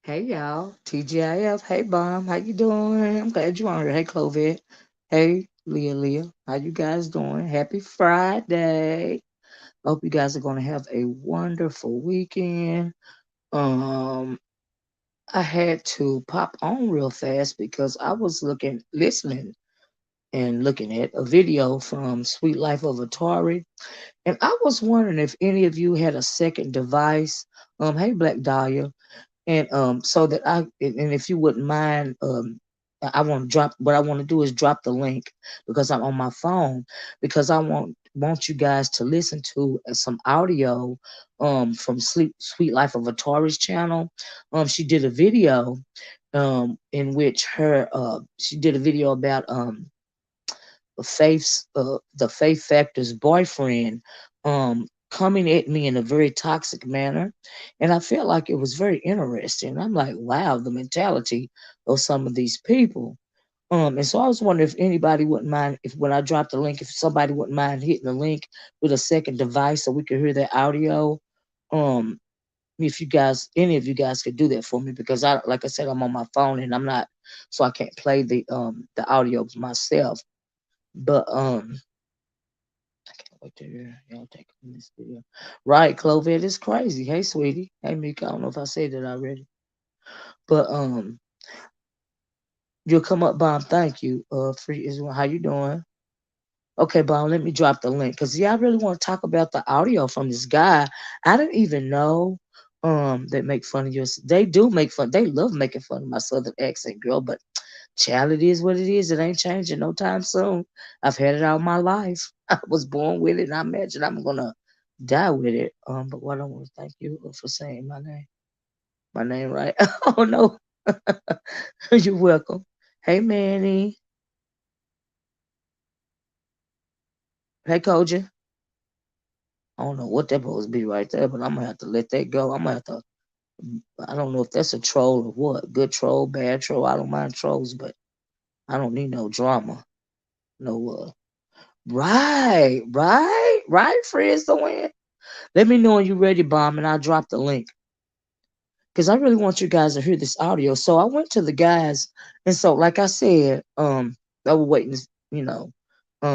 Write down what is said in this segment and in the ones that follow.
Hey y'all, TGIF. Hey Bomb, how you doing? I'm glad you're on here. Hey Clovet. Hey Leah. How you guys doing? Happy Friday. Hope you guys are gonna have a wonderful weekend. Um, I had to pop on real fast because I was listening, and looking at a video from Sweet Life of Atari, and I was wondering if any of you had a second device. Hey Black Dahlia. And so that and if you wouldn't mind, I want to drop, what I want to do is drop the link because I'm on my phone, because I want you guys to listen to some audio from Sweet Life of Atari's channel. She did a video in which her she did a video about the Faith Factor's boyfriend coming at me in a very toxic manner, and I felt like it was very interesting. I'm like, wow, the mentality of some of these people. And so I was wondering if anybody wouldn't mind, if when I drop the link, if somebody wouldn't mind hitting the link with a second device so we could hear that audio. Um, if you guys, any of you guys could do that for me, because like I said, I'm on my phone and I'm not, so I can't play the audio myself. But I can't wait to hear y'all take in this video. Right, Clovet is crazy. Hey, sweetie. Hey, Mika. I don't know if I said that already, but you'll come up, Bomb. Thank you. Free Israel. How you doing? Okay, Bomb. Let me drop the link because I really want to talk about the audio from this guy. I didn't even know that make fun of yours. They do make fun. They love making fun of my southern accent, girl. But child, it is what it is. It ain't changing no time soon. I've had it all my life. I was born with it, and I imagine I'm gonna die with it. But what I want to thank you for saying my name right. Oh no, you're welcome. Hey Manny, hey Koja. I don't know what that supposed to be right there, but I'm gonna have to let that go. I'm gonna have to. I don't know if that's a troll or what. Good troll, bad troll. I don't mind trolls, but I don't need no drama. No. Right. Friends to win. Let me know when you're ready, Bomb, and I'll drop the link because I really want you guys to hear this audio. So I went to the guys, and so like I said, I was waiting,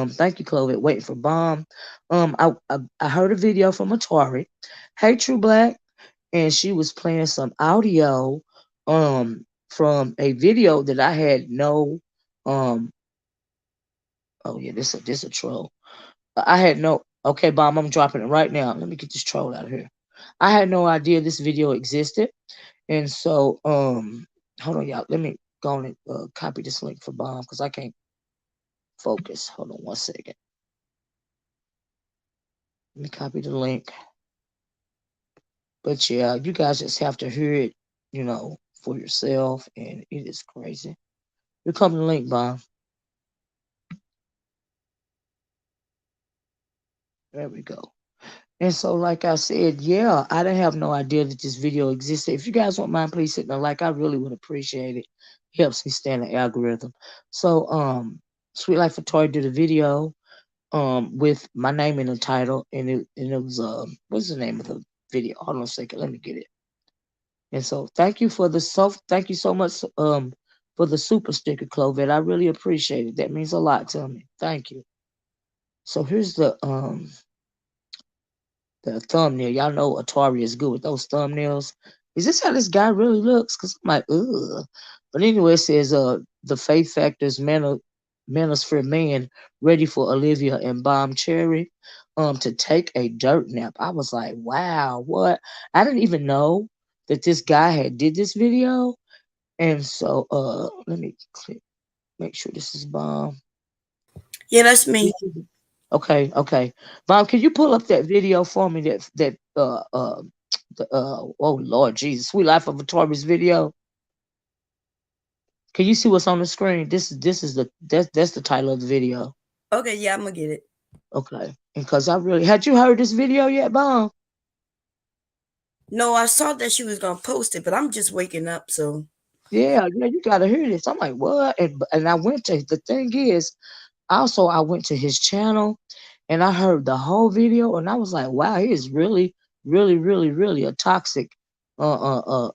thank you, Chloe, waiting for Bomb. I heard a video from Atari. Hey, True Black, and she was playing some audio, from a video that I had no, um, oh yeah, this a troll. I had no. Okay, Bomb, I'm dropping it right now. Let me get this troll out of here. I had no idea this video existed, and so hold on, y'all. Let me go on and copy this link for Bomb because I can't focus. Hold on 1 second. Let me copy the link. But yeah, you guys just have to hear it, for yourself, and it is crazy. Here comes the link, Bomb. There we go. And so, like I said, yeah, I didn't have no idea that this video existed. If you guys won't mind, please hit the like. I really would appreciate it. Helps me stay in the algorithm. So, Sweet Life of Toy did a video, with my name in the title, and it was what's the name of the video? Hold on a second, let me get it. And so, thank you so much, for the super sticker, Clovet. I really appreciate it. That means a lot to me. Thank you. So here's the thumbnail. Y'all know Atari is good with those thumbnails. Is this how this guy really looks? Because I'm like, ugh. But anyway, it says the Faith Factor's Manosphere Man ready for Olivia and Bomb Cherry to take a dirt nap. I was like, wow, what? I didn't even know that this guy had did this video. And so let me make sure this is Bomb. Yeah, that's me. Okay. Bob, can you pull up that video for me? Oh Lord Jesus, Sweet Life of a Taurus video. Can you see what's on the screen? That's the title of the video. Okay, yeah, I'm gonna get it. Okay, because I really had you heard this video yet, Bob? No, I saw that she was gonna post it, but I'm just waking up, so Yeah, you gotta hear this. I'm like, what? And I went to the thing is, also I went to his channel, and I heard the whole video, and I was like, wow, he is really, really, really, really a toxic.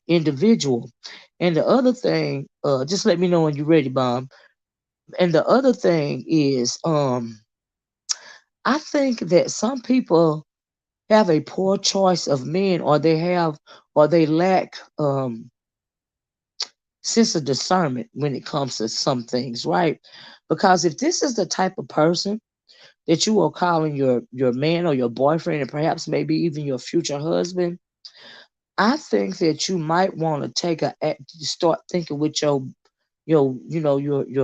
individual. And the other thing, just let me know when you're ready, Bomb. And the other thing is, I think that some people have a poor choice of men, or they lack sense of discernment when it comes to some things, right? Because if this is the type of person that you are calling your man or your boyfriend, and perhaps maybe even your future husband, I think that you might want to start thinking with your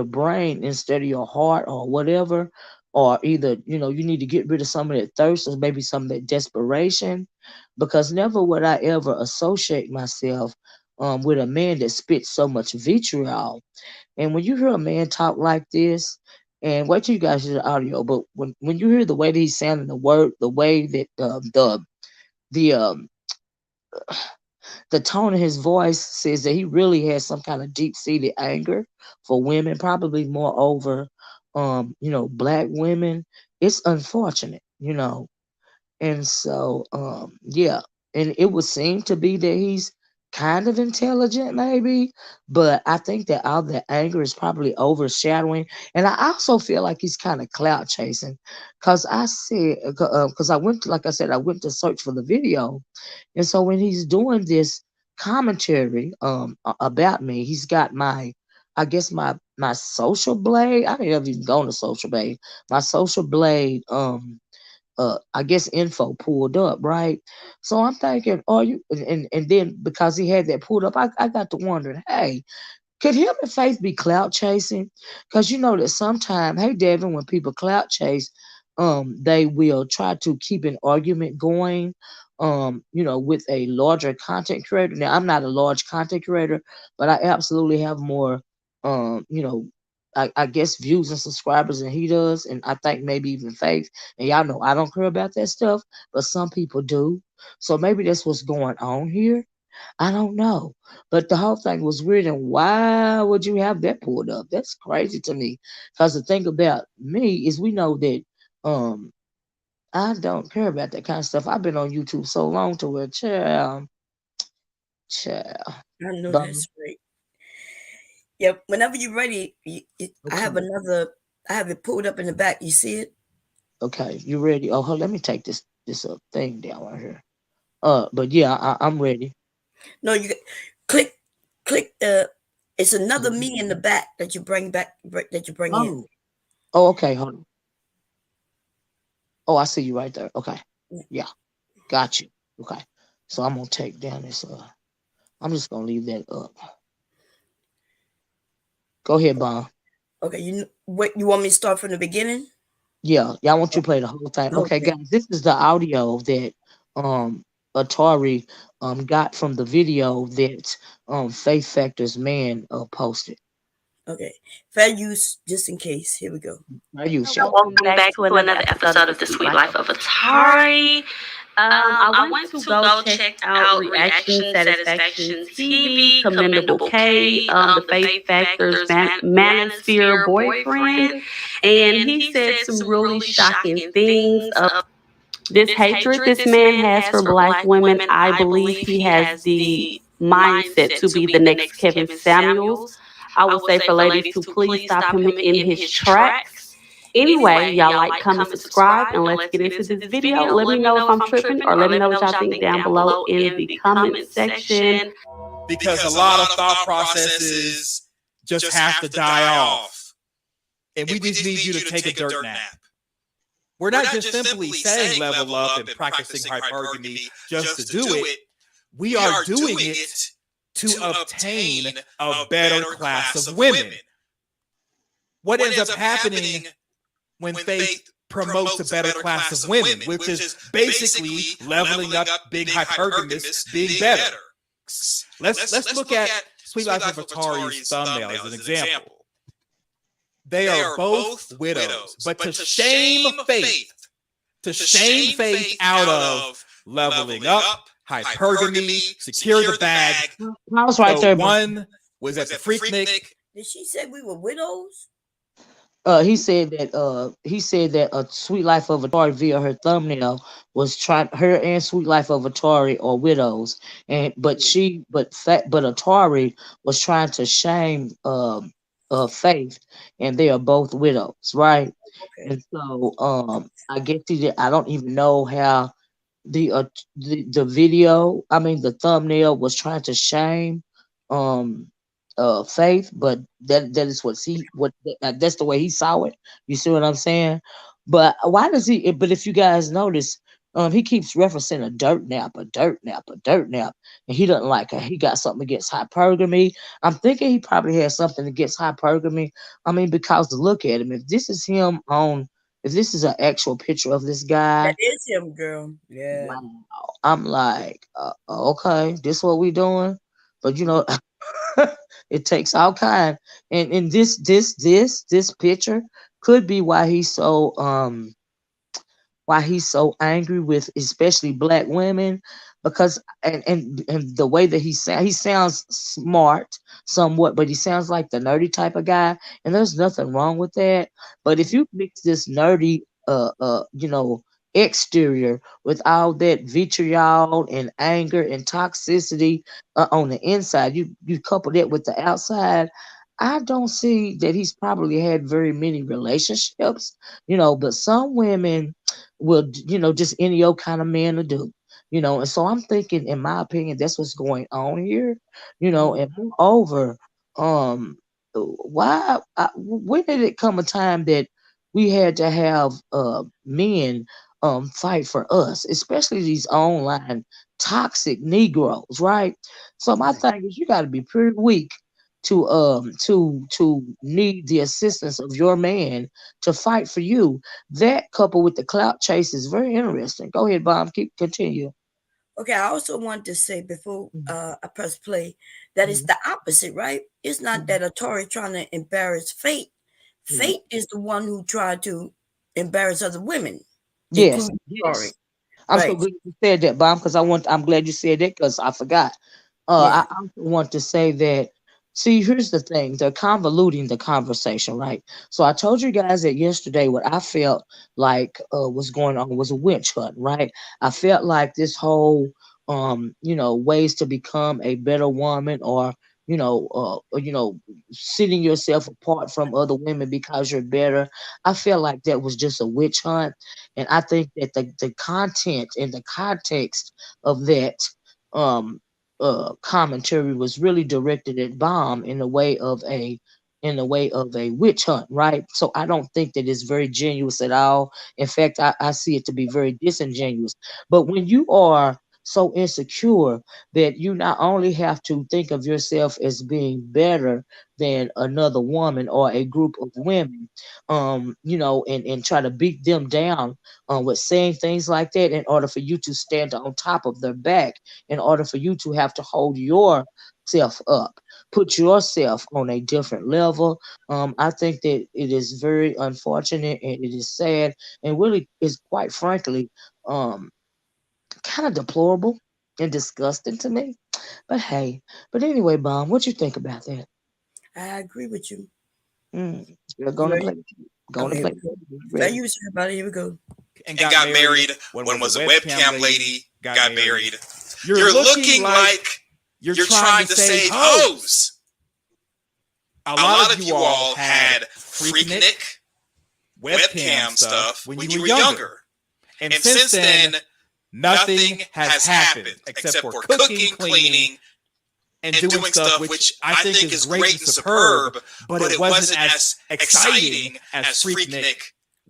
brain instead of your heart or whatever, or either you need to get rid of some of that thirst or maybe some of that desperation, because never would I ever associate myself with a man that spits so much vitriol. And when you hear a man talk like this, and wait till you guys hear the audio, but when you hear the way that he's sounding, the way that the the tone of his voice says that he really has some kind of deep seated anger for women, probably more over, black women. It's unfortunate. And so, yeah, and it would seem to be that he's kind of intelligent, maybe, but I think that all the anger is probably overshadowing. And I also feel like he's kind of clout chasing, because because like I said, I went to search for the video, and so when he's doing this commentary about me, he's got I guess my social blade. I didn't ever even go to social blade. My social blade I guess info pulled up, right? So I'm thinking, oh, and then because he had that pulled up, I got to wondering, hey, could him and Faith be clout chasing? Because you know that sometimes, hey Devin, when people clout chase, they will try to keep an argument going, with a larger content creator. Now, I'm not a large content creator, but I absolutely have more, um, you know, I guess views and subscribers than he does, and I think maybe even Faith. And y'all know I don't care about that stuff, but some people do. So maybe that's what's going on here. I don't know. But the whole thing was weird. And why would you have that pulled up? That's crazy to me. Because the thing about me is we know that um I don't care about that kind of stuff. I've been on YouTube so long to where child. I know But that's right. Yep. Whenever you're ready, I okay, have another. I have it pulled up in the back. You see it? okay, you ready? Oh, let me take this thing down right here. But yeah, I'm ready. No, you click, click the. It's another Mhm. me in the back that you bring back. That you bring in. Oh, okay, hold on. Oh, I see you right there. Okay. Yeah, got you. Okay. So I'm gonna take down this I'm just gonna leave that up. Go ahead, Bon. Okay. What you want me to start from the beginning? Yeah, I want you to play the whole thing. Okay, Okay. guys, this is the audio that um Atari got from the video that Faith Factor's man posted. Okay. Fair use, just in case. Here we go. I use so. Welcome back to another episode of The Sweet Life of Atari. I went to go check out Reaction Satisfaction TV, Commendable K, the Faith Factor's Manosphere boyfriend, and he said some really shocking things. This hatred this man has for black women, I believe he has the mindset to be the next Kevin Samuels. I would say for ladies to please stop him in his tracks. Anyway, y'all like, comment, subscribe, and let's get into this video. Let me know if I'm tripping, or let me know what y'all think down below in the comment section. Because a lot of thought processes just have to die off. And we just need you to take a dirt nap. We're not just simply saying level up and practicing hypergamy just to do it. We are doing it to obtain a better class of women. What ends up happening when Faith promotes a better class of women, which is basically leveling up big hypergamists being better? Let's look at Sweet Life of Atari's thumbnail as an example. They are both widows, but to shame Faith out of leveling up, hypergamy, secure the bag. Pause right there. One was at the Freaknik. Did she say we were widows? He said that a Sweet Life of Atari via her thumbnail was trying her and Sweet Life of Atari are widows, and but Atari was trying to shame Faith, and they are both widows, right? Okay. And so I guess he did, I don't even know how the the video, I mean the thumbnail was trying to shame um Faith, but that is what that's the way he saw it. You see what I'm saying? But why does he? But if you guys notice, he keeps referencing a dirt nap, a dirt nap, a dirt nap, and he doesn't like it. He got something against hypergamy. I'm thinking he probably has something against hypergamy. I mean, because to look at him, if this is him on, if this is an actual picture of this That guy. is him, girl. Yeah. Wow. I'm like, okay, this what we doing? But it takes all kind. And this picture could be why he's so angry with especially black women, because and the way that he sounds smart somewhat, but he sounds like the nerdy type of guy, and there's nothing wrong with that. But if you mix this nerdy exterior with all that vitriol and anger and toxicity on the inside, you couple that with the outside, I don't see that he's probably had very many relationships, but some women will, just any old kind of man to do, and so I'm thinking, in my opinion, that's what's going on here, Mhm. and moreover, when did it come a time that we had to have men fight for us, especially these online toxic Negroes, right? So my Right. thing is, you got to be pretty weak to need the assistance of your man to fight for you. That coupled with the clout chase is very interesting. Go ahead, Bob. Keep continue. Okay, I also want to say before Mhm, I press play that it's mhm, the opposite, right? It's not mhm. that Atari trying to embarrass Fate. Right. Fate is the one who tried to embarrass other women, Yes, including Atari. yes. I'm Right. so glad you said that, Bob, because I'm glad you said that because I forgot. Yeah. I also want to say that, see, here's the thing. They're convoluting the conversation, right? So I told you guys that yesterday what I felt like was going on was a witch hunt, right? I felt like this whole, ways to become a better woman, or, setting yourself apart from other women because you're better. I felt like that was just a witch hunt. And I think that the content and the context of that, um, commentary was really directed at Bomb in the way of a witch hunt, right? So I don't think that it's very genuine at all. In fact, I see it to be very disingenuous. But when you are so insecure that you not only have to think of yourself as being better than another woman or a group of women, and try to beat them down with saying things like that in order for you to stand on top of their back, in order for you to have to hold yourself up, put yourself on a different level. I think that it is very unfortunate, and it is sad, and really is, quite frankly, um, kind of deplorable and disgusting to me. But hey, but anyway, Bomb, what you think about that? I agree with you. Mm, we're You gonna ready? play. Gonna Okay, here play. we go. Now Ready? you say about it. Here we go. And And got got married married when when was a was a webcam webcam lady lady got got married. married. You're You're looking looking like like you're you're trying to trying to save save hoes. hoes. A A lot lot of of you you all all had had Freaknik Freaknik webcam webcam stuff stuff when when you you were were younger. younger. And And since since then, then, nothing nothing has has happened happened except except for for cooking, cooking, cleaning, cleaning, and and doing doing stuff stuff which which I I think think is is great and great and superb, superb, but but it it wasn't wasn't as as exciting exciting as as Freaknik Freaknik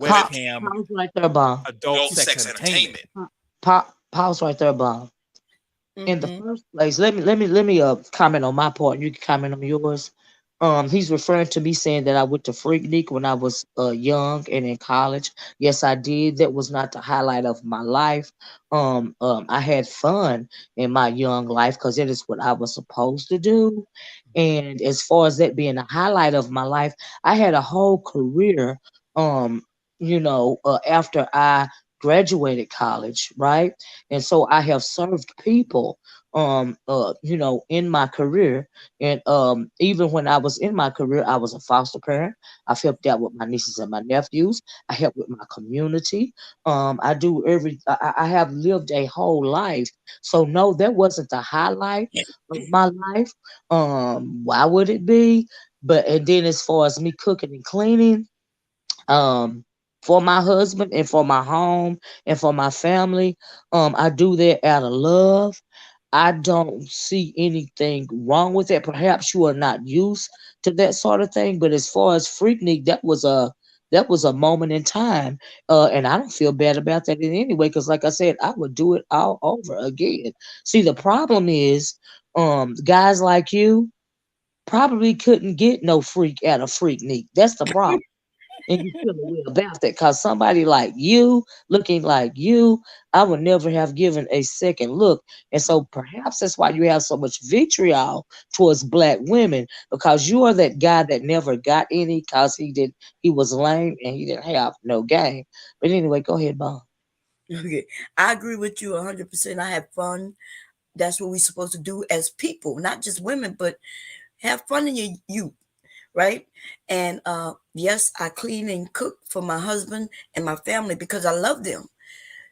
Pop, webcam pause right there, Bomb. adult adult sex sex entertainment. entertainment. Pause right there, Bomb. In the Mm-hmm. first place, let me comment on my part. You can comment on yours. He's referring to me saying that I went to Freaknik when I was young and in college. Yes, I did. That was not the highlight of my life. I had fun in my young life because it is what I was supposed to do. And as far as that being a highlight of my life, I had a whole career. After I graduated college, right? And so I have served people, in my career. And even when I was in my career, I was a foster parent. I've helped out with my nieces and my nephews. I help with my community. I do I have lived a whole life. So no, that wasn't the highlight of my life. Why would it be? But and then as far as me cooking and cleaning, um for my husband and for my home and for my family, I do that out of love. I don't see anything wrong with that. Perhaps you are not used to that sort of thing, but as far as Freaknik, that was a moment in time, and I don't feel bad about that in any way. Because, like I said, I would do it all over again. See, the problem is, guys like you probably couldn't get no freak out of Freaknik. That's the problem. And you feel a way about that because somebody like you, looking like you, I would never have given a second look. And so perhaps that's why you have so much vitriol towards black women, because you are that guy that never got any because he was lame and he didn't have no game. But anyway, go ahead, Bob. Okay, I agree with you 100%. I have fun. That's what we're supposed to do as people, not just women, but have fun in your youth, right? And yes, I clean and cook for my husband and my family because I love them.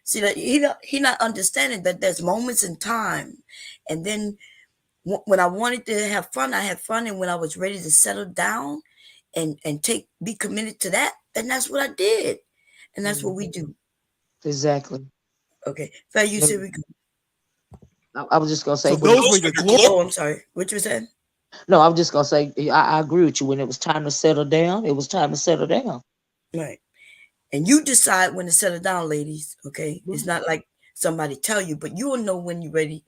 See that he not understanding that there's moments in time, and then when I wanted to have fun, I had fun, and when I was ready to settle down and take be committed to that, and that's what I did, and that's what we Mhm. do. Exactly. Okay, fair you said And we. I was just gonna say So when those were your glory. Oh, I'm sorry. What you said? no, I was just gonna say I agree with you. When it was time to settle down, it was time to settle down. Right. And you decide when to settle down, ladies. Okay, it's Right. not like somebody tell you, but you will know when you're ready.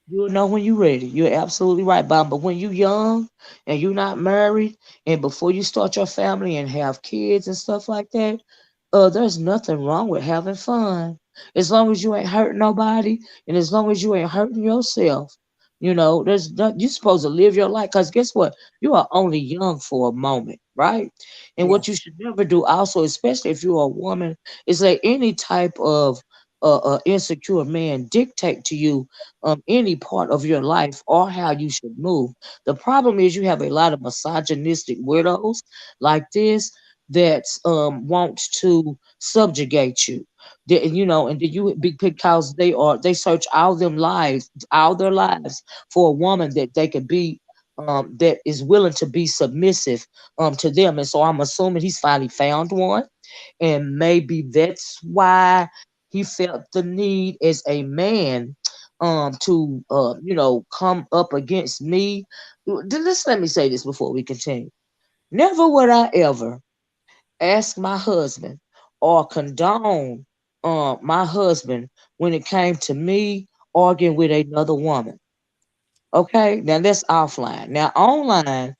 You'll know when you're ready. You're absolutely right, Bob. But when you're young and you're not married, and before you start your family and have kids and stuff like that, there's nothing wrong with having fun. As long as you ain't hurting nobody and as long as you ain't hurting yourself. There's not, you're supposed to live your life because guess what? You are only young for a moment, right? And what you Yes. should never do also, especially if you're a woman, is let any type of insecure man dictate to you any part of your life or how you should move. The problem is you have a lot of misogynistic widows like this that want to subjugate you. And then because they search all their lives for a woman that they could be that is willing to be submissive to them. And so I'm assuming he's finally found one, and maybe that's why he felt the need as a man to come up against me. Just let me say this before we continue. Never would I ever ask my husband or condone my husband when it came to me arguing with another woman. Okay, now that's offline. Now online,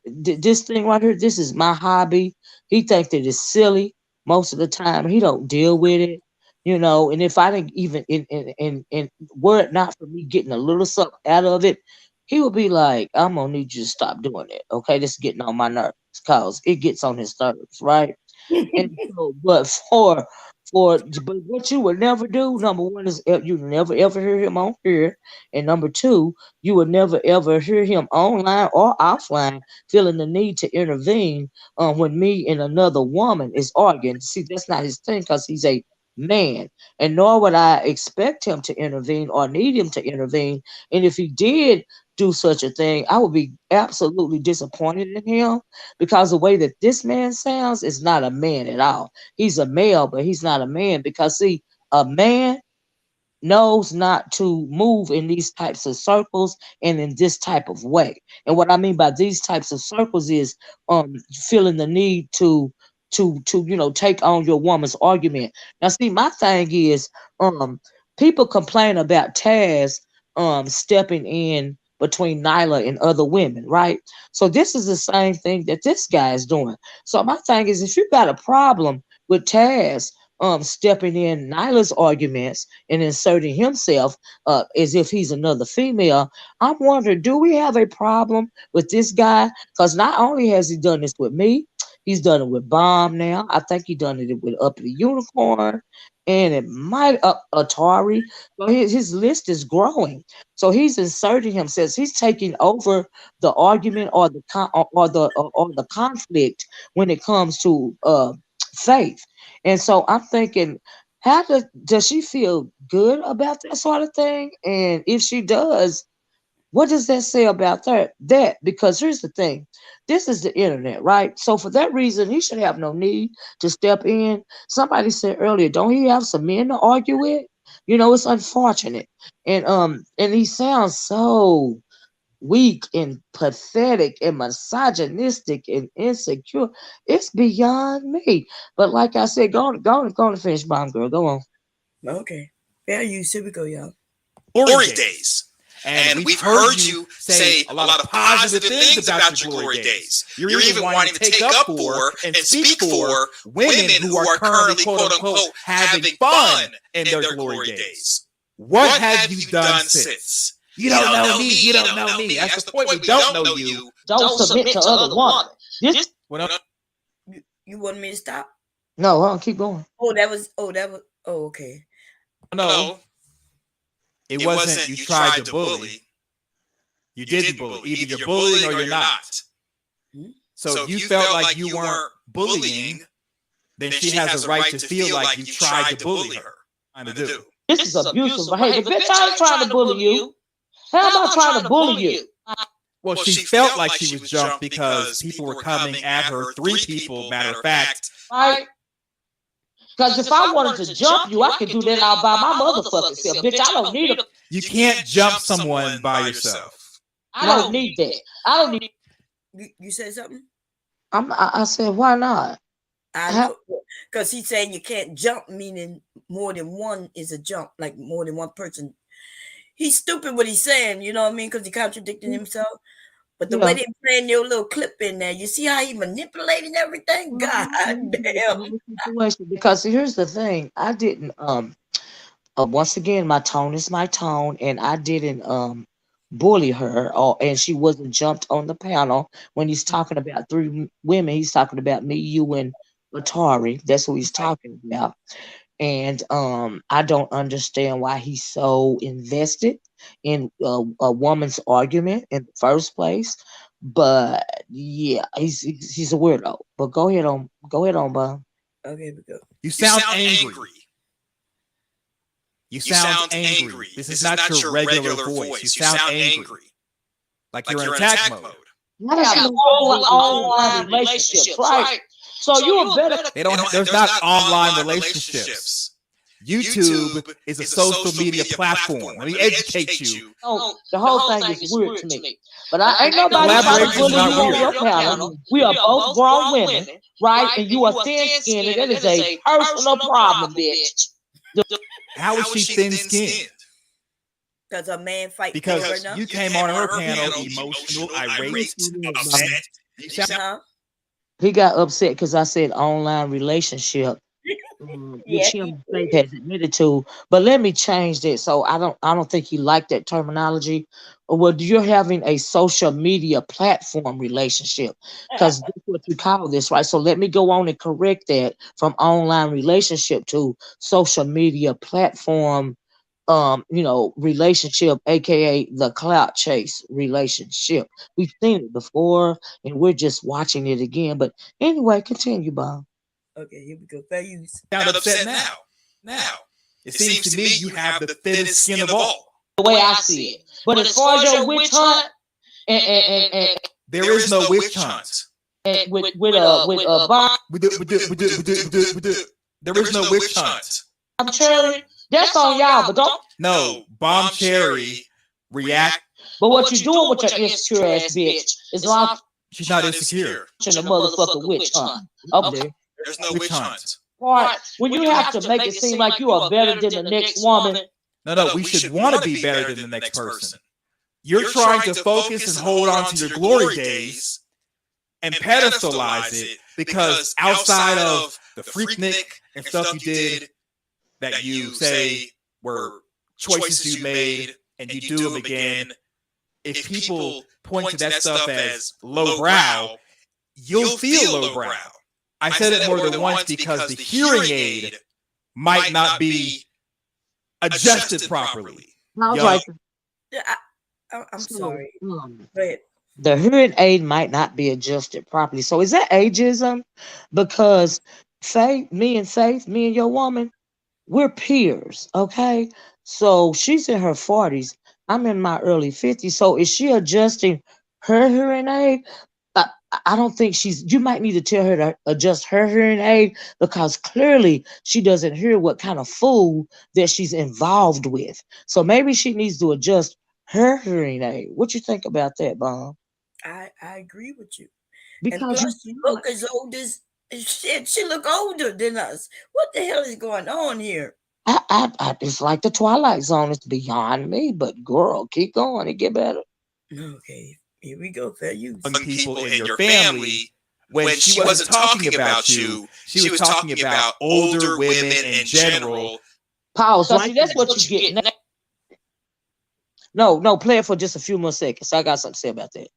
this thing right here, this is my hobby. He thinks that it's silly most of the time. He don't deal with it. And if I didn't even were it not for me getting a little something out of it, he would be like, "I'm gonna need you to stop doing it. Okay, this is getting on my nerves, cause it gets on his nerves, right?" And so, but what you would never do, number one, is you never ever hear him on here, and number two, you would never ever hear him online or offline feeling the need to intervene when me and another woman is arguing. See, that's not his thing because he's a man, and nor would I expect him to intervene or need him to intervene. And if he did do such a thing, I would be absolutely disappointed in him because the way that this man sounds is not a man at all. He's a male, but he's not a man because see, a man knows not to move in these types of circles and in this type of way. And what I mean by these types of circles is feeling the need to take on your woman's argument. Now see, my thing is um people complain about Taz stepping in between Nyla and other women, right? So this is the same thing that this guy is doing. So my thing is if you got a problem with Taz stepping in Nyla's arguments and inserting himself as if he's another female. I'm wondering, do we have a problem with this guy? Because not only has he done this with me, He's done it with Bomb now. I think he done it with Up the Unicorn, and it might Atari. So his list is growing. So he's inserting himself. He's taking over the argument or the conflict when it comes to faith. And so I'm thinking, does she feel good about that sort of thing? And if she does, what does that say about that? Because here's the thing. This is the internet, right? So for that reason, he should have no need to step in. Somebody said earlier, don't he have some men to argue with? It's unfortunate. And he sounds so weak and pathetic and misogynistic and insecure. It's beyond me. But like I said, go on and finish, Bomb Girl. Go on. Okay. Fair use. Here we go, y'all. Glory days. And we've heard you say a lot of positive things about your glory days. You're even wanting to take up for and speak for women who are currently, quote unquote, having fun in their glory days. What have you done since? You don't know me. You don't know me. That's the point. We don't know you. Don't submit to other women. You want me to stop? No, hold on, keep going. Okay. No. It wasn't you tried to bully. You didn't bully. Either you're bullying or you're not. So if you felt like you weren't bullying, then she has a right to feel like you tried to bully her. This is abusive behavior. Bitch, I ain't trying to bully you. How am I trying to bully you? Well, she felt like she was jumped because people were coming at her. 3 people, matter of fact. Right? Because if I wanted to jump you, I could do that all by my motherfucking self. Bitch, I don't need a... You can't jump someone by yourself. I don't need that. I don't need... You said something? I said, why not? Because he's saying you can't jump, meaning more than one is a jump, like more than one person. He's stupid what he's saying, you know what I mean? Because he contradicting himself. But the way they're playing your little clip in there, you see how he manipulating everything? God damn. Because here's the thing. I didn't, once again, my tone is my tone, and I didn't bully her, and she wasn't jumped on the panel. When he's talking about 3 women, he's talking about me, you, and Atari. That's what he's talking about. And I don't understand why he's so invested in a woman's argument in the first place. But yeah, he's a weirdo. But go ahead on, Bob. Okay, we go. You sound angry. You sound angry. This is not your regular voice. You sound angry, like you're in attack mode. Online relationships, right? So you better. There's not online relationships. YouTube is a social media platform. Let me educate you. The whole thing is weird to me. But ain't nobody trying to bully you on your panel. We are both grown women, right? And you are thin-skinned. That is a personal problem, bitch. How is she thin-skinned? Because a man fight. Because you came on her panel emotional, irate, upset. He got upset because I said online relationship, which him has admitted to. But let me change that. So I don't think he liked that terminology. Well, you're having a social media platform relationship, because that's what you call this, right? So let me go on and correct that from online relationship to social media platform. Relationship, aka the clout chase relationship. We've seen it before, and we're just watching it again. But anyway, continue, Bob. Okay, here we go. Fair use. Sound upset now. It seems to me you have the thinnest skin of all. The way I see it. But as far as your witch hunt, and there is no witch hunt. With Bob, there is no witch hunt. I'm Cherry. That's on y'all, but don't. No, Bomb Cherry react. But what you doing with your insecure ass bitch is like she's not insecure. The motherfucking witch hunt up there. There's no witch hunt. Right. When you have to make it seem like you are better than the next woman. No, we should want to be better than the next person. You're trying to focus and hold on to your glory days and pedestalize it because outside of the Freaknik and stuff you did that you say were choices you made and you do them again, if people point to that stuff as lowbrow, you'll feel lowbrow. I said it more than once because the hearing aid might not be adjusted properly. I was Young, like, Yeah, I'm so sorry, but the hearing aid might not be adjusted properly. So is that ageism? Because Faith, me and your woman, we're peers, okay? So she's in her 40s. I'm in my early 50s. So is she adjusting her hearing aid? I, I don't think you might need to tell her to adjust her hearing aid because clearly she doesn't hear what kind of fool that she's involved with. So maybe she needs to adjust her hearing aid. What you think about that, Bob? I agree with you. And Because plus, she look as old as shit. She look older than us. What the hell is going on here? it's like the Twilight Zone. It's beyond me, but girl, keep going. It get better. Okay, here we go. Fair use. people in your family, when she wasn't talking about you, she was talking about older women in general. Pause. Right. See, that's what you get. No, play it for just a few more seconds. I got something to say about that.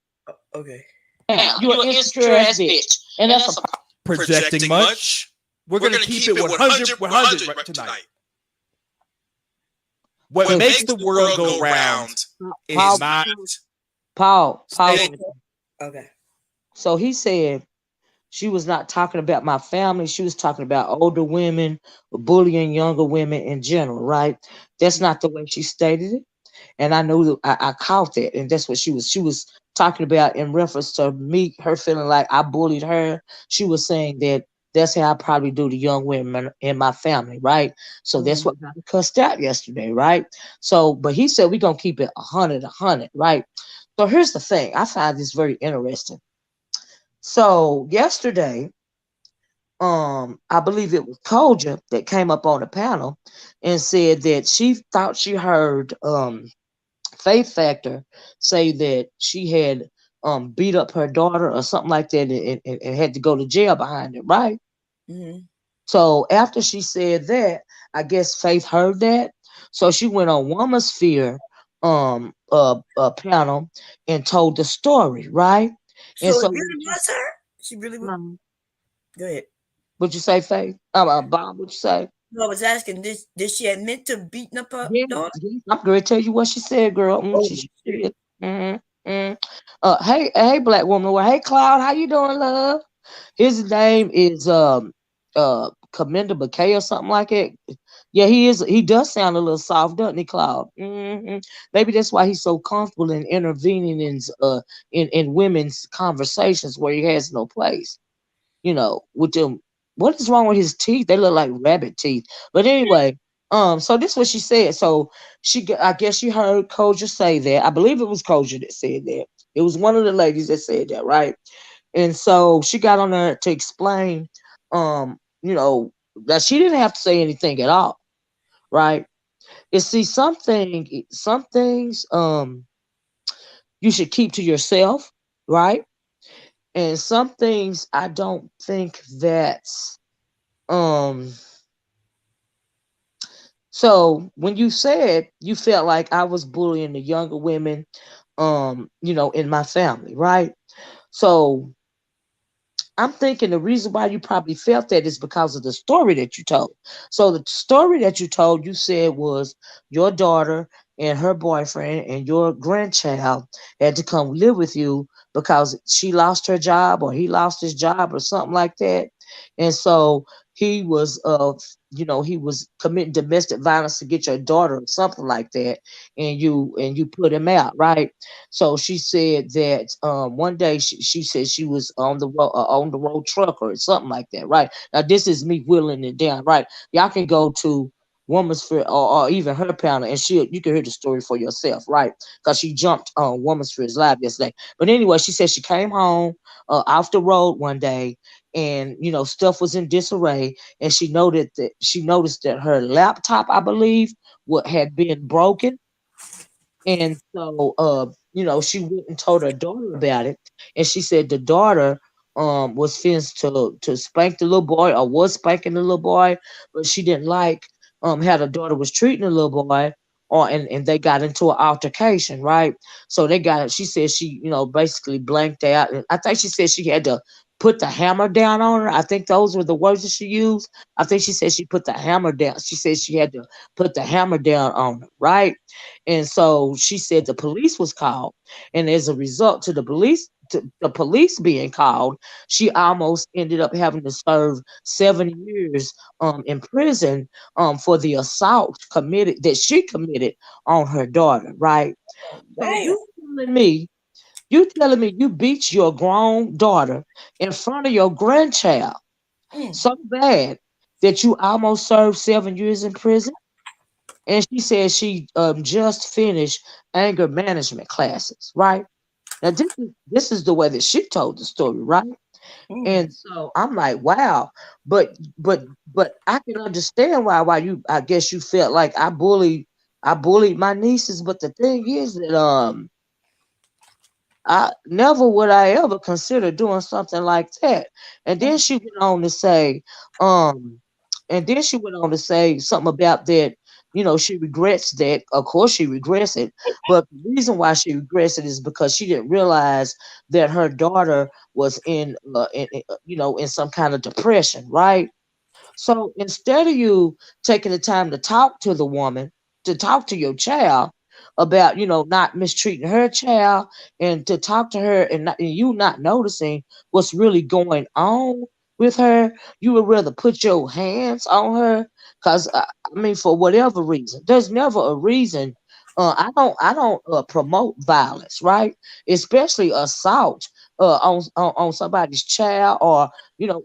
Okay. Damn, you're an insecure ass bitch, and that's a Projecting much. We're going to keep it 100 right tonight. What makes the world go round is not. Paul. Okay. So he said she was not talking about my family. She was talking about older women, bullying younger women in general, right? That's not the way she stated it. And I knew I caught that, and that's what she was talking about in reference to me, her feeling like I bullied her. She was saying that that's how I probably do the young women in my family, right? So that's what got me cussed out yesterday, right? So, but he said we're gonna keep it 100, right? So here's the thing. I find this very interesting. So yesterday, I believe it was Koja that came up on the panel and said that she thought she heard Faith Factor say that she had beat up her daughter or something like that and had to go to jail behind it, right? Mm-hmm. So after she said that, I guess Faith heard that. So she went on Woman's Fear panel and told the story, right? And So it so really was her. She really was. Go ahead. what you say, Faith? Bob, what you say? No, I was asking, did she admit to beating up her Yeah, daughter? yeah. I'm going to tell you what she said, girl. Oh, She shit. did. Mm. Hey, black woman. Well, hey, Cloud, how you doing, love? His name is Commander McKay or something like it. Yeah, he is. He does sound a little soft, doesn't he, Cloud? Maybe that's why he's so comfortable in intervening in women's conversations where he has no place. With them. What is wrong with his teeth? They look like rabbit teeth. But anyway, so this is what she said. So I guess she heard Koja say that. I believe it was Koja that said that. It was one of the ladies that said that, right? And so she got on there to explain, you know, that she didn't have to say anything at all, right? You see, some things, you should keep to yourself, right? And some things I don't think that's um so when you said you felt like I was bullying the younger women, in my family, right? So I'm thinking the reason why you probably felt that is because of the story that you told. So the story that you told, you said was your daughter and her boyfriend and your grandchild had to come live with you because she lost her job or he lost his job or something like that. And so he was he was committing domestic violence to get your daughter or something like that, and you put him out, right? So she said that one day she said she was on the road truck or something like that, right? Now this is me willing it down, right? Y'all can go to Woman's Fear or even her panel and you can hear the story for yourself, right? Because she jumped on Woman's Fear's live yesterday. But anyway, she said she came home off the road one day and stuff was in disarray and she noticed that her laptop, I believe, what had been broken, and so, she went and told her daughter about it, and she said the daughter was finished to spank the little boy or was spanking the little boy, but she didn't like how the daughter was treating the little boy, and they got into an altercation, right? So they got it. She said she basically blanked out, and I think she said she had to put the hammer down on her. I think those were the words that she used. I think she said she put the hammer down. She said she had to put the hammer down on her, right? And so she said the police was called, and as a result to the police being called, she almost ended up having to serve 7 years in prison for the assault committed that she committed on her daughter, right? So Damn. you telling me you beat your grown daughter in front of your grandchild Mm. so bad that you almost served 7 years in prison? And she said she just finished anger management classes, right? Now this is the way that she told the story, right? And Mm. so I'm like, wow, but I can understand why you I guess you felt like I bullied my nieces, but the thing is that I never would I ever consider doing something like that. And then she went on to say, um, and then she went on to say something about that, she regrets that. Of course she regrets it. But the reason why she regrets it is because she didn't realize that her daughter was in some kind of depression, right? So instead of you taking the time to talk to the woman, to talk to your child about, not mistreating her child, and to talk to her, and you not noticing what's really going on with her, you would rather put your hands on her. Because, I mean, for whatever reason, there's never a reason. I don't promote violence, right? Especially assault on somebody's child, or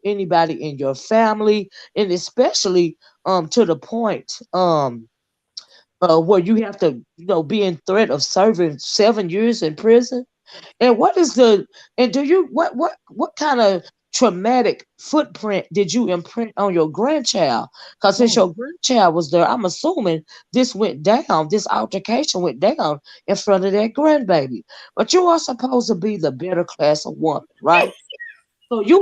anybody in your family, and especially to the point where you have to be in threat of serving 7 years in prison. And what is the and do you what kind of traumatic footprint did you imprint on your grandchild? Because since Mm. your grandchild was there, I'm assuming this altercation went down in front of that grandbaby. But you are supposed to be the better class of woman, right? So you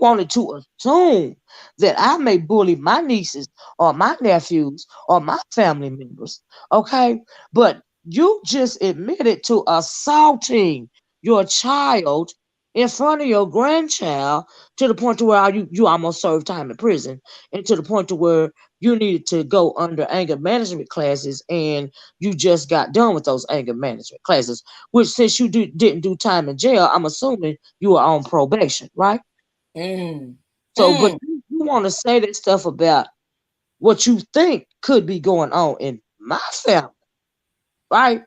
wanted to assume that I may bully my nieces or my nephews or my family members, okay? But you just admitted to assaulting your child in front of your grandchild, to the point to where you almost served time in prison, and to the point to where you needed to go under anger management classes, and you just got done with those anger management classes, which, since you didn't do time in jail, I'm assuming you were on probation, right? Mm. So, but Mm. you want to say that stuff about what you think could be going on in my family, right?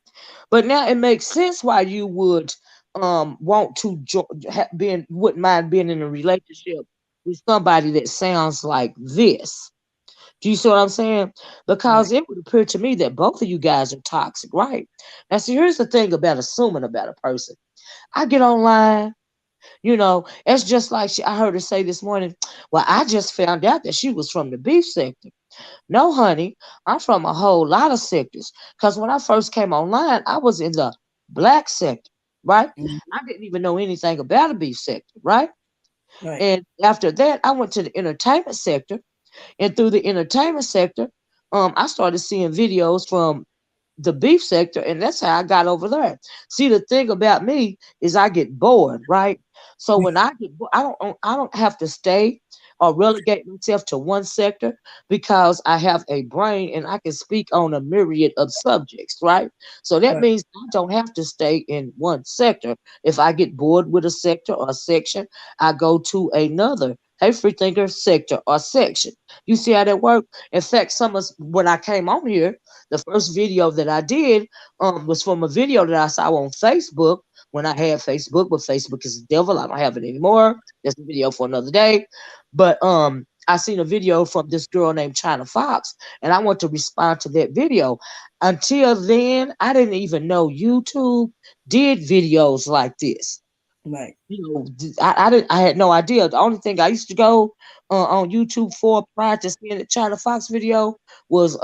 But now it makes sense why you would want to wouldn't mind being in a relationship with somebody that sounds like this. Do you see what I'm saying? Right. Because it would appear to me that both of you guys are toxic, right? Now, see, here's the thing about assuming about a person. I get online, it's just like I heard her say this morning, well, I just found out that she was from the beef sector. No, honey, I'm from a whole lot of sectors. Because when I first came online, I was in the black sector, right? Mm. I didn't even know anything about a beef sector, right? Right. And after that, I went to the entertainment sector. And through the entertainment sector, I started seeing videos from the beef sector, and that's how I got over there. See, the thing about me is I get bored, right? So when I get bored, I don't have to stay or relegate myself to one sector, because I have a brain and I can speak on a myriad of subjects, right? So that Right. means I don't have to stay in one sector. If I get bored with a sector or a section, I go to another Hey Freethinker sector or section. You see how that works? In fact, when I came on here, the first video that I did was from a video that I saw on Facebook when I had Facebook, but Facebook is the devil. I don't have it anymore. That's a video for another day. But I seen a video from this girl named China Fox, and I want to respond to that video. Until then, I didn't even know YouTube did videos like this. Right. I had no idea. The only thing I used to go on YouTube for prior to seeing the China Fox video was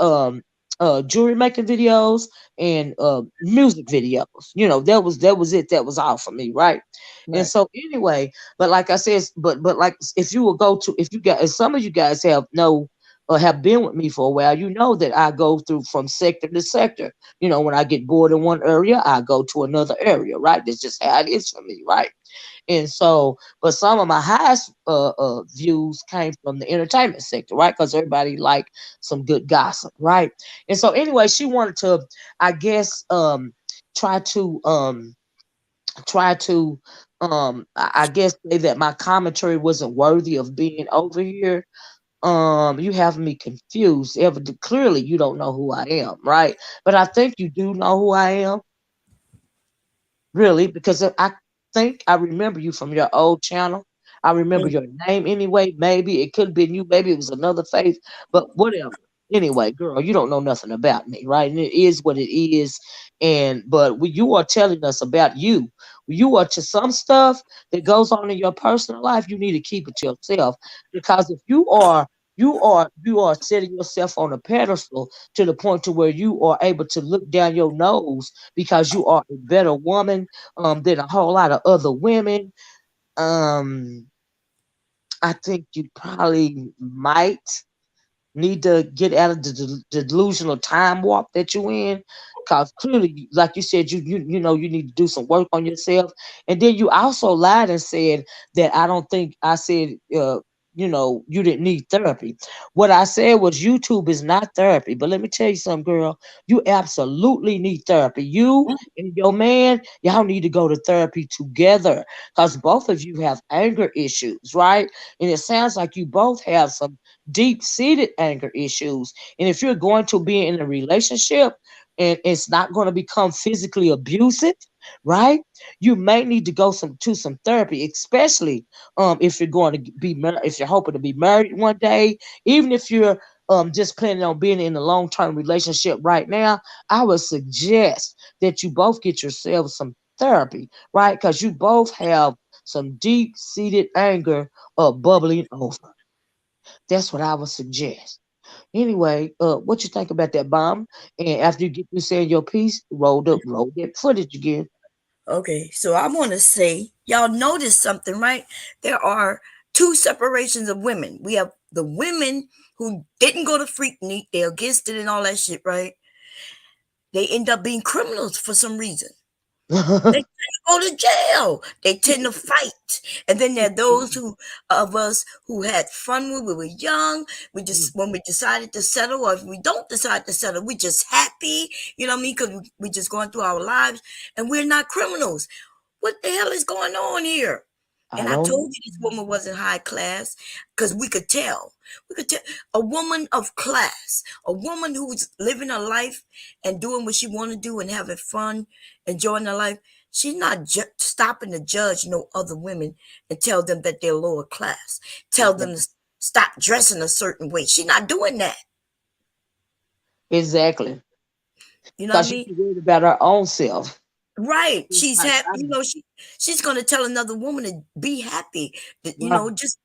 jewelry making videos and music videos. That was it. That was all for me, right? And Right. so anyway, but like I said, but like, if you will go to if you guys, if some of you guys have no have been with me for a while, you know that I go through from sector to sector. When I get bored in one area, I go to another area, right? That's just how it is for me, right? And so, but some of my highest views came from the entertainment sector, right? Because everybody like some good gossip, right? And so, anyway, she wanted to, I guess, try to try to I guess say that my commentary wasn't worthy of being over here. You have me confused. Clearly you don't know who I am, right? But I think you do know who I am, really, because I think I remember you from your old channel. I remember Mm. your name anyway. Maybe it could have been you, maybe it was another face, but whatever. Anyway, girl, you don't know nothing about me, right? And it is what it is. But when you are telling us about you, you are to some stuff that goes on in your personal life, you need to keep it to yourself. Because if you are setting yourself on a pedestal to the point to where you are able to look down your nose because you are a better woman than a whole lot of other women. Um, I think you probably might need to get out of the delusional time warp that you're in. Because clearly, like you said, you need to do some work on yourself. And then you also lied and said that I don't think I said you didn't need therapy. What I said was YouTube is not therapy. But let me tell you something, girl. You absolutely need therapy. You and your man, y'all need to go to therapy together. Because both of you have anger issues, right? And it sounds like you both have some deep-seated anger issues. And if you're going to be in a relationship and it's not going to become physically abusive, right? You may need to go to some therapy, especially if you're going to if you're hoping to be married one day, even if you're just planning on being in a long-term relationship right now. I would suggest that you both get yourselves some therapy, right? Because you both have some deep-seated anger bubbling over. That's what I would suggest. Anyway, what you think about that, bomb? And after you get through saying your piece, roll that footage again. Okay, so I want to say, y'all notice something, right? There are two separations of women. We have the women who didn't go to Freaknik, they're against it and all that shit, right? They end up being criminals for some reason. They tend to go to jail. They tend to fight. And then there are those of us who had fun when we were young. We just when we decided to settle, or if we don't decide to settle, we just happy. You know what I mean? Because we just going through our lives, and we're not criminals. What the hell is going on here? I And I don't told you this woman wasn't high class because we could tell. We could tell a woman of class, a woman who was living her life and doing what she wanted to do and having fun, enjoying her life. She's not stopping to judge no other women and tell them that they're lower class. Tell them to stop dressing a certain way. She's not doing that. exactly You know what I because mean? she's worried about her own self. Right. It's She's like, happy. She's gonna tell another woman to be happy. That right, just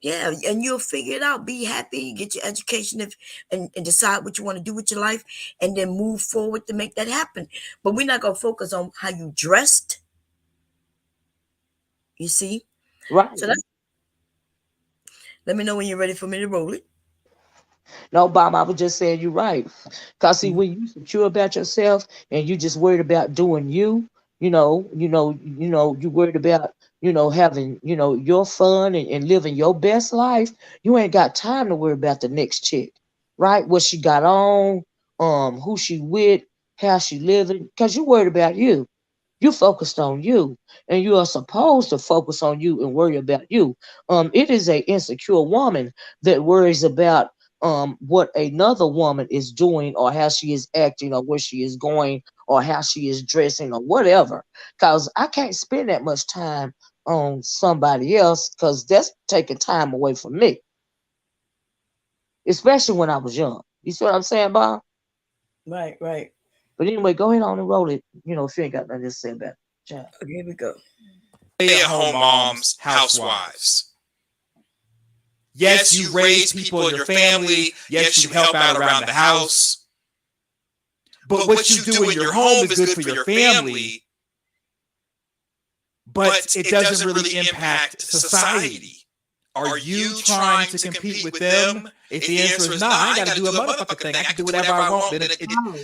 yeah, and you'll figure it out. Be happy, get your education, and decide what you want to do with your life, and then move forward to make that happen. But we're not gonna focus on how you dressed. You see. right. So let me know when you're ready for me to roll it. No, Bob, I was just saying you're right. Cause see, Mhm. when you secure about yourself and you just worried about doing you, you worried about, having, your fun and living your best life, you ain't got time to worry about the next chick, right? What she got on, who she with, how she living, cause you worried about you. You focused on you, and you are supposed to focus on you and worry about you. It is a insecure woman that worries about what another woman is doing or how she is acting or where she is going or how she is dressing or whatever. Cause I can't spend that much time on somebody else because that's taking time away from me, especially when I was young. You see what I'm saying, Bob? Right, right. But anyway, go ahead on and roll it. If you ain't got nothing to say about it. Child. Okay, here we go. Stay-at-home moms, housewives. Yes, you raise people in your family. Yes, you help out around the house. But what you do in your home is good for your family. But it doesn't really impact society. Are you trying to compete with them? If the answer is no, I ain't got to do a motherfucking thing. I can do whatever I want.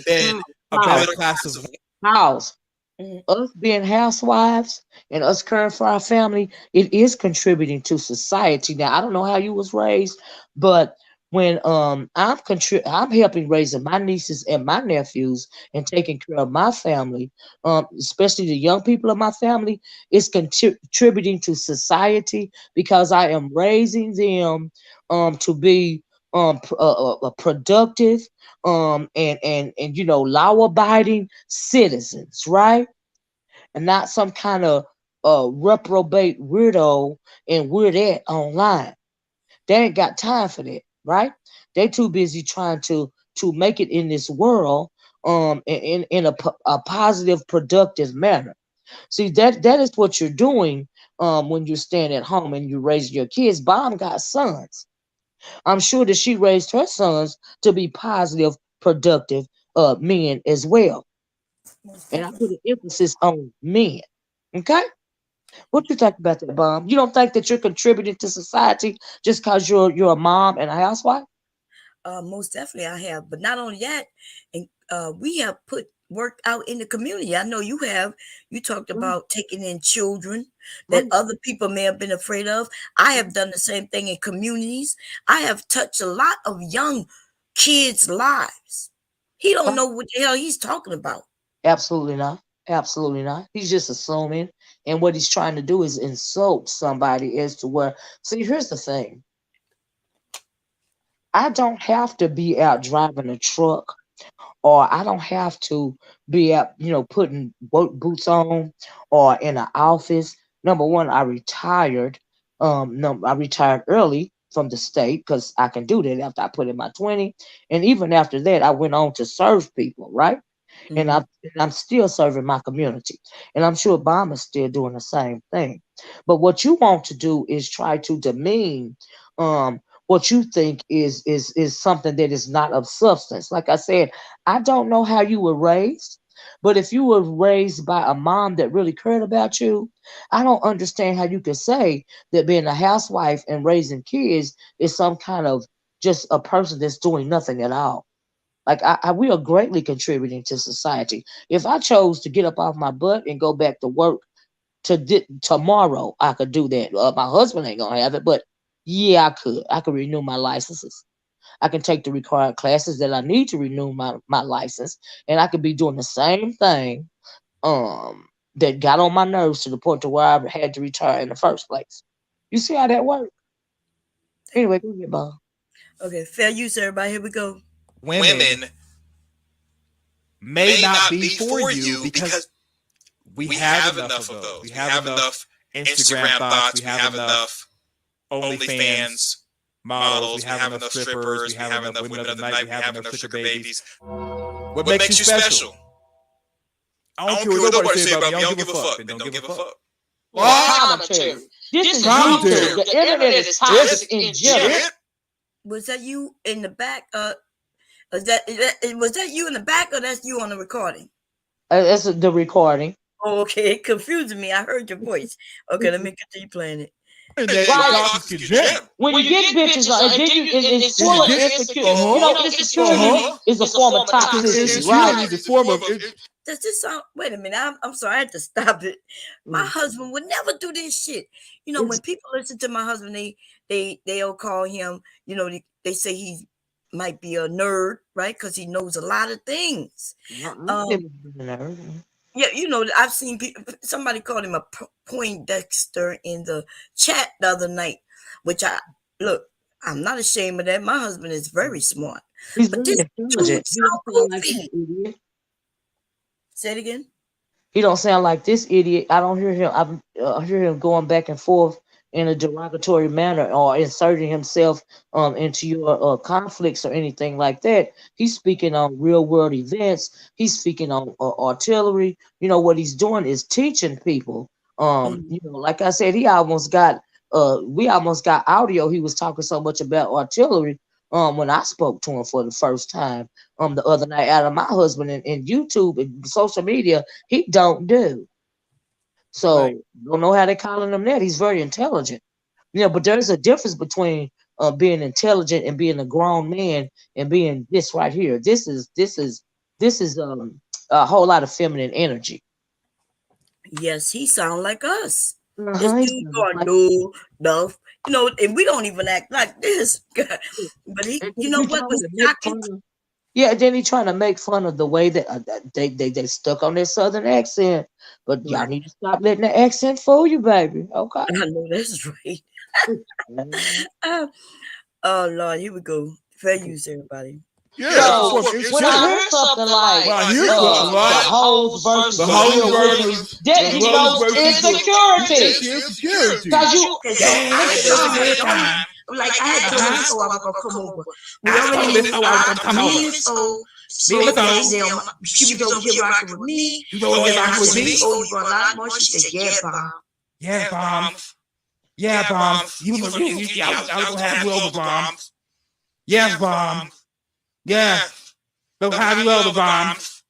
Then a better class of House. Mhm. Us being housewives and us caring for our family, it is contributing to society. Now, I don't know how you was raised, but when I'm helping raising my nieces and my nephews and taking care of my family, especially the young people of my family, it's contributing to society because I am raising them to be productive and law abiding citizens, right? And not some kind of reprobate weirdo and weirdette online. They ain't got time for that, right? They too busy trying to make it in this world in a positive, productive manner. See, that is what you're doing when you're staying at home and you raise your kids. Mom got sons. I'm sure that she raised her sons to be positive, productive men as well. Most And I definitely. put an emphasis on men. Okay? What you think about that, Bomb? You don't think that you're contributing to society just because you're a mom and a housewife? Most definitely, I have. But not only that, and we have put work out in the community. I know you have. You talked Right, about taking in children that right, other people may have been afraid of. I have done the same thing in communities. I have touched a lot of young kids' lives. He don't right. know what the hell he's talking about. Absolutely not. Absolutely not. He's just assuming. And what he's trying to do is insult somebody as to where. See, here's the thing. I don't have to be out driving a truck or I don't have to be out, putting work boots on or in an office. Number one, I retired. No, I retired early from the state because I can do that after I put in my 20. And even after that, I went on to serve people, right? and Hmm. I'm and I'm still serving my community, and I'm sure Obama's still doing the same thing. But what you want to do is try to demean what you think is something that is not of substance. Like I said, I don't know how you were raised, but if you were raised by a mom that really cared about you, I don't understand how you could say that being a housewife and raising kids is some kind of just a person that's doing nothing at all. Like we are greatly contributing to society. If I chose to get up off my butt and go back to work tomorrow, I could do that. My husband ain't gonna have it, but yeah, I could. I could renew my licenses. I can take the required classes that I need to renew my license, and I could be doing the same thing. That got on my nerves to the point to where I had to retire in the first place. You see how that works? Anyway, go ahead, Bob. Okay, fair use, everybody. Here we go. women may not be for you because we have enough of those. We have enough Instagram thoughts. We have enough OnlyFans models. We have enough strippers. We have enough women of the night. We have enough sugar babies. What makes you special? I don't care what nobody say about me. I don't give a fuck. Then don't give a fuck. What? Commentary. This is Commentary. YouTube. The internet is toxic in general. Was that you in the back? Was that you in the back, or that's you on the recording? That's the recording. Oh, okay, it confused me. I heard your voice. Okay, let me continue playing it. And that Right. toxic in general. When you get bitches, and then it's full of insecurity. Insecurity is a form of toxicity, Insecurity right? is a form of Does this sound? Wait a minute. I'm sorry. I had to stop it. My Mm. husband would never do this shit. You know, when people listen to my husband, they'll call him. You know, they say he might be a nerd, right? Because he knows a lot of things. Um, yeah, you know, I've seen somebody called him a Poindexter in the chat the other night, which I look. I'm not ashamed of that. My husband is very smart, He's but very this dude intelligent. He sound don't sound like this goofy. idiot. Say it again. He don't sound like this idiot. I don't hear him. I hear him going back and forth in a derogatory manner or inserting himself into your conflicts or anything like that. He's speaking on real world events. He's speaking on artillery. You know what he's doing is teaching people. Mhm. Like I said, he almost got we almost got audio. He was talking so much about artillery when I spoke to him for the first time the other night out of my husband and YouTube and social media he don't do. Right. So don't know how they calling him that. He's very intelligent. Yeah, but there's a difference between being intelligent and being a grown man and being this right here. This is a whole lot of feminine energy. Yes, he sound like us. This He dude sounds going like no, no, and we don't even act like this. But he, and you then know he what trying was to make shocking? fun of. Yeah, then he trying to make fun of the way that they stuck on their southern accent. But y'all Right. need to stop letting the accent fool you, baby. Okay. I know that's right. Uh, oh Lord, here we go. Fair use, everybody. Yeah, that's So what it's when I true. hear something like When I hear something the like hoes versus the the hoes real women, versus that the lows denotes versus insecurity. the insecurity. Cause you Cause Dang, I this had is a told her, good time. like I had told her before I was gonna come over. We I already told knew Miss O I was gonna come over. Miss O Me and Miss O, them. She was over here rocking with me. you over here And I rocking with said, me? Miss O, you going a lot more? She said, yeah, Bob. Yes, bombs. Yeah, bombs. You was I was gonna have you over, bombs. Yes, bombs. Yeah. They'll have you over, bombs.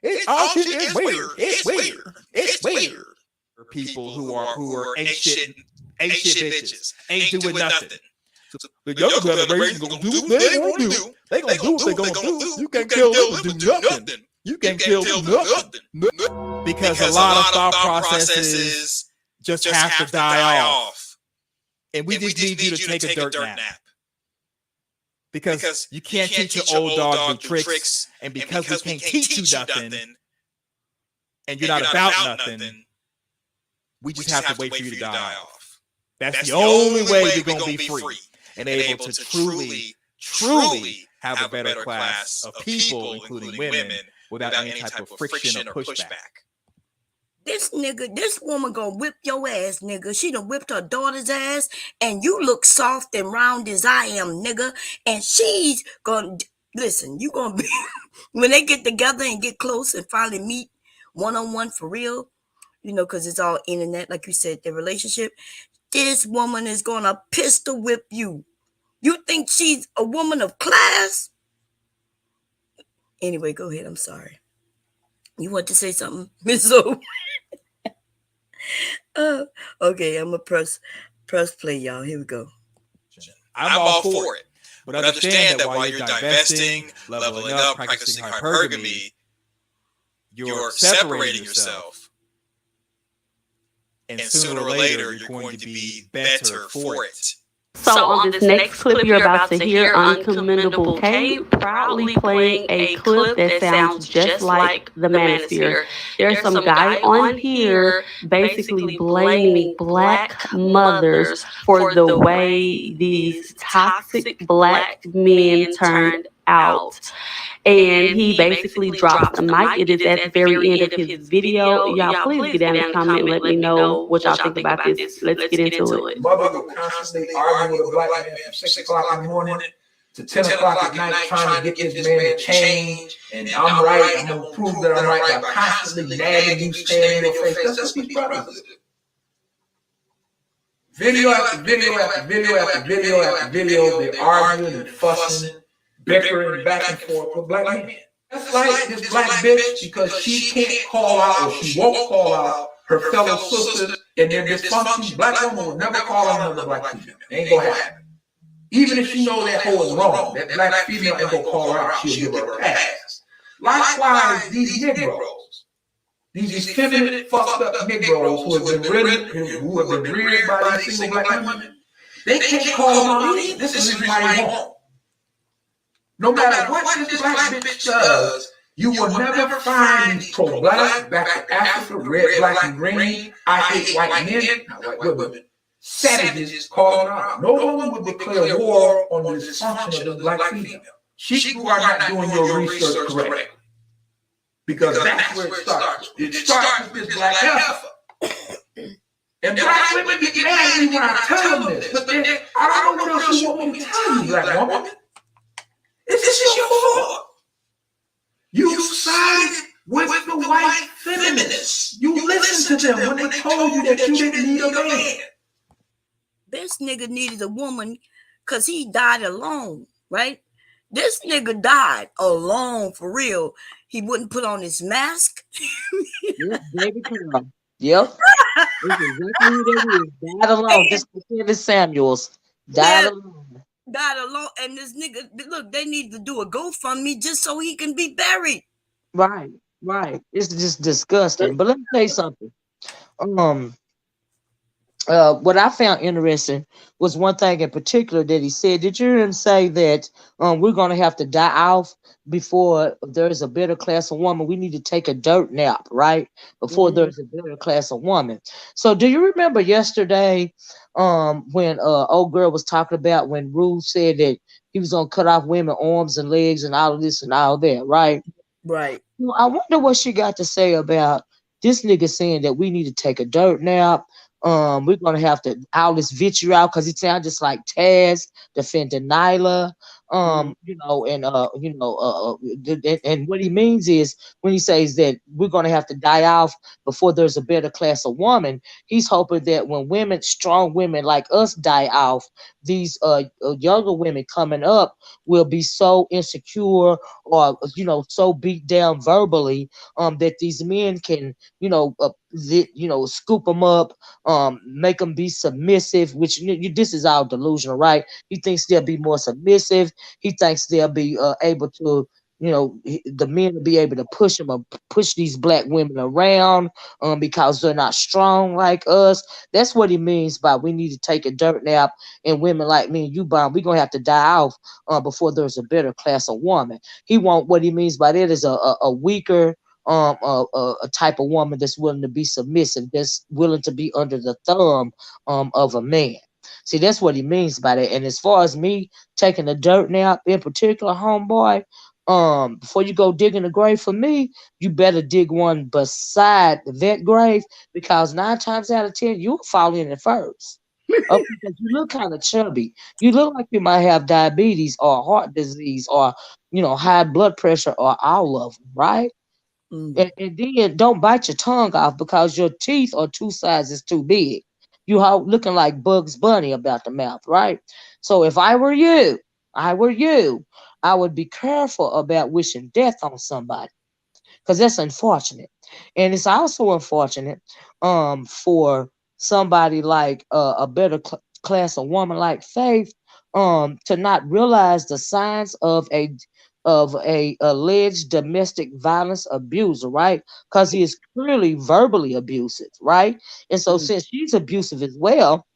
It's all shit is weird. It's weird. It's weird. For people who are ain't shit bitches. Ain't doing nothing. So the younger generation gonna do what they gonna do. They gonna do what they gonna do. You can't tell them to do nothing. You can't tell them nothing. Because a lot of thought processes just have to die off. And we just need you to take a dirt nap. Because you can't teach your old dog new tricks. And because we can't teach you nothing, and you're not about nothing, we just have to wait for you to die off. That's the only way you're going to be free and able to truly have a better class of people, including women, without any type of friction or pushback. This woman gonna whip your ass, nigga. She done whipped her daughter's ass, and you look soft and round as I am, nigga. And she's gonna listen. You gonna be when they get together and get close and finally meet one on one for real. Because it's all internet, like you said, the relationship. This woman is gonna pistol whip you. You think she's a woman of class? Anyway, go ahead. I'm sorry. You want to say something, Miss O? Okay, I'm gonna press play, y'all. Here we go. I'm all for it. But understand that while you're divesting, leveling up, practicing hypergamy, you're separating yourself. And sooner or later, you're going to be better for it. So on this next clip you're about to hear, Uncommendable K proudly playing a clip that sounds just like the Manosphere. There's some guy on here basically blaming black mothers for the way these toxic black men turned out. And he basically drops the mic. It is at the very end of his video. Y'all, please get down in the comment and let me know what y'all think about this. Let's get into it. Mother will constantly argue with a black man from 6 o'clock in the morning to 10 o'clock at night trying to get this man to change. And I'm right. I'm going to prove that I'm right by constantly nagging you, staring in your face. That's what these brothers do. Video after video after video after video after video, they're arguing and fussing, bickering back and forth with black men. That's like this black bitch because she can't call out or she won't call out her fellow sisters and their dysfunction. Black woman will never call out another black female. It ain't gonna happen. Even if she know that hoe is wrong, that black female ain't gonna call her out. She'll give her a pass. Likewise, these Negroes, these effeminate, fucked up Negroes who have been reared by these single black women, they can't call them out either. This is the reason why they won't. No matter what this black bitch does, you will never find these pro-black, back to Africa, red, black, and green, I hate white men, not white women, savages calling out. No one would declare war on the dysfunction of this black female. You are not doing your research correctly. Because that's where it starts. It starts with this black heifer. And black women get mad at me when I tell them this, but then I don't know what else you want me to tell you, black woman. This is your fault. You sided with the white feminists. You listened to them when they told you that you didn't need a man. This nigga needed a woman because he died alone, right? This nigga died alone for real. He wouldn't put on his mask. Yep, baby girl. Yep. That's exactly who that is. Died alone. And Just like Kevin Samuels. Died yeah, alone. died alone. And this nigga, look, they need to do a GoFundMe just so he can be buried. Right, right. It's just disgusting. But let me tell you something. Um, what I found interesting was one thing in particular that he said. Did you hear him say that we're gonna have to die off before there's a better class of woman? We need to take a dirt nap, right? Before Mhm. there's a better class of woman. So do you remember yesterday when old girl was talking about when Ruth said that he was gonna cut off women arms and legs and all of this and all that, right? Right. Well, I wonder what she got to say about this nigga saying that we need to take a dirt nap. We're gonna have to all this vitriol because it sounds just like Taz defending Nyla. Mhm. And what he means is when he says that we're gonna have to die off before there's a better class of woman. He's hoping that when women, strong women like us, die off, these younger women coming up will be so insecure or so beat down verbally that these men can scoop them up, make them be submissive, which this is all delusional, right? He thinks they'll be more submissive. He thinks they'll be able to, the men will be able to push these black women around because they're not strong like us. That's what he means by we need to take a dirt nap, and women like me and you, Bomb, we're gonna have to die off before there's a better class of woman. He want, what he means by that is a weaker a type of woman that's willing to be submissive, that's willing to be under the thumb of a man. See, that's what he means by that. And as far as me taking a dirt nap in particular, homeboy, before you go digging a grave for me, you better dig one beside that grave, because 9 times out of 10 you'll fall in it first. Okay, because you look kind of chubby. You look like you might have diabetes or heart disease or high blood pressure or all of them, right? Mhm. And then don't bite your tongue off because your teeth are 2 sizes too big. You looking like Bugs Bunny about the mouth, right? So if I were you, I would be careful about wishing death on somebody, because that's unfortunate. And it's also unfortunate for somebody like a better class of woman like Faith to not realize the signs of a alleged domestic violence abuser, right? Because he is clearly verbally abusive, right? And so Mhm. since she's abusive as well,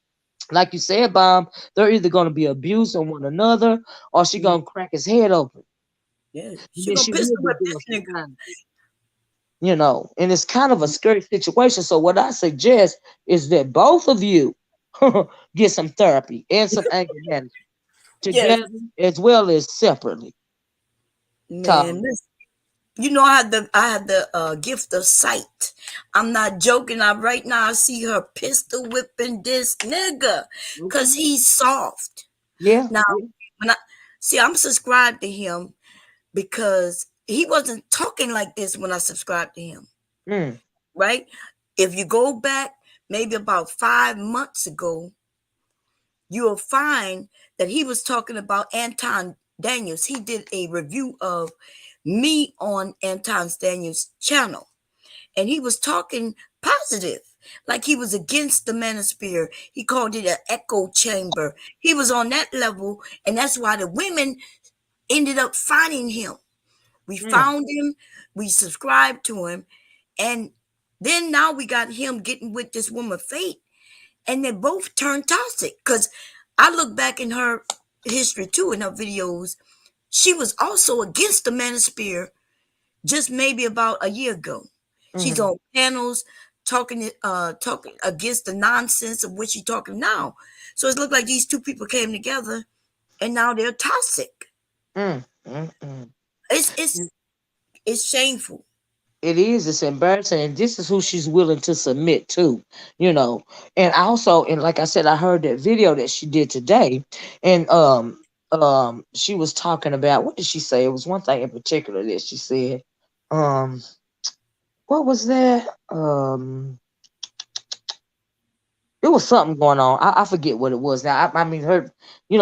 like you said, Bomb, they're either going to be abusing one another or she Mhm. going to crack his head open. Yeah, And she then gonna she will pistol be whip doing this some nigga. time, and it's kind of a scary situation. So what I suggest is that both of you get some therapy and some anger management Yes, together as well as separately. man. Cause Listen, you know I had the gift of sight. I'm not joking. I right now I see her pistol whipping this nigga okay, because he's soft. yeah, Now yeah, when I see I'm subscribed to him because he wasn't talking like this when I subscribed to him, mm, right? If you go back maybe about 5 months ago, you'll find that he was talking about Anton Daniels. He did a review of me on Anton Daniels' channel, and he was talking positive, like he was against the manosphere. He called it an echo chamber. He was on that level, and that's why the women ended up finding him. We mm, found him, we subscribed to him, and then now we got him getting with this woman Fate, and they both turned toxic. Because I look back in her history too, in her videos, she was also against the manosphere just maybe about a year ago. She's mm, on panels talking against the nonsense of what she's talking now. So it looked like these two people came together and now they're toxic. mm. It's it's it's shameful. It is. It's embarrassing, and this is who she's willing to submit to, you know. And also, and like I said, I heard that video that she did today, and she was talking about, what did she say? It was one thing in particular that she said. Um, what was that? It was something going on. I forget what it was now. I mean, her,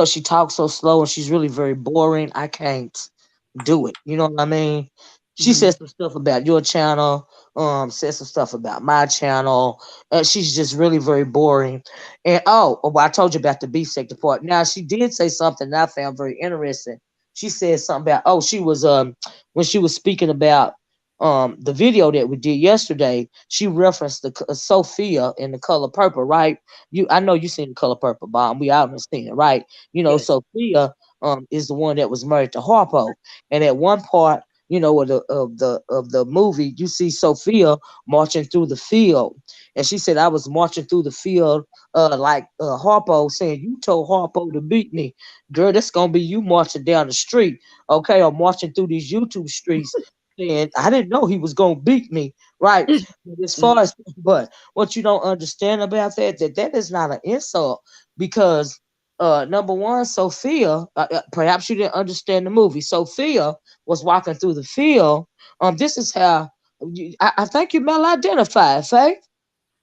she talks so slow and she's really very boring. I can't do it. You know what I mean? She Mhm. said some stuff about your channel. said some stuff about my channel. She's just really very boring. And well, I told you about the beef sector part. Now she did say something that I found very interesting. She said something about she was when she was speaking about the video that we did yesterday. She referenced the Sophia in the color purple, right? I know you seen the color purple, bomb. We all seen it, right? Yes. Sophia is the one that was married to Harpo, and at one part, of the movie, you see Sophia marching through the field, and she said, "I was marching through the field, like Harpo saying, you told Harpo to beat me, girl. That's gonna be you marching down the street, okay, or marching through these YouTube streets." And I didn't know he was gonna beat me, right? But as far Mhm. as, but what you don't understand about that is not an insult because number one, Sophia, perhaps you didn't understand the movie. Sophia was walking through the field. This is how I think you mal identified, Faith.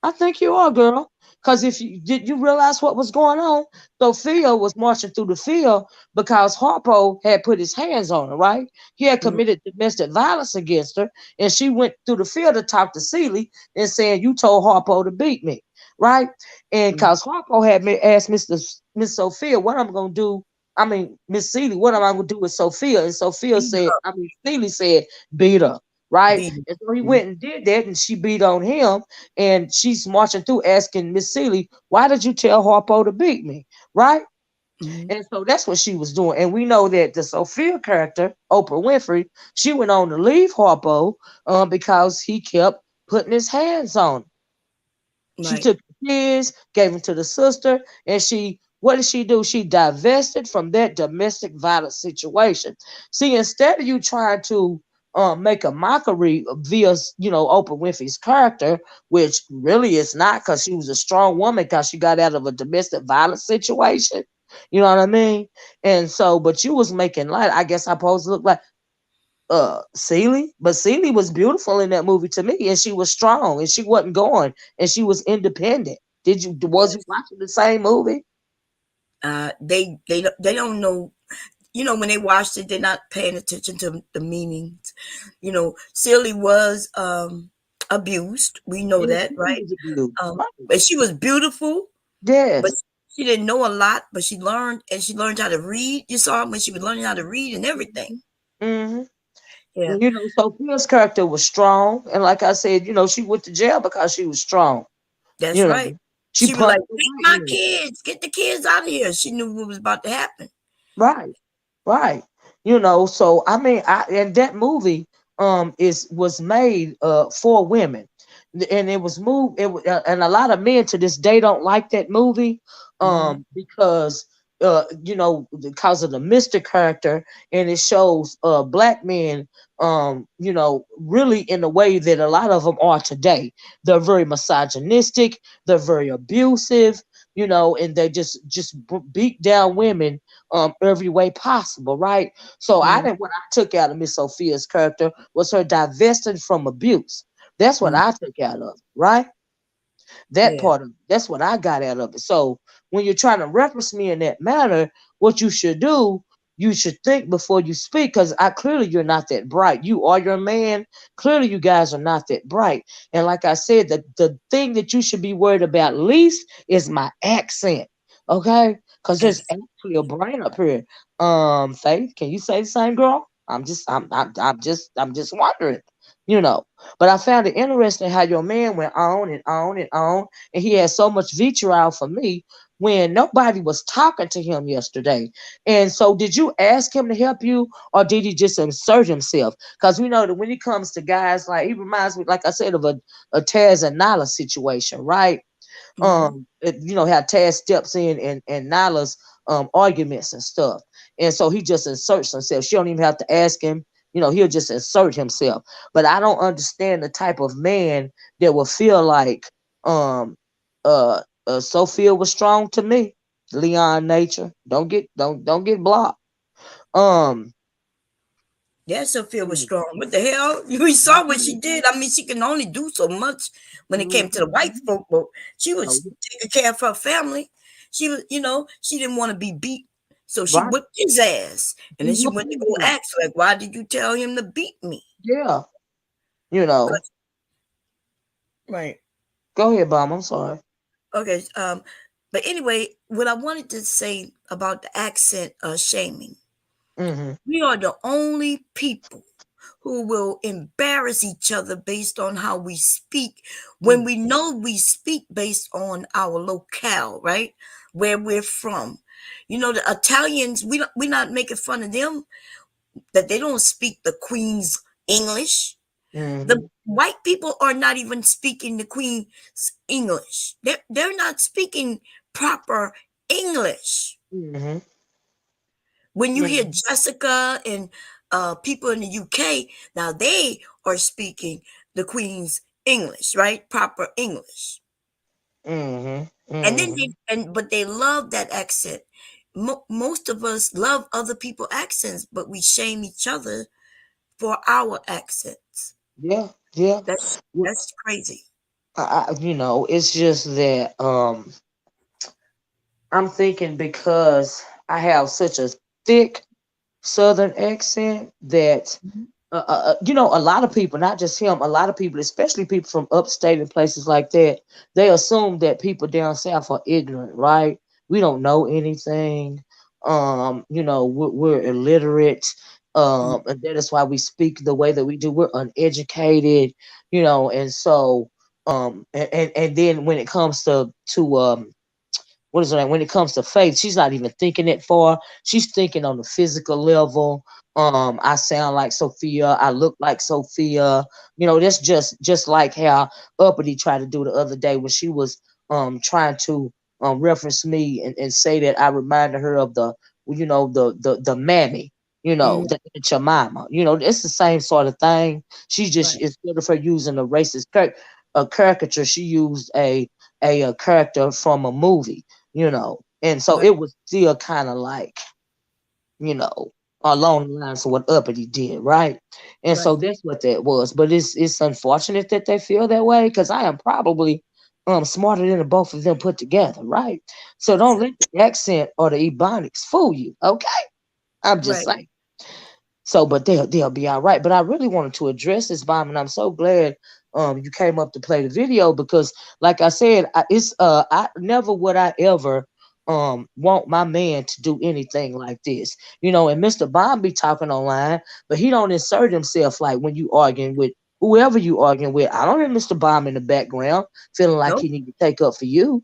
I think you are, girl. Because if you did, you realize what was going on. Sophia was marching through the field because Harpo had put his hands on her. Right, he had Mhm. committed domestic violence against her, and she went through the field to talk to Celie and saying, "You told Harpo to beat me." Right, and Mhm. because Harpo had asked Miss Sophia, "What I'm gonna do?" I mean, Miss Celie, what am I gonna do with Sophia? And Sophia Beat said, her up. I mean, Celie said, beat her. Right, Beat her. and so he Mhm. went and did that, and she beat on him, and she's marching through asking Miss Celie, "Why did you tell Harpo to beat me?" Right? Mhm. And so that's what she was doing. And we know that the Sophia character, Oprah Winfrey, she went on to leave Harpo because he kept putting his hands on her. She Right. took the kids, gave them to the sister, and what did she do? She divested from that domestic violence situation. See, instead of you trying to make a mockery via, Oprah Winfrey's character, which really is not because she was a strong woman because she got out of a domestic violence situation. You know what I mean? And so, but you was making light. I guess I supposed to look like Celie, but Celie was beautiful in that movie to me, and she was strong, and she wasn't going, and she was independent. Was you Yes. watching the same movie? They don't know. When they watched it, they're not paying attention to the meanings. Silly was abused. We know Yeah, that, Celie right? was abused. Right. But she was beautiful, but Yes. she didn't know a lot, but she learned, and she learned how to read. You saw when she was learning how to read and everything. Mm-hmm. Yeah, And Sophia's character was strong, and like I said, she went to jail because she was strong. that's You know, right. she She was like, punched the "Take white my man. kids, get the kids out of here." She knew what was about to happen. Right. Right. So I mean, and that movie was made for women, and it was moved. And a lot of men to this day don't like that movie Hmm. because because of the Mister character, and it shows black men really in the way that a lot of them are today. They're very misogynistic. They're very abusive. And they just beat down women every way possible, right? So I Hmm. didn't. What I took out of Miss Sophia's character was her divesting from abuse. That's what I took out of it, right? That Yeah, part of that's what I got out of it. So when you're trying to reference me in that manner, what you should do, you should think before you speak, because I clearly you're not that bright. You are your man. Clearly, you guys are not that bright. And like I said, the thing that you should be worried about least is my accent. Okay? Because there's absolutely. actually a brain up here. Faith, can you say the same, girl? I'm just wondering, you know. But I found it interesting how your man went on and on and on, and he had so much vitriol for me when nobody was talking to him yesterday. And so, did you ask him to help you, or did he just insert himself? Because we know that when it comes to guys, like he reminds me, like I said, of a Taz and Nala situation, right? Hmm. How Taz steps in and Nyla's arguments and stuff. And so he just inserts himself. She don't even have to ask him, he'll just insert himself. But I don't understand the type of man that will feel like um Sophia was strong to me. Leon nature. Don't get blocked. Um Yeah, Sophia was strong. What the hell? We saw what she did. I mean, she can only do so much when it came to the white folk, but she was taking care of her family. She was, she didn't want to be beat. So she right. whipped his ass. And then she went to go ask, like, why did you tell him to beat me? Yeah, you know. Right. Go ahead, Bomb. I'm sorry. Okay. But anyway, what I wanted to say about the accent shaming, Mm-hmm. we are the only people who will embarrass each other based on how we speak when we know we speak based on our locale, right? Where we're from. You know, the Italians, we're not making fun of them that they don't speak the Queen's English. The Mm-hmm. white people are not even speaking the Queen's English. They're not speaking proper English. Mm-hmm. When you hear Mm-hmm. Jessica and people in the UK, now they are speaking the Queen's English, right? Proper English. Mm-hmm. And then Mm-hmm. but they love that accent. Most of us love other people accents, but we shame each other for our accents. Yeah, yeah. That Well, that's crazy. it's just that I'm thinking because I have such a thick Southern accent that Mhm. a lot of people, not just him, a lot of people, especially people from upstate and places like that, they assume that people down south are ignorant, right? We don't know anything. We're illiterate. Mm, And that is why we speak the way that we do. We're uneducated, and so and then when it comes to what is it like when it comes to faith, she's not even thinking it far. She's thinking on the physical level. I sound like Sophia, I look like Sophia. That's just like how Uppity tried to do the other day when she was trying to reference me and say that I reminded her of the mammy, mm, the Aunt Jemima. It's the same sort of thing. She just, right, instead of her using a racist a caricature, she used a character from a movie, and so right, it was still kind of like, you know, along the lines of what Uppity did, right? And so right. that's what that was. But it's unfortunate that they feel that way because I am probably smarter than the both of them put together, right? So don't let the accent or the ebonics fool you, okay? I'm just Right. saying. So, but they'll be all right. But I really wanted to address this bomb, and I'm so glad you came up to play the video because, like I said, I never would I ever want my man to do anything like this, And Mr. Bomb be talking online, but he don't insert himself like when you arguing with whoever you arguing with. I don't hear Mr. Bomb in the background feeling like No. he need to take up for you,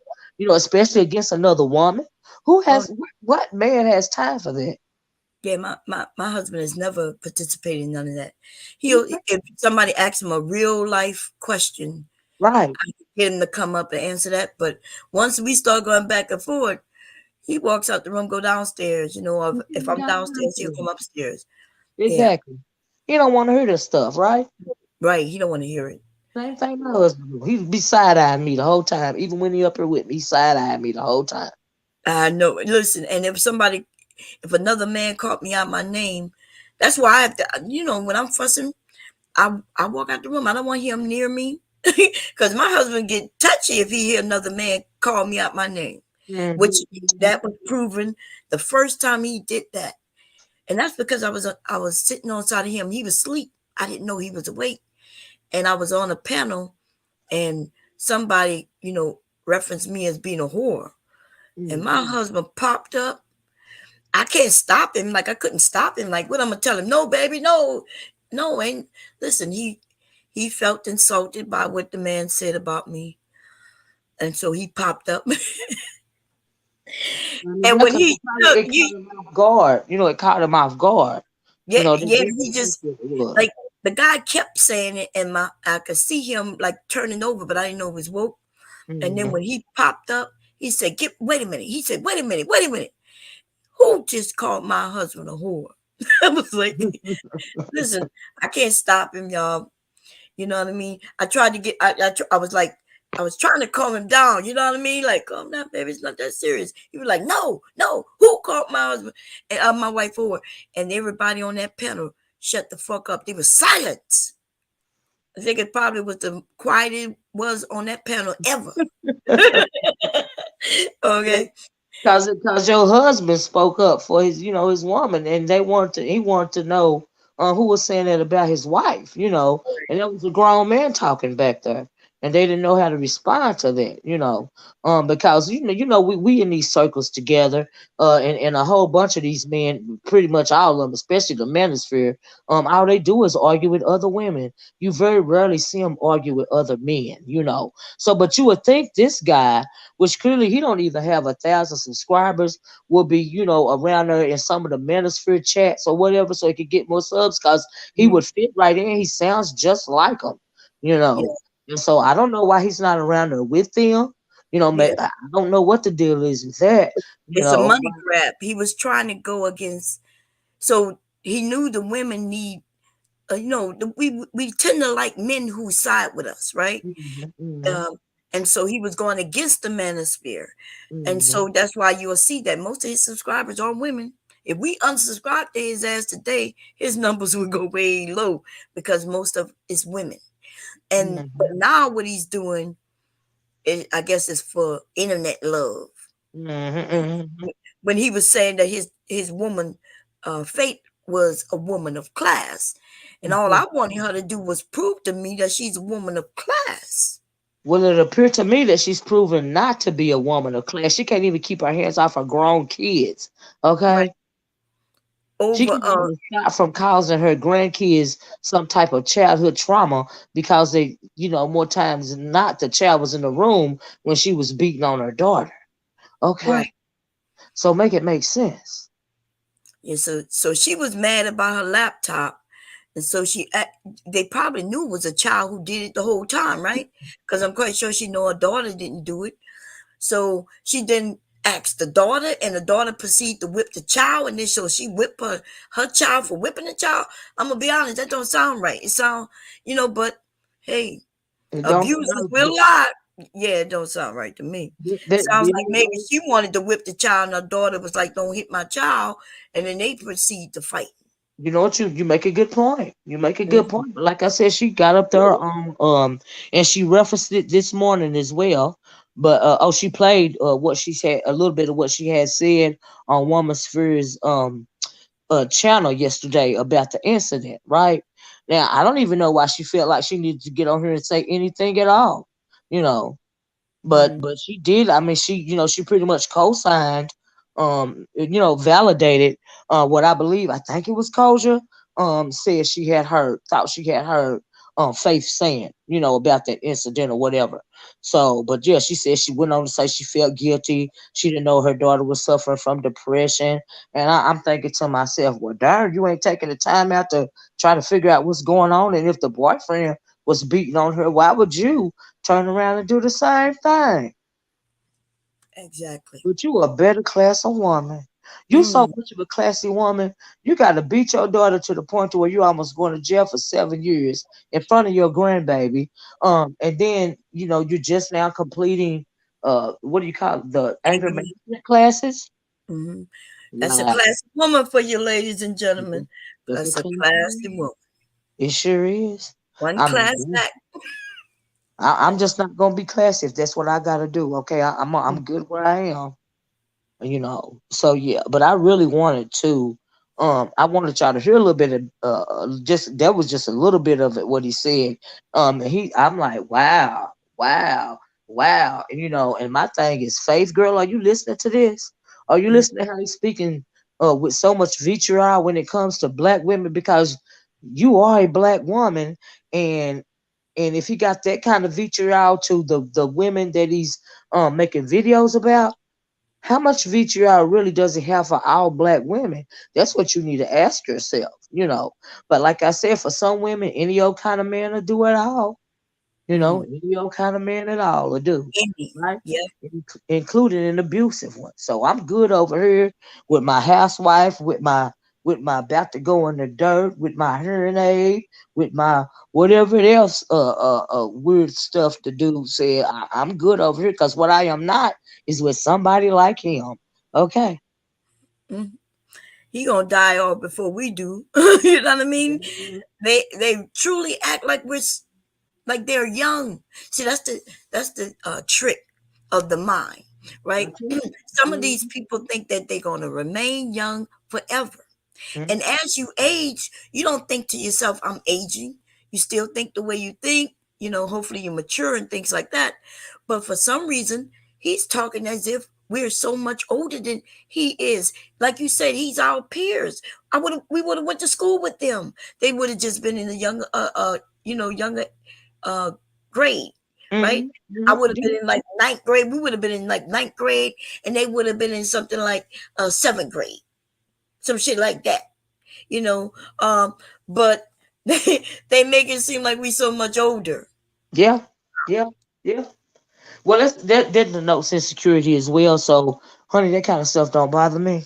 especially against another woman. Who Oh, has what man has time for that? yeah. My husband has never participated in none of that. He'll if somebody asks him a real life question, Right. get him to come up and answer that. But once we start going back and forth, he walks out the room, go downstairs. Or if I'm downstairs, he'll come upstairs. Yeah. Exactly. He don't want to hear this stuff, right? Right. He don't want to hear it. Same thing my husband do. He be side eyeing me the whole time. Even when he up here with me, he side eyeing me the whole time. I know. Listen, and if another man called me out my name, that's why I have to. When I'm fussing, I walk out the room. I don't want him near me because my husband get touchy if he hear another man call me out my name, which Mm-hmm. that was proven the first time he did that, and that's because I was sitting on side of him. He was asleep. I didn't know he was awake, and I was on a panel, and somebody referenced me as being a whore, and Mm-hmm. my husband popped up. I can't stop him. Like I couldn't stop him. Like what I'm gonna tell him? No, baby, no, no. And listen, he felt insulted by what the man said about me, and so he popped up. And Yeah, when 'cause he took it you, caught him off guard. It caught him off guard. yeah, yeah, he That's just what it was. like the guy kept saying it, and I could see him like turning over, but I didn't know it was woke. And then Mm-hmm. when he popped up, he said, "Get wait a minute." He said, "Wait a minute, wait a minute. Who just called my husband a whore?" I was like, "Listen, I can't stop him, y'all. You know what I mean? I tried to get, I was like, I was trying to calm him down. You know what I mean? Like, calm down, baby. It's not that serious. He was like, no, no. Who called my husband and my wife over? And everybody on that panel shut the fuck up. They were silent. I think it probably was the quietest it was on that panel ever. Okay. Cause your husband spoke up for his woman, and he wanted to know who was saying that about his wife, and that was a grown man talking back there, and they didn't know how to respond to that, because we in these circles together, and a whole bunch of these men, pretty much all of them, especially the manosphere, all they do is argue with other women. You very rarely see them argue with other men. So, but you would think this guy, which clearly he don't even have 1,000 subscribers, will be, around there in some of the manosphere chats or whatever, so he could get more subs, because he Mhm. would fit right in. He sounds just like him, you Yeah, know. And so I don't know why he's not around there with them. yeah. I don't know what the deal is with that. You It's a know, money grab. He was trying to go against. So he knew the women need. We tend to like men who side with us, right? Mhm, mhm, Um, and so he was going against the manosphere, and mhm, so that's why you'll see that most of his subscribers are women. If we unsubscribe to his ass today, his numbers would go way low because most of it's women. And but mhm, now what he's doing, I guess, is for internet love. mhm, mhm, When he was saying that his woman, Fate, was a woman of class, and all mhm. I wanted her to do was prove to me that she's a woman of class. Well, it appeared to me that she's proven not to be a woman of class. She can't even keep her hands off her grown kids. Right. Okay, she Over can't even stop from causing her grandkids some type of childhood trauma, because more times than not, the child was in the room when she was beating on her daughter. right. Okay, so make it make sense. Yeah, so she was mad about her laptop, and so they probably knew it was a child who did it the whole time, right? Because I'm quite sure she know her daughter didn't do it. So she then asked the daughter, and the daughter proceeded to whip the child, and then so she whipped her child for whipping the child. I'm gonna be honest, that don't sound right. It sound, but hey, And don't abusers will lie. Yeah, it don't sound right to me. that Sounds like maybe video. she wanted to whip the child, and her daughter was like, "Don't hit my child," and then they proceed to fight. You know what, you make a good point. You make a good Mhm. point. But like I said, she got up there and she referenced it this morning as well. But she played what she said, a little bit of what she had said on Woman Sphere's channel yesterday about the incident, right? Now I don't even know why she felt like she needed to get on here and say anything at all. You know, but Mhm. she did. I mean, she pretty much co-signed, validated what I believe. I think it was Kosher. Said she had heard, thought she had heard Faith saying, about that incident or whatever. So, but yeah, she said she went on to say she felt guilty. She didn't know her daughter was suffering from depression, and I'm thinking to myself, well, darn, you ain't taking the time out to try to figure out what's going on, and if the boyfriend was beating on her, why would you turn around and do the same thing? Exactly. But you a better class of woman. You so Mm. much of a classy woman. You got to beat your daughter to the point to where you almost going to jail for 7 years in front of your grandbaby. And then you're just now completing what do you call it? The anger Anger. management classes. Hmm. That's a Wow, classy woman for you, ladies and gentlemen. that's a That's a classy classy woman. woman. It sure is. One I class mean, back. I'm just not gonna be classy if that's what I gotta do. Okay, I'm good where I am. So yeah, but I really wanted to I wanted y'all to hear a little bit of just that was just a little bit of it what he said. I'm like, wow, wow, wow. And and my thing is, Faith girl, are you listening to this? Are you Mm. listening to how he's speaking with so much vitriol when it comes to black women? Because you are a black woman, and if he got that kind of vitriol to the women that he's making videos about, how much vitriol really does it have for all black women? That's what you need to ask yourself. But like I said, for some women, any old kind of man will do it all. Mm. Any old kind of man at all will do, Any. right? Yeah. Including an abusive one. So I'm good over here with my housewife, with my about to go in the dirt, with my hearing aid, with my whatever else weird stuff to do. Say I'm good over here, because what I am not is with somebody like him. Okay. Mm. He gonna die off before we do. You know what I mean? Mhm. They truly act like like they're young. See, that's the trick of the mind, right? That's it. Some of these Mhm. people think that they're gonna remain young forever. And Mhm. as you age, you don't think to yourself, I'm aging. You still think the way you think. hopefully you're mature and things like that. But for some reason, he's talking as if we're so much older than he is. Like you said, he's our peers. We would have went to school with them. They would have just been in a younger, younger uh grade, right? Mm-hmm. I would have been Mm-hmm. in like ninth grade. We would have been in like ninth grade, and they would have been in something like seventh grade, some shit like that, you know. But they make it seem like we so much older. Yeah, yeah, yeah. Well, that denotes insecurity as well. So, honey, that kind of stuff don't bother me.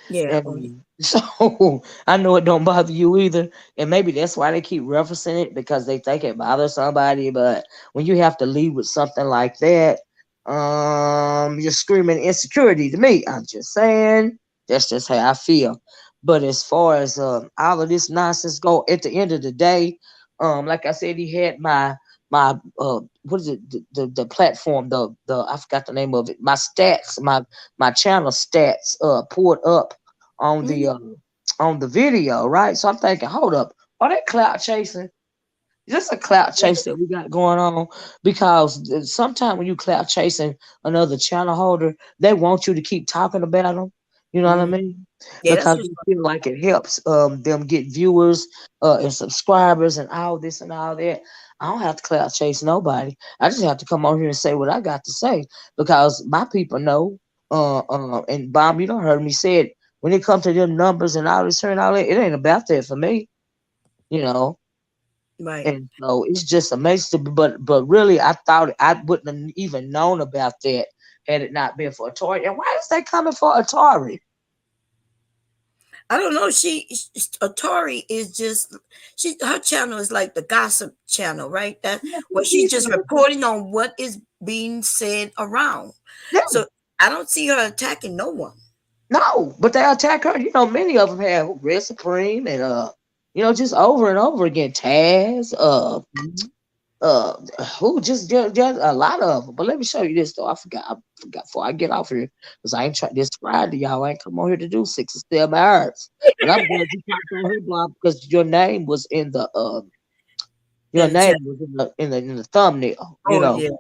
Yeah. Oh, yeah. And so I know it don't bother you either. And maybe that's why they keep referencing it because they think it bothers somebody. But when you have to lead with something like that, you're screaming insecurity to me. I'm just saying that's just how I feel. But as far as all of this nonsense go, at the end of the day, like I said, he had my what is it the platform the I forgot the name of it, my stats, my channel stats pulled up on the Mhm. video, right? So I'm thinking, hold up, are they clout chasing? Is this a clout chase that we got going on? Because sometimes when you clout chasing another channel holder, they want you to keep talking about them. You know what I Mhm. mean? Yeah, that's Because just they feel like it helps them get viewers and subscribers and all this and all that. I don't have to clout chase nobody. I just have to come on here and say what I got to say because my people know. And Bob, you don't heard me say it. When it comes to them numbers and all this and all that, it ain't about that for me. You know, right. and so it's just amazing. But really, I thought I wouldn't have even known about that had it not been for Atari. And why is they coming for Atari? I don't know. Atari is just her channel is like the gossip channel, right? That Yeah, where she's just reporting on what is being said around. yeah, So I don't see her attacking no one. no, but they attack her. You know, many of them have Red Supreme and just over and over again. Taz, uh, who just a lot of them. But let me show you this though. I forgot before I get off here because I ain't trying this Friday, y'all. I ain't come on here to do 6 or 7 hours. But I'm glad you popped on here, Bob, because your name was in the And thumbnail. oh yeah.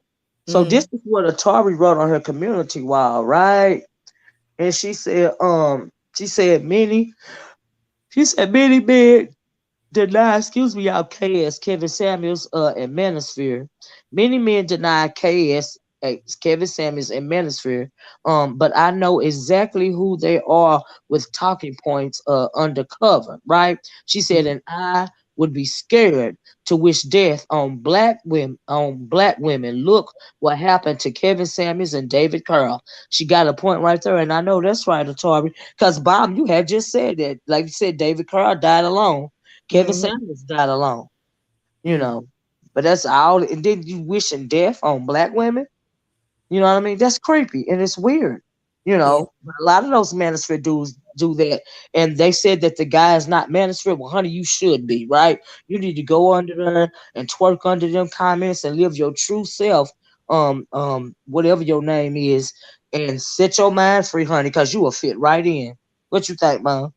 So this Mm. is what Atari wrote on her community wall, right? And she said many men deny, excuse me, y'all, KS, Kevin Samuels, and Manosphere. Many men deny KS, Kevin Samuels, and Manosphere. But I know exactly who they are with talking points undercover, right? She said, and I would be scared to wish death on black women. Look what happened to Kevin Samuels and David Carl. She got a point right there, and I know that's right, Atari. Because Bob, you had just said that. Like you said, David Carl died alone. Kevin Mm-hmm. Samuels died alone, you Mm. know. But that's all. And then you wishing death on black women. You know what I mean? That's creepy and it's weird. You Yeah. know, a lot of those manosphere dudes do that. And they said that the guy is not manosphere. Well, honey, you should be, right? You need to go under there and twerk under them comments and live your true self, whatever your name is, and set your mind free, honey, because you will fit right in. What you think, Mom?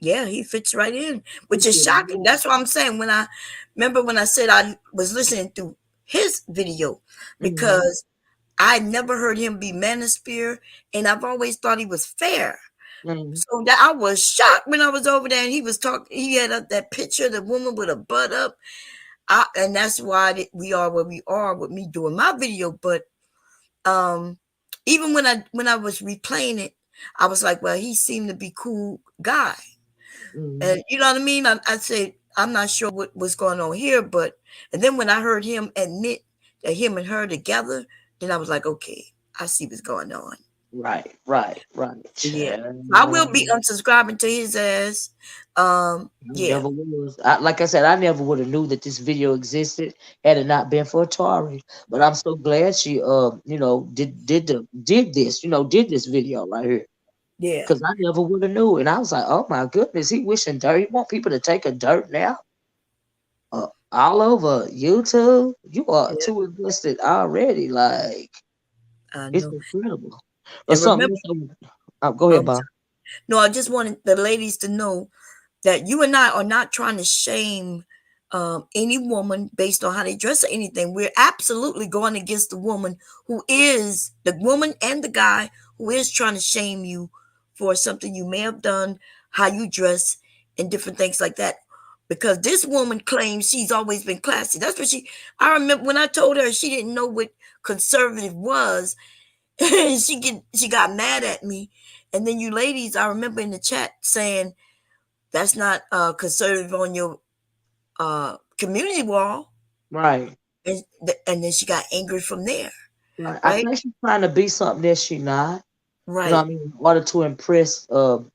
Yeah, he fits right in, You which is fit shocking. right That's what I'm saying. When I said I was listening to his video, in. because I never heard him be manosphere, and I've always thought he was fair. Mhm. So that I was shocked when I was over there and he was talking. He had that picture of the woman with a butt up, and that's why we are where we are with me doing my video. But um, even when I was replaying it, I was like, well, he seemed to be cool guy. Mhm. And you know what I mean? I said, I'm not sure what's going on here, but and then when I heard him admit that him and her together, then I was like, okay, I see what's going on. Right, right, right. Yeah. I will be Child. unsubscribing to his ass. I Yeah, never was. Like I said, I never would have knew that this video existed had it not been for Atari. But I'm so glad she did this video right here. yeah, Cause I never would have knew. And I was like, oh my goodness, he wishing dirt. He want people to take a dirt now. All over YouTube. You are yeah. too invested already. Like I it's know. incredible. But And remember, something else. Go ahead, Bob. no, I just wanted the ladies to know that you and I are not trying to shame any woman based on how they dress or anything. We're absolutely going against the woman who is the woman and the guy who is trying to shame you for something you may have done, how you dress, and different things like that. Because this woman claims she's always been classy. That's what she. I remember when I told her she didn't know what conservative was. She got mad at me, and then you ladies, I remember in the chat saying that's not conservative on your community wall, Right. and and then she got angry from there, Right. I right? think she's trying to be something that she not. You know what Right. I mean? In order to impress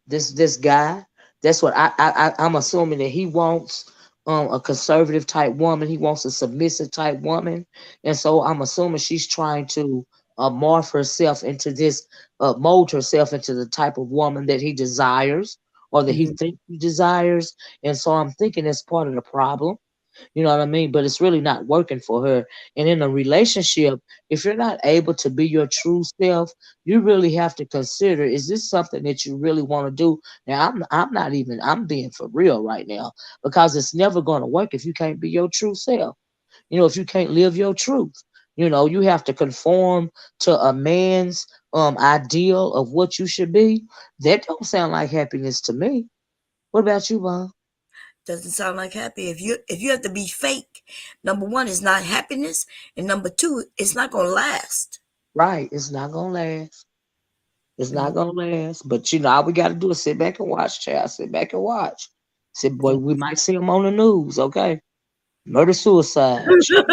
this guy. That's what I'm assuming that he wants a conservative type woman. He wants a submissive type woman. And so I'm assuming she's trying to morph herself into this mold herself into the type of woman that he desires or that he Hmm. thinks he desires. And so I'm thinking that's part of the problem. You know what I mean? But it's really not working for her. And in a relationship, if you're not able to be your true self, you really have to consider, is this something that you really want to do? Now I'm not even, I'm being for real right now, because it's never going to work if you can't be your true self. If you can't live your truth. You have to conform to a man's ideal of what you should be. That don't sound like happiness to me. What about you, Bob? Doesn't sound like happy. If you have to be fake, number one, it's not happiness, and number two, it's not gonna last. Right, it's not gonna last. It's not Mhm. gonna last. But all we gotta do is sit back and watch, child. Sit back and watch. Sit, boy, we might see him on the news, okay? Murder suicide. Child.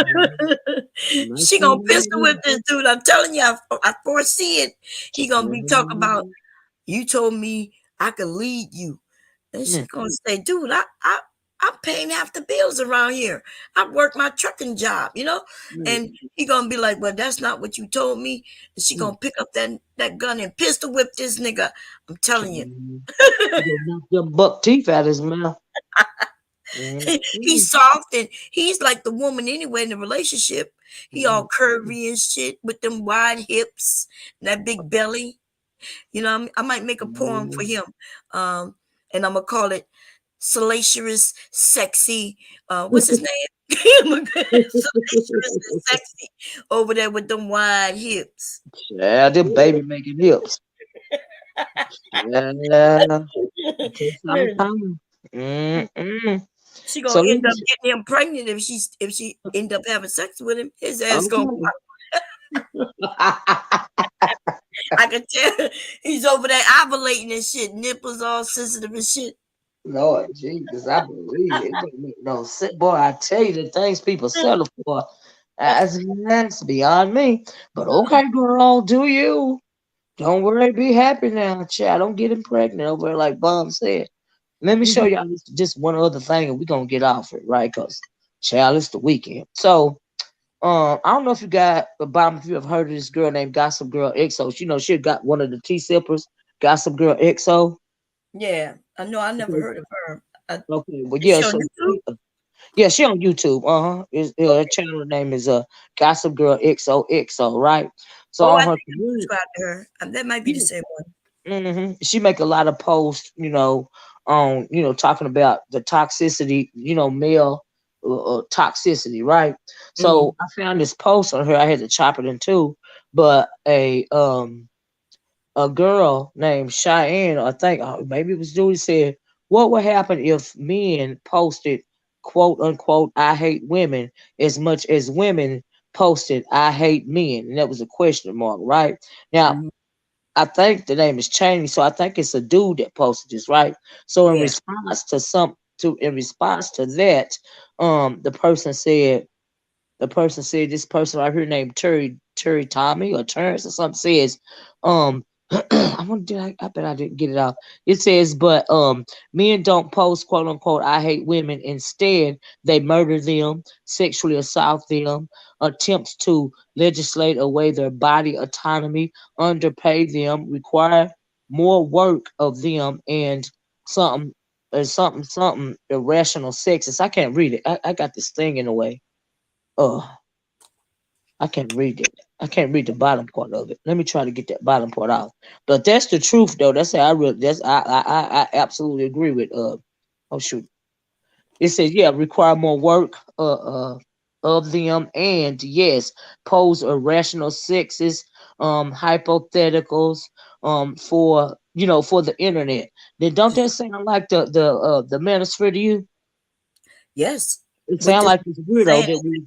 We might She see him gonna on pistol whip this dude. I'm telling you, I foresee it. He the gonna be talking about, news. you told me I could lead you. And Mm, she gonna say, dude, I'm paying half the bills around here. I work my trucking job, mm, And he gonna be like, well, that's not what you told me. And she mm. gonna pick up that gun and pistol whip this nigga. I'm telling you. Child. He gonna knock them buck teeth out his mouth. Mm, He's mm, soft and he's like the woman anyway in the relationship. He all mm, curvy and shit with them wide hips and that big belly. I might make a poem for mm. him, um, and I'm gonna call it "Salacious Sexy." What's his name? Salacious and sexy over there with them wide hips. Child, them baby making hips. Yeah. Okay, sometimes. Mm-mm. She So gonna let end me. up getting him pregnant if she end up having sex with him. His ass gonna. Okay. I can tell he's over there ovulating and shit, nipples all sensitive and shit. Lord Jesus, I believe it. It don't make no sense. Boy, I tell you, the things people settle for, that's beyond me. But okay, girl, do you? Don't worry, be happy now, child. Don't get him pregnant over there, like Bum said. Let me show y'all just one other thing, and we're gonna get off it, right? Because, child, it's the weekend. So, I don't know if you got, Bum, if you have heard of this girl named Gossip Girl XO. She got one of the T sippers, Gossip Girl XO. Yeah, I know. I never Okay, heard of her. okay, well, Is yeah, she on so YouTube? yeah, she on YouTube. Her channel name is Gossip Girl XOXO, right? So Oh, I on think her I'm community, subscribed to her. That might be the yeah, same one. she make a lot of posts, on talking about the toxicity, male toxicity, right? Mm-hmm. So I found this post on her. I had to chop it in two, but a girl named Cheyenne, I think, maybe it was Julie, said, what would happen if men posted, quote unquote, I hate women as much as women posted, I hate men? And that was a question mark, right? Now, Mm-hmm. I think the name is changing, so I think it's a dude that posted this, right? So Yeah. in response to that, the person said this person right here named Terry Tommy or Terrence or something says, um I want to I bet I didn't get it out. It says, but men don't post quote unquote I hate women. Instead, they murder them, sexually assault them, attempts to legislate away their body autonomy, underpay them, require more work of them, and something something irrational sexist. I can't read it. I got this thing in the way. Oh, I can't read it. I can't read the bottom part of it. Let me try to get that bottom part out. But that's the truth, though. That's how I really. I absolutely agree with. Oh shoot. It says, yeah, require more work of them, and yes, pose irrational sexist hypotheticals for for the internet. Then don't that sound like the manosphere to you? Yes, It with sound this like this weirdo saying, that we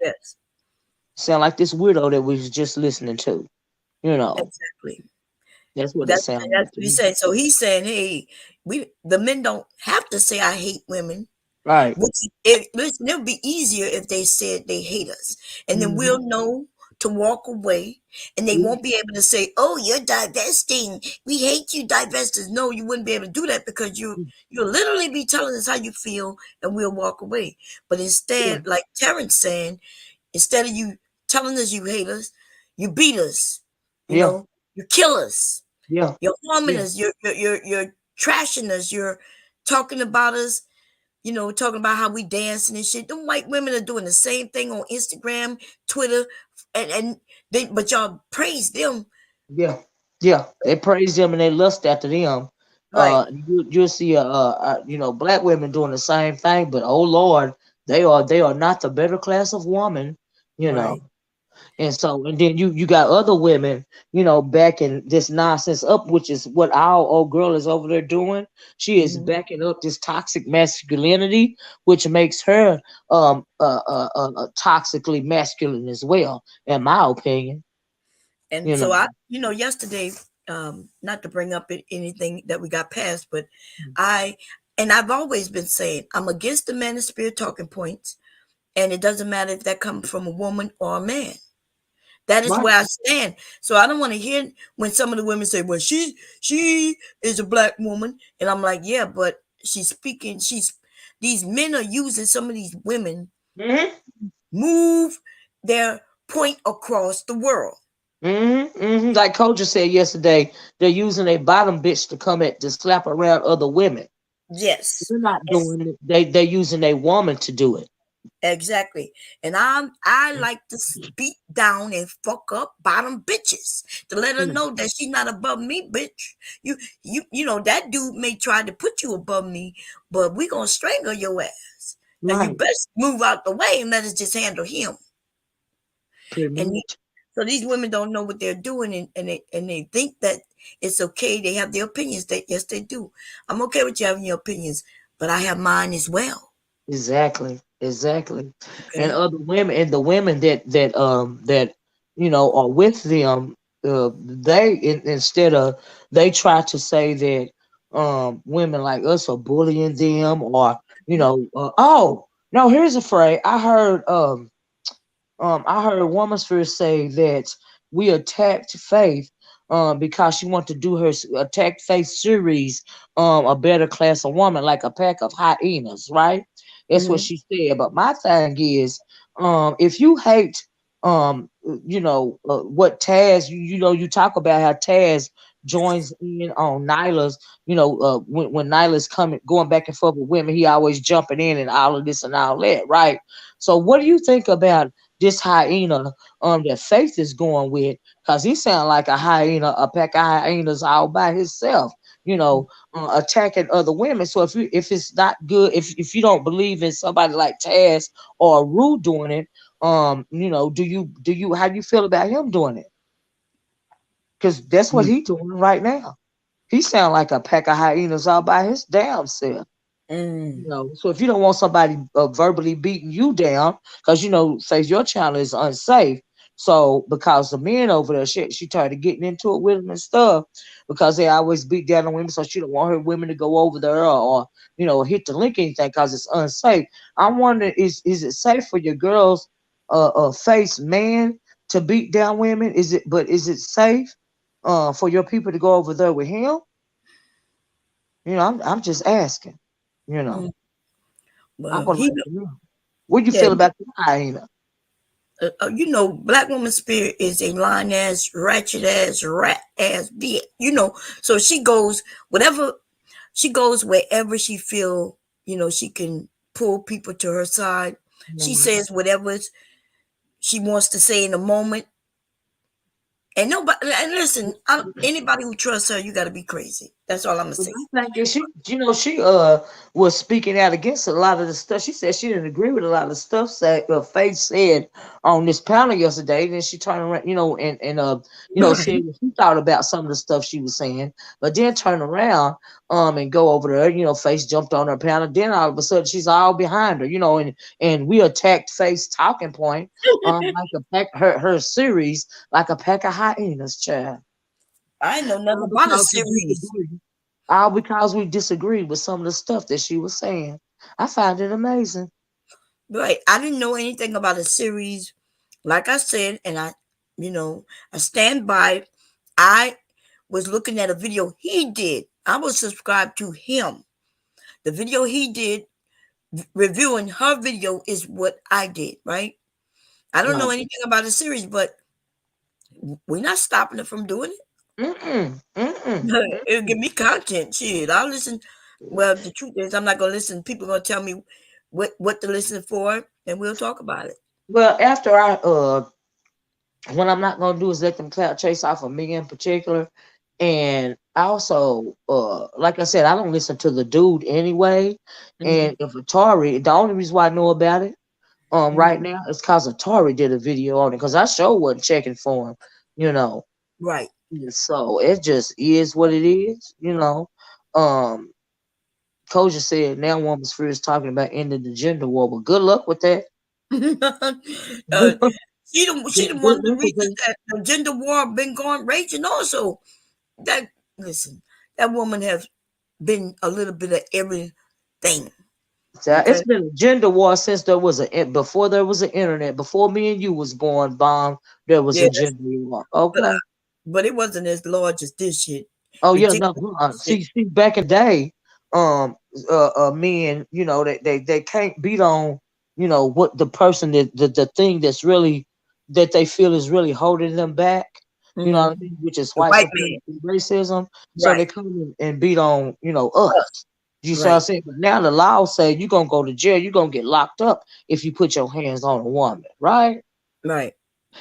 yes, sound like this weirdo that we was just listening to. You know, exactly. that's what it That's sounds that's like to what he's me. saying. So he's saying, hey, the men don't have to say I hate women. Right. Which it'll be easier if they said they hate us, and then Hmm. we'll know to walk away, and they Yeah. won't be able to say, "Oh, you're divesting. We hate you, divestors." No, you wouldn't be able to do that because you'll literally be telling us how you feel, and we'll walk away. But Yeah. instead, like Terrence saying, instead of you telling us you hate us, you beat us. You Yeah. know, you kill us. Yeah. You're harming Yeah. us. You're trashing us. You're talking about us, talking about how we dancing and shit. Them white women are doing the same thing on Instagram, Twitter, and but y'all praise them. Yeah, yeah. They praise them and they lust after them. Right, You'll see black women doing the same thing, but oh Lord, they are not the better class of woman, you know. right. And then you got other women, backing this nonsense up, which is what our old girl is over there doing. She is Hmm. backing up this toxic masculinity, which makes her toxically masculine as well, in my opinion. And You so know. yesterday, not to bring up anything that we got past, but I, and I've always been saying I'm against the manosphere talking points, and it doesn't matter if that comes from a woman or a man. That is Right. where I stand. So I don't want to hear when some of the women say, "Well, she is a black woman," and I'm like, "Yeah, but she's speaking. She's these men are using some of these women Hmm. move their point across the world." Like Coach said yesterday, they're using a bottom bitch to come at to slap around other women. Yes, They're not doing it. They're using a woman to do it. exactly. And I like to beat down and fuck up bottom bitches to let her Mm. know that she's not above me, bitch. You know that dude may try to put you above me, but we gonna strangle your ass. And you Right. best move out the way and let us just handle him. Pretty And much. so these women don't know what they're doing, and they think that it's okay. They have their opinions. That yes, they do. I'm okay with you having your opinions, but I have mine as well. Exactly. Exactly. And Okay. other women and the women that are with them, instead of they try to say that women like us are bullying them, or oh no, here's a phrase I heard Womansphere say that we attacked Faith because she wanted to do her attack Faith series, a better class of woman, like a pack of hyenas, right? That's what Hmm. she said. But my thing is, if you hate, what Taz, you talk about how Taz joins in on Nyla's, when Nyla's going back and forth with women, he always jumping in and all of this and all that, right? So what do you think about this hyena that Faith is going with? Because he sounds like a hyena, a pack of hyenas all by himself, attacking other women. So if it's not good, if you don't believe in somebody like Taz or Rue doing it, do you how do you feel about him doing it? Because that's what he doing right now. He sound like a pack of hyenas all by his damn self. Mm. So if you don't want somebody verbally beating you down, because say your channel is unsafe. So because the men over there, she started getting into it with them and stuff, because they always beat down on women. So she don't want her women to go over there, or hit the link anything because it's unsafe. I'm wondering, is it safe for your girls face man to beat down women? Is it safe for your people to go over there with him? I'm just asking. You know. Mm. I Well, would like to know. What you yeah, feel about the hyena? black woman spirit is a lying ass, ratchet ass, rat ass bitch. So she goes wherever she feel, she can pull people to her side. She Mhm. says whatever she wants to say in a moment. And nobody, and listen, anybody who trusts her, you got to be crazy. That's all I'm gonna But say. I think that she was speaking out against a lot of the stuff. She said she didn't agree with a lot of the stuff that Faith said on this panel yesterday. Then she turned around, Right. said what she thought about some of the stuff she was saying, but then turn around and go over there. Faith jumped on her panel. Then all of a sudden she's all behind her, and we attacked Faith's talking point like a pack her series like a pack of hyenas, child. I ain't know nothing All about a because we series. disagree. All because we disagreed with some of the stuff that she was saying. I find it amazing. Right. I didn't know anything about a series. Like I said, and I stand by. I was looking at a video he did. I was subscribed to him. The video he did reviewing her video is what I did, right? I don't know Right. anything about a series, but we're not stopping it from doing Mm-mm. Mm-mm. it. It'll give Mm-mm. me content. Shit. I'll listen. Well, the truth is I'm not gonna listen. People gonna tell me what to listen for, and we'll talk about it. Well, after what I'm not gonna do is let them clout chase off of me in particular. And I also, like I said, I don't listen to the dude anyway. Hmm. And if Atari, the only reason why I know about it, right Hmm. now is because Atari did a video on it. Because I sure wasn't checking for him, you know. Right. So it just is what it is. Um, Koja said now woman's free is talking about ending the gender war. Well, good luck with that. uh, Good she the one of the luck with reasons that. that the gender war been going raging. Also, that listen, that woman has been a little bit of everything. So Okay, it's been a gender war since before there was an internet. Before me and you was born, bomb. There was yeah, a gender war. but Okay. but it wasn't as large as this shit. Oh yeah, no. Ridiculous shit. See, back in the day, men, they can't beat on, what the person that the thing that's really that they feel is really holding them back. You know what I Hmm. mean? Which is The white white supremacy, man, racism. So right? they come in and beat on, us. You see what I'm Right, saying? But now the law say you're gonna go to jail, you're gonna get locked up if you put your hands on a woman, right? right.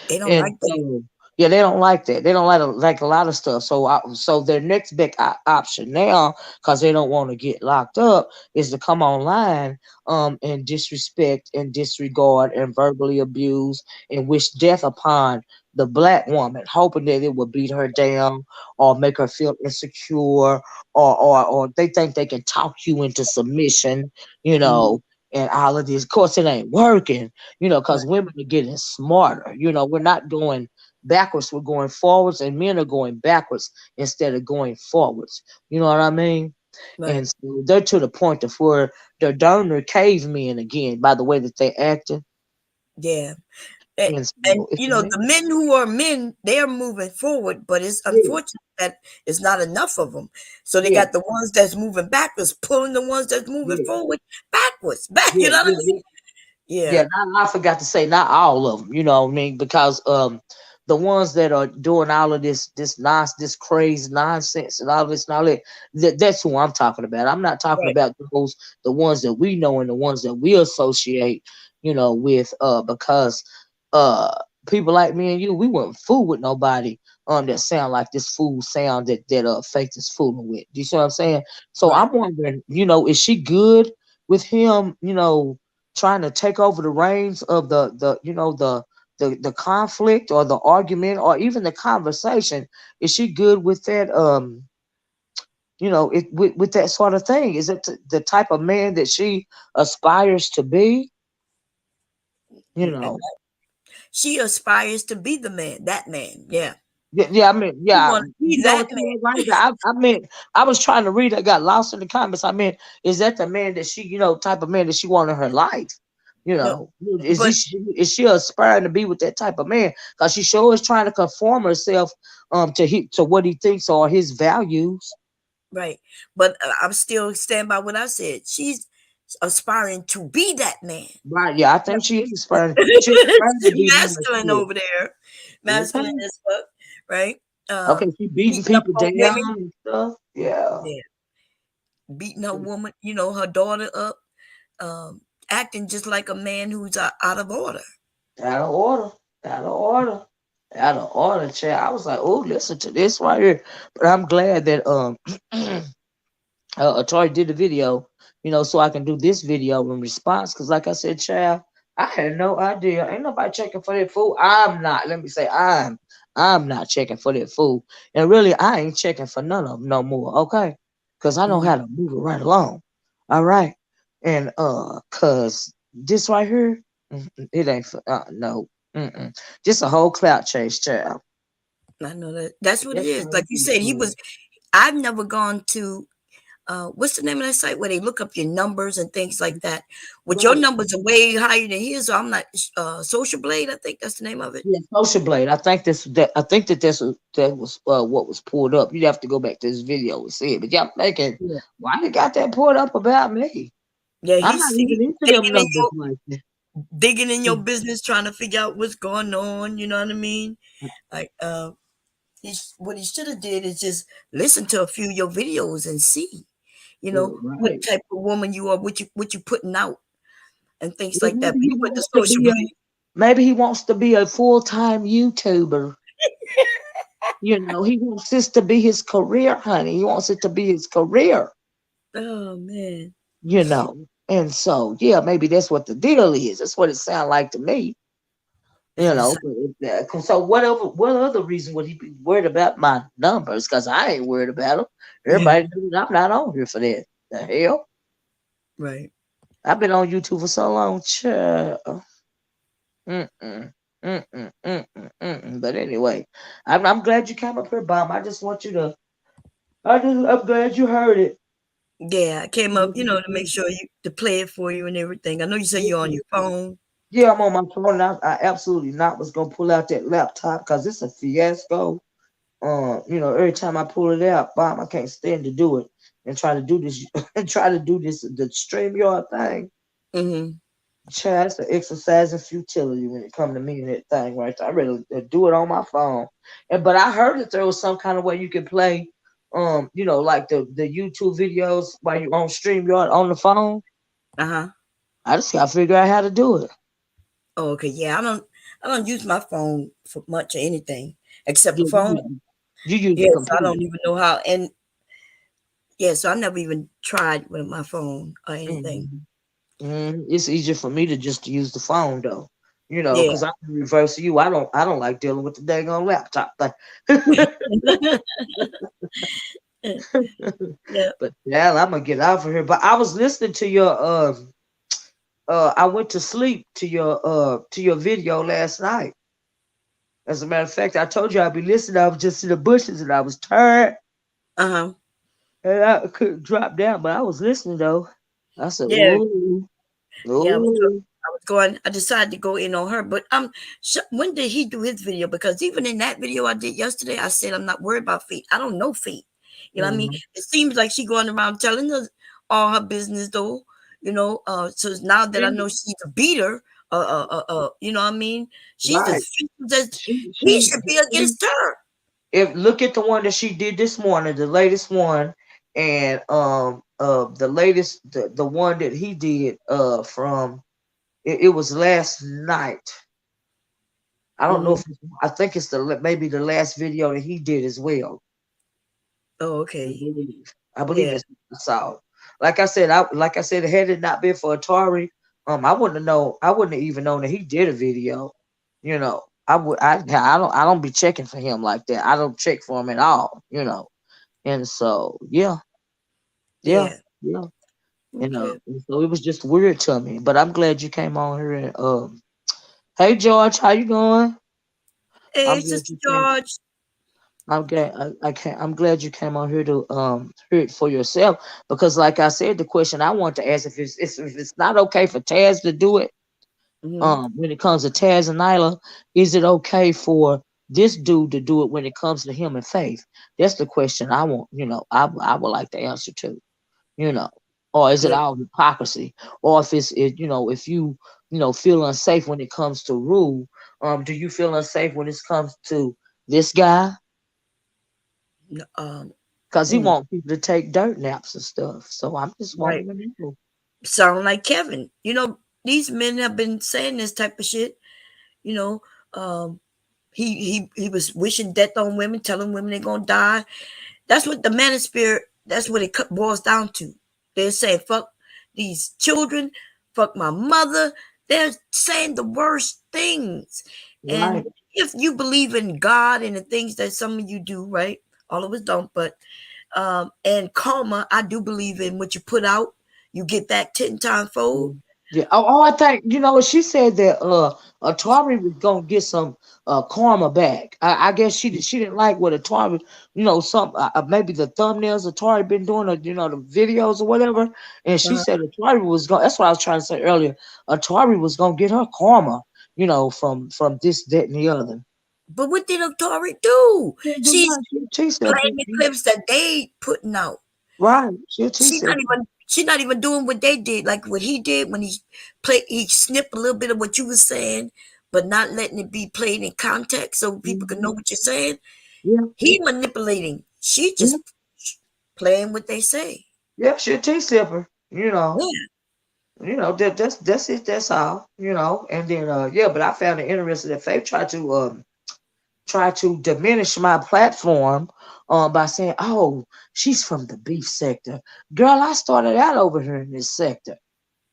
They don't And like that. so, yeah, they don't like that. They don't like a lot of stuff. So their next big option now, because they don't want to get locked up, is to come online and disrespect and disregard and verbally abuse and wish death upon the black woman, hoping that it will beat her down or make her feel insecure, or they think they can talk you into submission, you Mhm. know, and all of this. Of course, it ain't working, Right, because women are getting smarter. We're not going backwards, we're going forwards, and men are going backwards instead of going forwards. You know what I mean? right. And so they're to the point of where they're darn near cavemen again by the way that they acting. Yeah. And, And and so it's the men who are men, they are moving forward, but it's yeah, unfortunate that it's not enough of them. So they yeah, got the ones that's moving backwards, pulling the ones that's moving yeah, forward backwards. Back, you yeah, know what I yeah, mean? yeah. Yeah, Yeah, I forgot to say not all of them. You know what I mean? Because the ones that are doing all of this crazy nonsense and all this and all that's who I'm talking about. I'm not talking right, about the ones that we know and the ones that we associate, with because uh people like me and you, we wouldn't fool with nobody that sound like this fool sound that Faith is fooling with. Do you see what I'm saying? So right. I'm wondering, is she good with him, trying to take over the reins of the conflict or the argument or even the conversation? Is she good with that? With that sort of thing? Is it the type of man that she aspires to be? You And know. she aspires to be the man, that man. Yeah, Yeah, yeah, I mean, you yeah, want to be you know that what you man. mean, right? I meant, I was trying to read. I got lost in the comments. I meant, is that the man that she, type of man that she wanted in her life? No, but Is she aspiring to be with that type of man? Because she sure is trying to conform herself to what he thinks are his values. right, but I'm still stand by what I said. She's aspiring to be that man. Right? Yeah, I think she is aspiring. She's aspiring to be that Masculine shit. over there, Okay, masculine as fuck, right? okay, she beating Beating up people her down women, and stuff. Yeah, yeah, beating her woman, her daughter up, acting just like a man who's out of order. out of order, out of order. out of order, child. I was like, oh, listen to this right here. But I'm glad that Tori did the video, so I can do this video in response. Cause like I said, child, I had no idea. Ain't nobody checking for that food. I'm not. Let me say, I'm not checking for that food. And really, I ain't checking for none of them no more. Okay, cause I know Mhm. how to move it right along. All right, and cause this right here, it ain't for no. Mm-mm. Just a whole clout chase, child. I know that. That's what it That's is. all Like you said, he it is. was. I've never gone to what's the name of that site where they look up your numbers and things like that. With your Right. numbers are way higher than his, so I'm not Social Blade. I think that's the name of it. Yeah, Social Blade. I think that was what was pulled up. You'd have to go back to this video and see it. But y'all thinking, Yeah, why you got that pulled up about me? yeah. I'm not He's even into them digging in numbers your like that. business, trying to figure out what's going on. You know what I mean? Like what he should have did is just listen to a few of your videos and see, what Right. type of woman you are, what you putting out and things Well, like that. maybe But he he went to wants to Social be a Blade. maybe he wants to be a full-time YouTuber. He wants this to be his career, honey. He wants it to be his career. Oh man. And so, yeah, maybe that's what the deal is. That's what it sounds like to me. But so what other reason would he be worried about my numbers? Because I ain't worried about them. Everybody knows that I'm not on here for that. The hell? Right. I've been on YouTube for so long. Child. Mm-mm. Mm-mm. Mm-mm. Mm-mm. But anyway, I'm glad you came up here, Bob. I just want you to. I'm glad you heard it. Yeah, I came up, to make sure to play it for you and everything. I know you say you're on your phone. Yeah, I'm on my phone. I absolutely not was gonna pull out that laptop because it's a fiasco. Every time I pull it out, bomb, I can't stand to do it and try to do this and try to do this the StreamYard thing. Mm-hmm. Child, it's an exercise in futility when it come to me and that thing right there. I rather do it on my phone. But I heard that there was some kind of way you could play, like the YouTube videos while you on StreamYard on the phone. Uh-huh. I just gotta figure out how to do it. Oh, okay. Yeah, I don't use my phone for much or anything except for Yeah, phone. you use the Yes, I computer. don't even know how. And yeah, so I never even tried with my phone or anything. Mhm. It's easier for me to just use the phone though, Yeah. because I'm in reverse of you. I don't like dealing with the dang on laptop thing. Yeah. But yeah, I'm gonna get out of here. But I was listening to your I went to sleep to your video last night. As a matter of fact, I told you I'd be listening. I was just in the bushes and I was tired Uh-huh. and I couldn't drop down, but I was listening though. I said, Yeah. ooh, Yeah, ooh. I was going. I decided to go in on her, but when did he do his video? Because even in that video I did yesterday, I said I'm not worried about feet. I don't know feet. You know what I mean? Mhm. It seems like she going around telling us all her business though. So now that I know she's a beater, you know what I mean? She's Right. as vicious as he She should be against her. if look at the one that she did this morning, the latest one, and the latest the one that he did from it was last night. I don't know Hmm. if I think it's maybe the last video that he did as well. Oh, I okay. believe. I believe Yeah. that's what I saw. Like I said, had it not been for Atari, I wouldn't have even known that he did a video. I don't be checking for him like that. I don't check for him at all. And so yeah, yeah, Yeah. yeah. Okay. And so it was just weird to me. But I'm glad you came on here and hey George, how you going? Hey, I'm glad Sister you came. George. I'm glad I'm glad you came on here to hear it for yourself because like I said, the question I want to ask if it's not okay for Taz to do it, Hmm. when it comes to Taz and Nyla, is it okay for this dude to do it when it comes to him and Faith? That's the question I want, I would like the answer to. you know, or is it Yeah. all hypocrisy? Or if you, feel unsafe when it comes to Rue, do you feel unsafe when it comes to this guy? n- Um. Because he mm, want people to take dirt naps and stuff. So I'm just right. wanting to know. Sound like Kevin. These men have been saying this type of shit, you know. Um, He was wishing death on women, telling women they're gonna die. That's what the manosphere. That's what it boils down to. They're saying fuck these children, fuck my mother. They're saying the worst things. Right. And if you believe in God and the things that some of you do, right? All of us don't, but and karma, I do believe in what you put out, you get back 10 times fold. Mm. Yeah. I think what she said that Atari was gonna get some karma back. I guess she didn't like what Atari, some maybe the thumbnails Atari been doing, or the videos or whatever. And she Uh-huh. said Atari was going. That's what I was trying to say earlier. Atari was gonna get her karma, from this, that, and the other. But what did Atari do? She didn't do She's nothing. She said, playing the clips that they putting out. right. She She's said, not even she's not even doing what they did, like what he did when he snipped a little bit of what you were saying, but not letting it be played in context so people can know mhm, what you're saying. yeah, He manipulating. She yeah, just playing what they say. yeah. She a tea sipper. Yeah. That's it. That's all. And then yeah, but I found it interesting that Faith tried to diminish my platform by saying, "Oh, she's from the beef sector." Girl, I started out over here in this sector.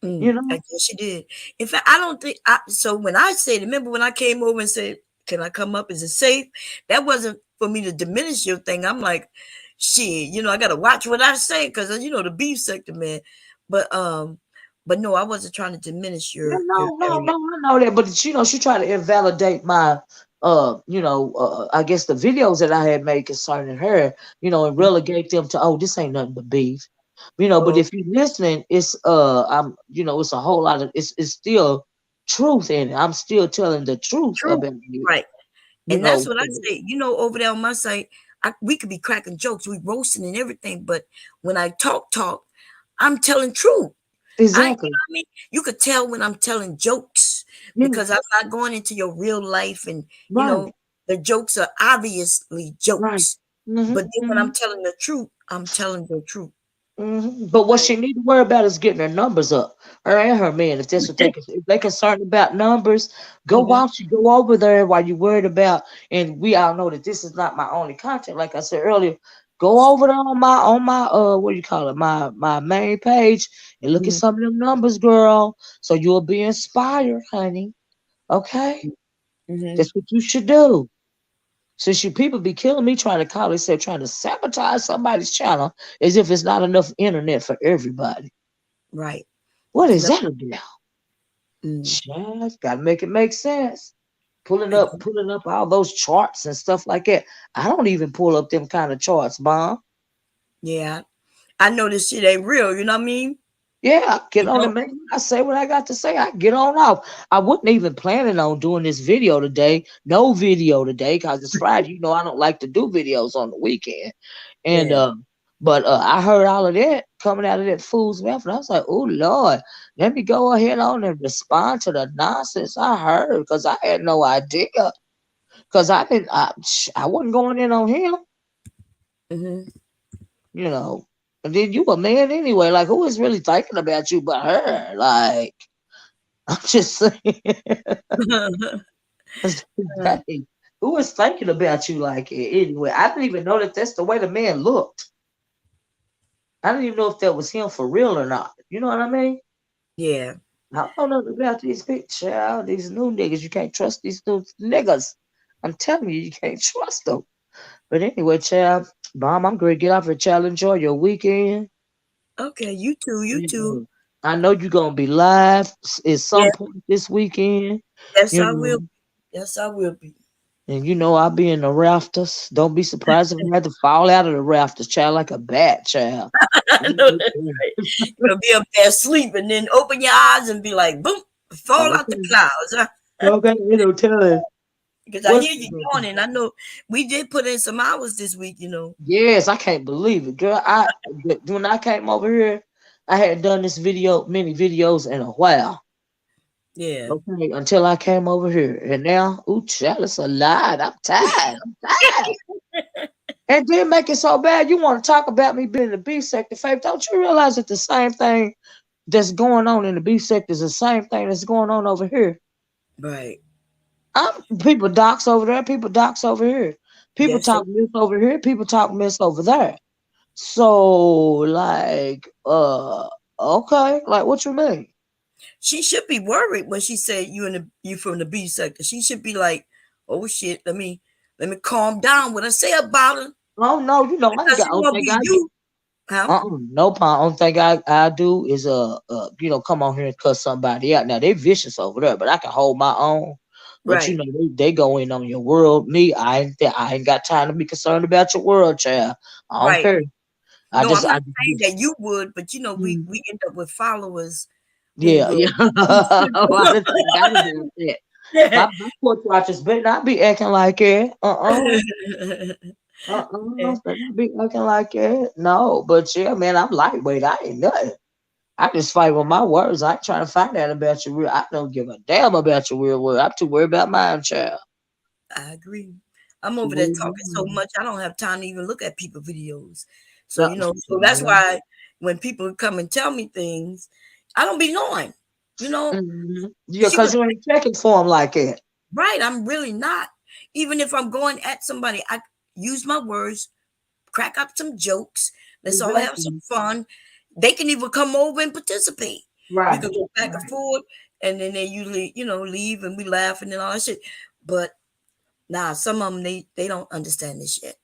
You I know, guess she did. In fact, I don't think so when I said, remember when I came over and said, can I come up? Is it safe? That wasn't for me to diminish your thing. I'm like, shit, I gotta watch what I say because the beef sector, man. But but no, I wasn't trying to diminish yeah, your no, no, area. no, I know that, but she tried to invalidate my, I guess the videos that I had made concerning her, and relegate them to, oh, this ain't nothing but beef, But Oh, if you're listening, it's a whole lot of, it's still truth in it. I'm still telling the truth true. about it, Right. And that's what I So, say. Over there on my site, we could be cracking jokes, we roasting and everything, but when I talk, I'm telling truth. exactly, I mean, you could tell when I'm telling jokes yeah, because I'm not going into your real life, and right, the jokes are obviously right, jokes. But then when hmm. I'm telling the truth, I'm telling the truth. But what Right. she need to worry about is getting her numbers up. Her and her man. If that's what if they concerned about numbers, why Mhm. don't you go over there while you worried about? And we all know that this is not my only content. Like I said earlier, go over there on my what do you call it? My main page and look at Mhm. some of them numbers, girl. So you'll be inspired, honey. Okay, Mhm. that's what you should do. Since you people be killing me trying to call, they said trying to sabotage somebody's channel as if it's not enough internet for everybody. Right. What It's is not. that about? Mm. Child, gotta make it make sense. Pulling I up, get- pulling up all those charts and stuff like that. I don't even pull up them kind of charts, Mom. Yeah. I know this shit ain't real. You know what I mean? Yeah, get You on the know. man. I say what I got to say. I get on off. I wasn't even planning on doing this video today. No video today, because it's Friday. I don't like to do videos on the weekend. And Yeah. but I heard all of that coming out of that fool's mouth, and I was like, "Oh Lord, let me go ahead on and respond to the nonsense I heard," because I had no idea. Because I didn't, I wasn't going in on him, Mhm. you know. And then you a man anyway. Like, who is really thinking about you but her? Like, I'm just saying, hey, who is thinking about you like it anyway? I didn't even know that that's the way the man looked. I didn't even know if that was him for real or not. You know what I mean? Yeah. I don't know nothing about these people, child. These new niggas, you can't trust these new niggas. I'm telling you, you can't trust them. But anyway, child, Mom, I'm going to get off here, child. Enjoy your weekend. Okay. You too. You too. Mhm. I know you're going to be live at Yeah. some point this weekend, Yes, you I will. know. Yes, I will be. And I'll be in the rafters. Don't be surprised if I have to fall out of the rafters, child, like a bat, child. I know that's right. You'll be up there sleeping, then open your eyes and be like, boom, fall out the Okay. clouds. Huh? Okay, tell her. Because I What's hear you yawning. I know we did put in some hours this week. Yes, I can't believe it, girl. When I came over here, I hadn't done this many videos in a while. Yeah. Okay, until I came over here, and now, ooh, child, it's a lot. I'm tired. I'm tired. And then make it so bad. You want to talk about me being in the B sector, Faith? Don't you realize that the same thing that's going on in the B sector is the same thing that's going on over here? Right. People docs over there, people docs over here. People That's talk so. mess over here, people talk mess over there. So like, okay, like what you mean? She should be worried when she said you from the B sector. She should be like, oh shit, let me calm down what I say about her Oh no, I ain't because got. it I don't won't think be I get. you, huh? No problem. Only thing I do is come on here and cuss somebody out. Now they vicious over there, but I can hold my own. But Right, they go in on your world. Me, I ain't got time to be concerned about your world, child. I don't right. care. No, I'm I not saying just that you would, but mm, we end up with followers who yeah, will. yeah. I just ain't gotta do that. My porch watchers better not be acting like it. Better not be acting like it. No, but yeah, man, I'm lightweight. I ain't nothing. I just fight with my words. I ain't trying to find out about your real. I don't give a damn about your real word. I'm too worried about mine, child. I agree. I'm Too over there worried about talking so mine. much, I don't have time to even look at people videos. So, Uh, so that's why when people come and tell me things, I don't be knowing. You know, Yeah, she because would, you ain't checking for them like that. right. I'm really not. Even if I'm going at somebody, I use my words, crack up some jokes. Let's all have some Exactly. fun. They can even come over and participate. We Right. could go back and Right. forth, and then they usually, leave and we laugh and then all that shit. But nah, some of them they don't understand this yet.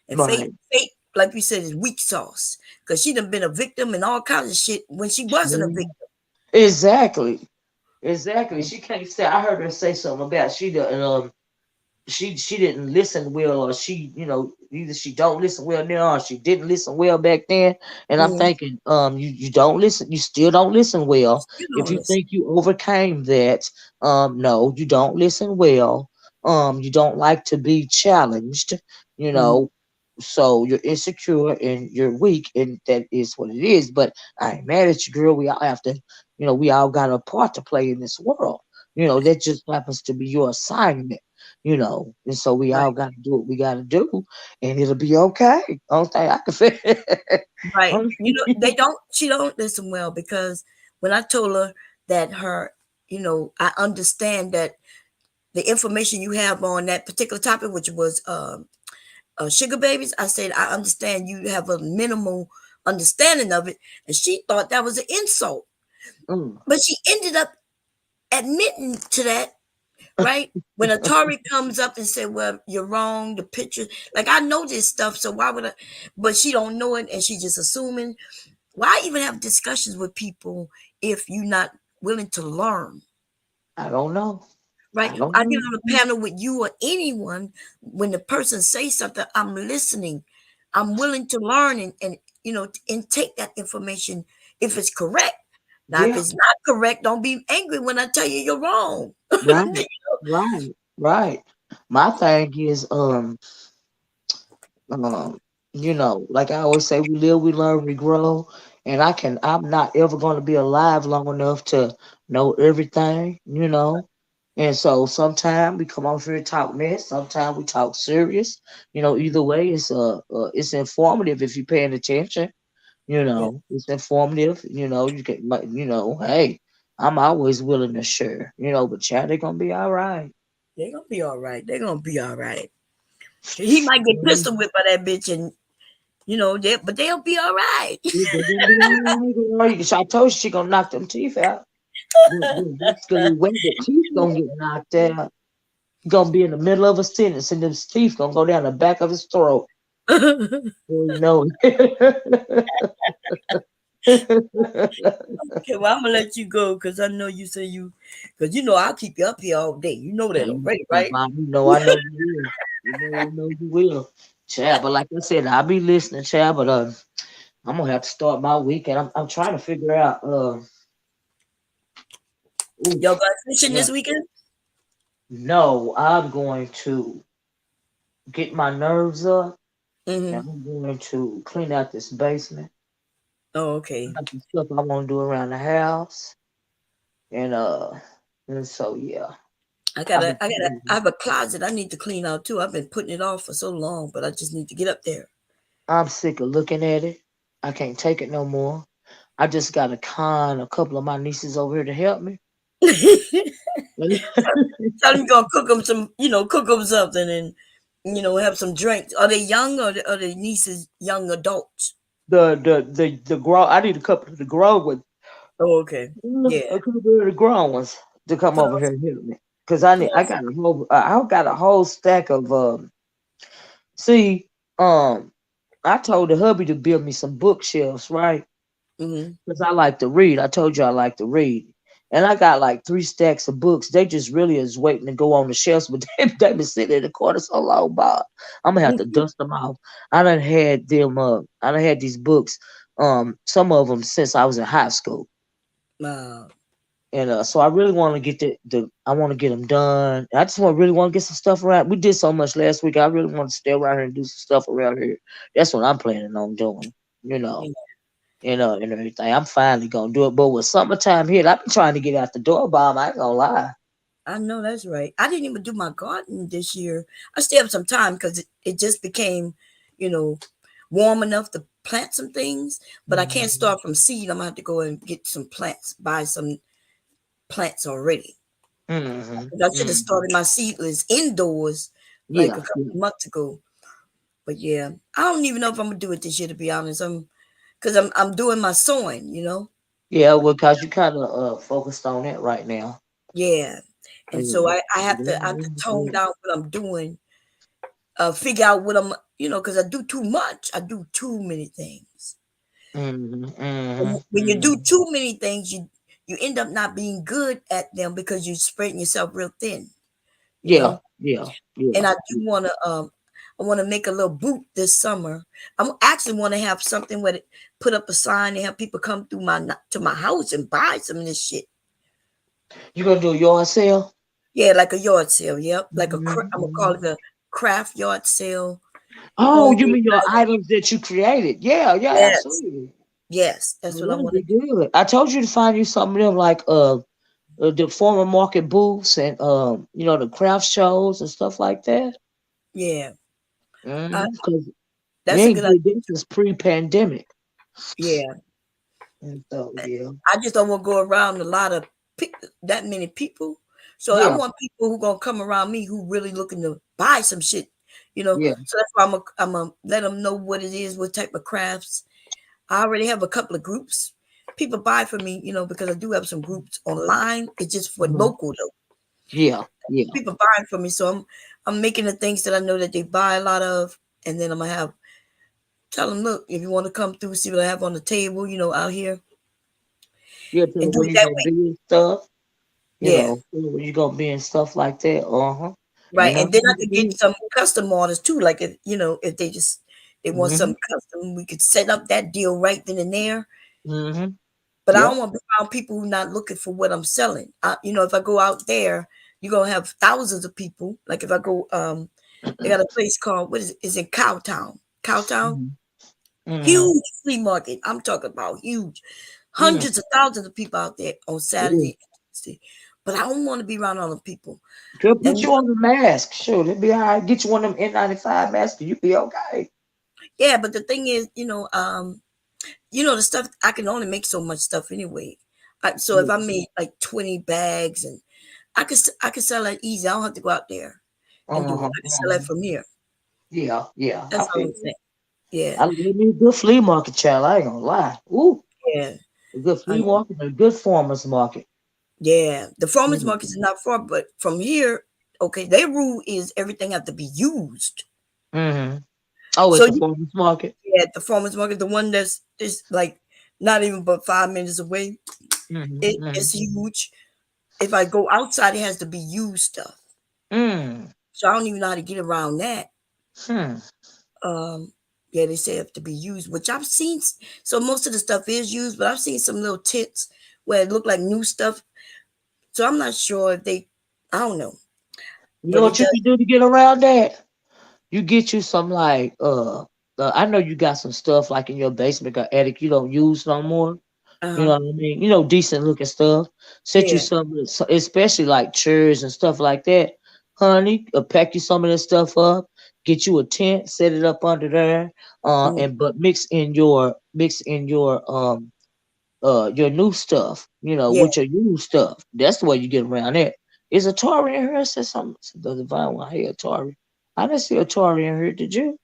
And Right. fate, like we said, is weak sauce because she done been a victim and all kinds of shit when she wasn't a Mhm. victim. Exactly. Exactly. She can't say. I heard her say something about she didn't listen well, or she, either she don't listen well now, or she didn't listen well back then. And I'm Mm-hmm. thinking, you don't listen, you still don't listen well. You If know you this, think you overcame that, no, you don't listen well. You don't like to be challenged, you mm-hmm. know. So you're insecure and you're weak, and that is what it is. But I ain't mad at you, girl. We all have to, we all got a part to play in this world. That just happens to be your assignment, and so we Right, all got to do what we got to do, and it'll be okay. Only thing I can say. right. They don't. She don't listen well because when I told her that I understand that the information you have on that particular topic, which was sugar babies, I said I understand you have a minimal understanding of it, and she thought that was an insult, Mm. but she ended up admitting to that, right? When Atari comes up and say, "Well, you're wrong," the picture, like I know this stuff, so why would I? But she don't know it, and she just assuming. Why even have discussions with people if you're not willing to learn? I don't know. Right? I don't I get know. on a panel with you or anyone. When the person says something, I'm listening. I'm willing to learn and take that information if it's correct. Now, if Yeah. it's not correct, don't be angry when I tell you you're wrong. Right. Right. Right. My thing is, Um, like I always say, we live, we learn, we grow. And I'm not ever going to be alive long enough to know everything. And so sometimes we come on here and talk mess, sometimes we talk serious. Either way, it's informative if you're paying attention. Yeah, It's informative. Hey, I'm always willing to share. But child, they're gonna be all right. they're gonna be all right. They're gonna be all right. He might get pistol whipped by that bitch, and but they'll be all right. Yeah, they gonna be all right, girl. I told you she gonna knock them teeth out. Basically, the way the teeth gonna get knocked out, he gonna be in the middle of a sentence, and them teeth gonna go down the back of his throat. Boy, you know it. Okay, well, I'm gonna let you go because I know you say because I'll keep you up here all day. You know that already, right? I know you will. I know you will. Child, but like I said, I'll be listening, child. But I'm gonna have to start my weekend. I'm trying to figure out. Y'all Oof, going fishing yeah. this weekend? No, I'm going to get my nerves up, and Mm-hmm. I'm going to clean out this basement. Oh, I okay. got some stuff I want to do around the house, and so yeah, I I've gotta, been. I gotta, I have a closet I need to clean out too. I've been putting it off for so long, but I just need to get up there. I'm sick of looking at it. I can't take it no more. I just got to con a couple of my nieces over here to help me. Tell them you're gonna cook them some, cook them something and have some drinks. Are they young or are they nieces young adults? The grown. I need a couple of the grown ones. Oh, okay. Yeah. A couple of the grown ones to come Put over on, here and help me. Cause I put need. on. I got a whole stack of. See, I told the hubby to build me some bookshelves, right? Mm-hmm. Because I like to read. I told you I like to read. And I got like 3 stacks of books. They just really is waiting to go on the shelves, but they been sitting in the corner so long, Bob. I'm gonna have to dust them off. I done had these books, some of them since I was in high school. Uh, And so I really want to get I want to get them done. I just really want to get some stuff around. We did so much last week. I really want to stay around here and do some stuff around here. That's what I'm planning on doing. You know. yeah, And everything. I'm finally gonna do it. But with summertime here, I've been trying to get out the door, Bob. I ain't gonna lie. I know that's right. I didn't even do my garden this year. I still have some time because it just became, you know, warm enough to plant some things. But I can't Mhm. start from seed. I'm gonna have to go and get some plants, buy some plants already. Mhm. 'Cause I should have Mhm. started my seedlings indoors like a Yeah. couple Yeah. of months ago. But yeah, I don't even know if I'm gonna do it this year to be honest. Because I'm doing my sewing. Yeah. Well, cause you kind of focused on it right now. Yeah. And so Mhm. I have to tone down what I'm doing, figure out what because I do too much. I do too many things. Mhm. And Mhm. when you do Mhm. too many things, you end up not being good at them because you're spreading yourself real thin, you Yeah. know. Yeah. And Yeah. I do want to I want to make a little booth this summer. I'm actually want to have something where put up a sign and have people come through my house and buy some of this shit. You gonna do a yard sale? Yeah, like a yard sale. Yep, Mhm. I'm gonna call Mhm. it a craft yard sale, Oh, you homemade mean your item. items that you created? Yeah. Yeah. Yes, Absolutely. yes, that's Oh, what I that'd want to be do. good. I told you to find you some of them like the former market booths and the craft shows and stuff like that. Yeah, I, Because we that's a ain't good idea did this too. since pre-pandemic. Yeah, And so yeah, I just don't want to go around a lot of that many people. So I yeah, want people who gonna come around me who really looking to buy some shit. yeah. So that's why I'm a let them know what it is, what type of crafts. I already have a couple of groups. People buy from me, because I do have some groups online. It's just for Mhm. local though. Yeah, yeah. People buying from me, so I'm making the things that I know that they buy a lot of, and then I'm gonna have tell them, look, if you want to come through, see what I have on the table, out here, Yeah, tell and do where it you that gonna way. be and stuff. Yeah, Tell where you gonna be and stuff like that. Uh-huh. right. And then I That'd could get be some custom orders too. Like if they want good. some custom, we could set up that deal right then and there. Mhm. But I Yep. don't want to be around people who not looking for what I'm selling. If I go out there, you're gonna have thousands of people. Like if I go, they got a place called what is in Cowtown. Cowtown, Mhm. Mhm. huge flea market. I'm talking about huge, Mhm. hundreds of thousands of people out there on Yeah. Saturday. But I don't want to be around all the people. Girl, put And you on the mask. Sure, it'll be all right. Get you one of them N95 masks. You be okay. yeah, but the thing is, the stuff I can only make so much stuff anyway. So if Yeah. I made like 20 bags and I could sell that easy. I don't have to go out there and do it. Uh-huh. I can sell that Uh-huh. from here. Yeah. Yeah. I That's all feel I'm you. saying. Yeah, I love me a good flea market, child. I ain't gonna lie. Ooh, yeah. a good I flea know. market and a good farmer's market. Yeah. The farmers Mm-hmm. market is not far, but from here, okay, their rule is everything have to be used. Mm-hmm. Oh, So at the you farmer's market. at the farmers market, the one that's is like not even but 5 minutes away. Mm-hmm. It's huge. If I go outside, it has to be used stuff. Mm-hmm. So I don't even know how to get around that. Hmm. Um, yeah, they say it have to be used, which I've seen. So most of the stuff is used, but I've seen some little tits where it look like new stuff. So I'm not sure if they, I don't know, You know but it what you does. can do to get around that? You get you some like I know you got some stuff like in your basement or attic you don't use no more. You know Uh-huh. what I mean? Decent looking stuff. Set you Yeah. some, especially like chairs and stuff like that. Honey, pack you some of this stuff up. Get you a tent, set it up under there. Mhm. And but mix in your new stuff. Yeah. With your used stuff. That's the way you get around it. Is a Tory in here? I said something to the divine one. Hey, a Tory. I didn't see a Tory in here. Did you?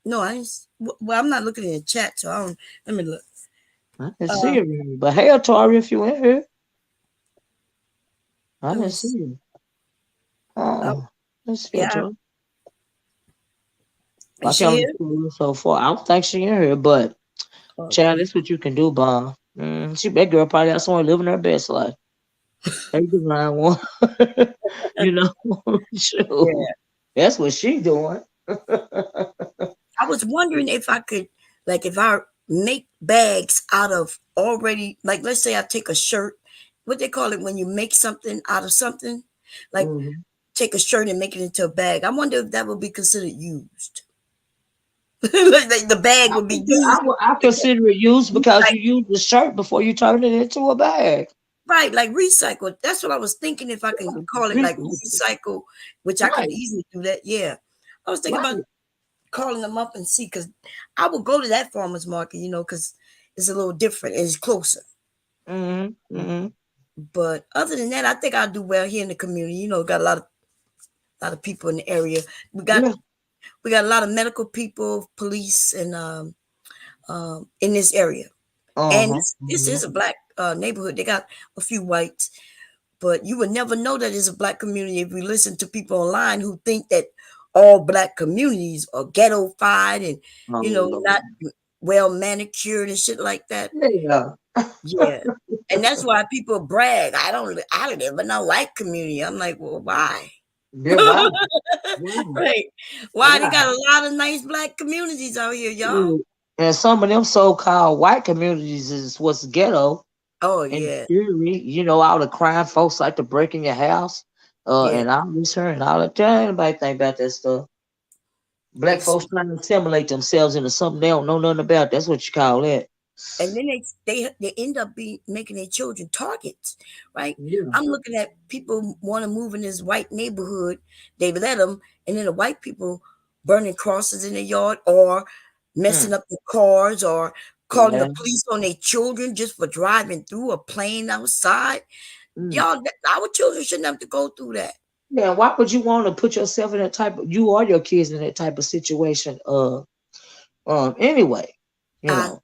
No, well, I'm not looking in the chat, so I don't. Let me look. I didn't see Uh, her. In here. But hey, a Tory, if you in here, I let didn't me see see. you. Oh, Oh, let's see a yeah. Tory. I Is can she only here? see you so far. I don't think she in here, but child, Okay. that's what you can do, Bob. She that girl probably got someone living her best life. Hey, divine one. you know, shoot. Yeah. That's what she doing. I was wondering if I could, like, if I make bags out of already, like, let's say I take a shirt, what they call it when you make something out of something, like Mhm. take a shirt and make it into a bag. I wonder if that would be considered used. Like the bag would be used. I consider it used because Like, you use the shirt before you turn it into a bag. right, like recycle. That's what I was thinking if I can call it like recycle, which I can Right, easily do that. Yeah. I was thinking about right. calling them up and see because I would go to that farmer's market, because it's a little different. It's closer. Mm-hmm. Mm-hmm. But other than that, I think I'll do well here in the community. Got a lot of people in the area. We got Yeah. we got a lot of medical people, police, and in this area. And Uh-huh. this Mhm. is a black neighborhood. They got a few whites, but you would never know that it's a black community if we listen to people online who think that all black communities are ghettofied and Oh Lord. not well manicured and shit like that. Yeah. Yeah. And that's why people brag. I don't even know white community. I'm like, well, why? Yeah. Why? Why? Right. Why they Why? got a lot of nice black communities out here, y'all? Mm. And some of them so-called white communities is what's ghetto Oh and yeah. scary. All the crime folks like to break in your house, Yeah. and all this her and all that. Tell anybody think about that stuff. Black It's folks trying to assimilate themselves into something they don't know nothing about. That's what you call that. and then they end up making their children targets, right? Yeah. I'm looking at people want to move in this white neighborhood, they let them, and then the white people burning crosses in their yard or messing Mm. up their cars or calling the Yeah. police on their children just for driving through or playing outside. Mm. Y'all, our children shouldn't have to go through that. Yeah. Why would you want to put yourself in that type of you or your kids in that type of situation? Anyway, you I know.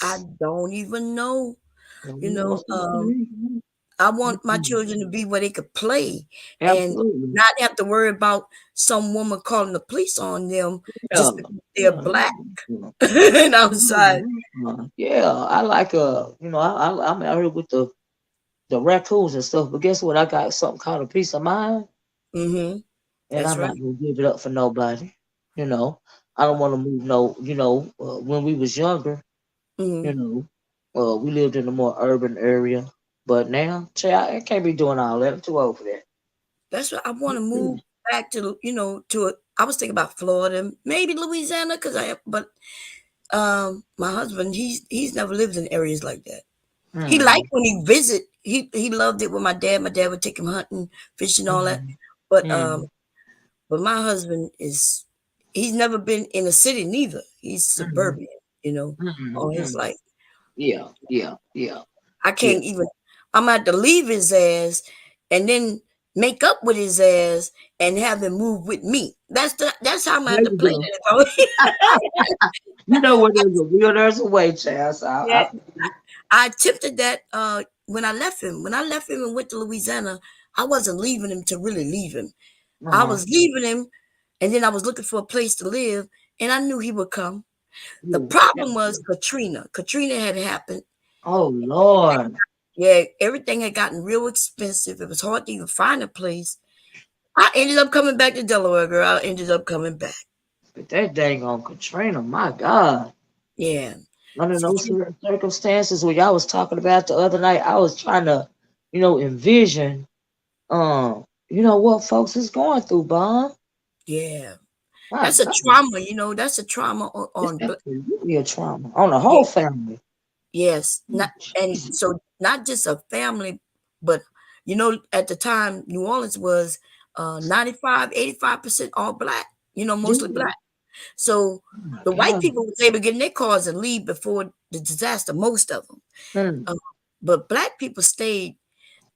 I don't even know. You You know, know, so what you mean? I want my Mhm. children to be where they could play and Absolutely. not have to worry about some woman calling the police on them Yeah. just because they're Yeah. black Yeah. and outside. Yeah, I like I'm out here with the raccoons and stuff, but guess what? I got something called a peace of mind, Mm-hmm. and That's I'm right. not gonna give it up for nobody. You know, I don't want to move when we was younger, Mm-hmm. you know, we lived in a more urban area, but now, child, I can't be doing all that. I'm too old for that. That's what I want to move back to. I was thinking about Florida, maybe Louisiana, but my husband, he's never lived in areas like that. He liked Mm, when he visit. He loved it with my dad. My dad would take him hunting, fishing, all that. mm, But mm, But my husband he's never been in a city neither. He's mm, suburban, mm, all his mm. life. Yeah, yeah, yeah, I yeah. can't even I'm gonna have to leave his ass and then make up with his ass and have him move with me. That's how I'm gonna have There to you play go. that. You know where there's a will, there's a way, child. So Yeah. I attempted that when I left him. When I left him and went to Louisiana, I wasn't leaving him to really leave him. I uh-huh. was leaving him and then I was looking for a place to live and I knew he would come. The Yeah. problem was Katrina. Katrina had happened. Oh Lord. Yeah, everything had gotten real expensive. It was hard to even find a place. I ended up coming back to Delaware, girl. I ended up coming back. But that dang on Katrina, my God. Yeah. Under those Katrina, certain circumstances what y'all was talking about the other night, I was trying to, envision what folks is going through, Bob. yeah. My That's a God. trauma, that's a trauma It's on absolutely a trauma on the yeah, whole family. yes. Not and Jesus. so not just a family, but at the time New Orleans was 95, 85% all black, mostly Yeah. black. So Oh my the white God. people was able to get in their cars and leave before the disaster, most of them. Mm, But black people stayed.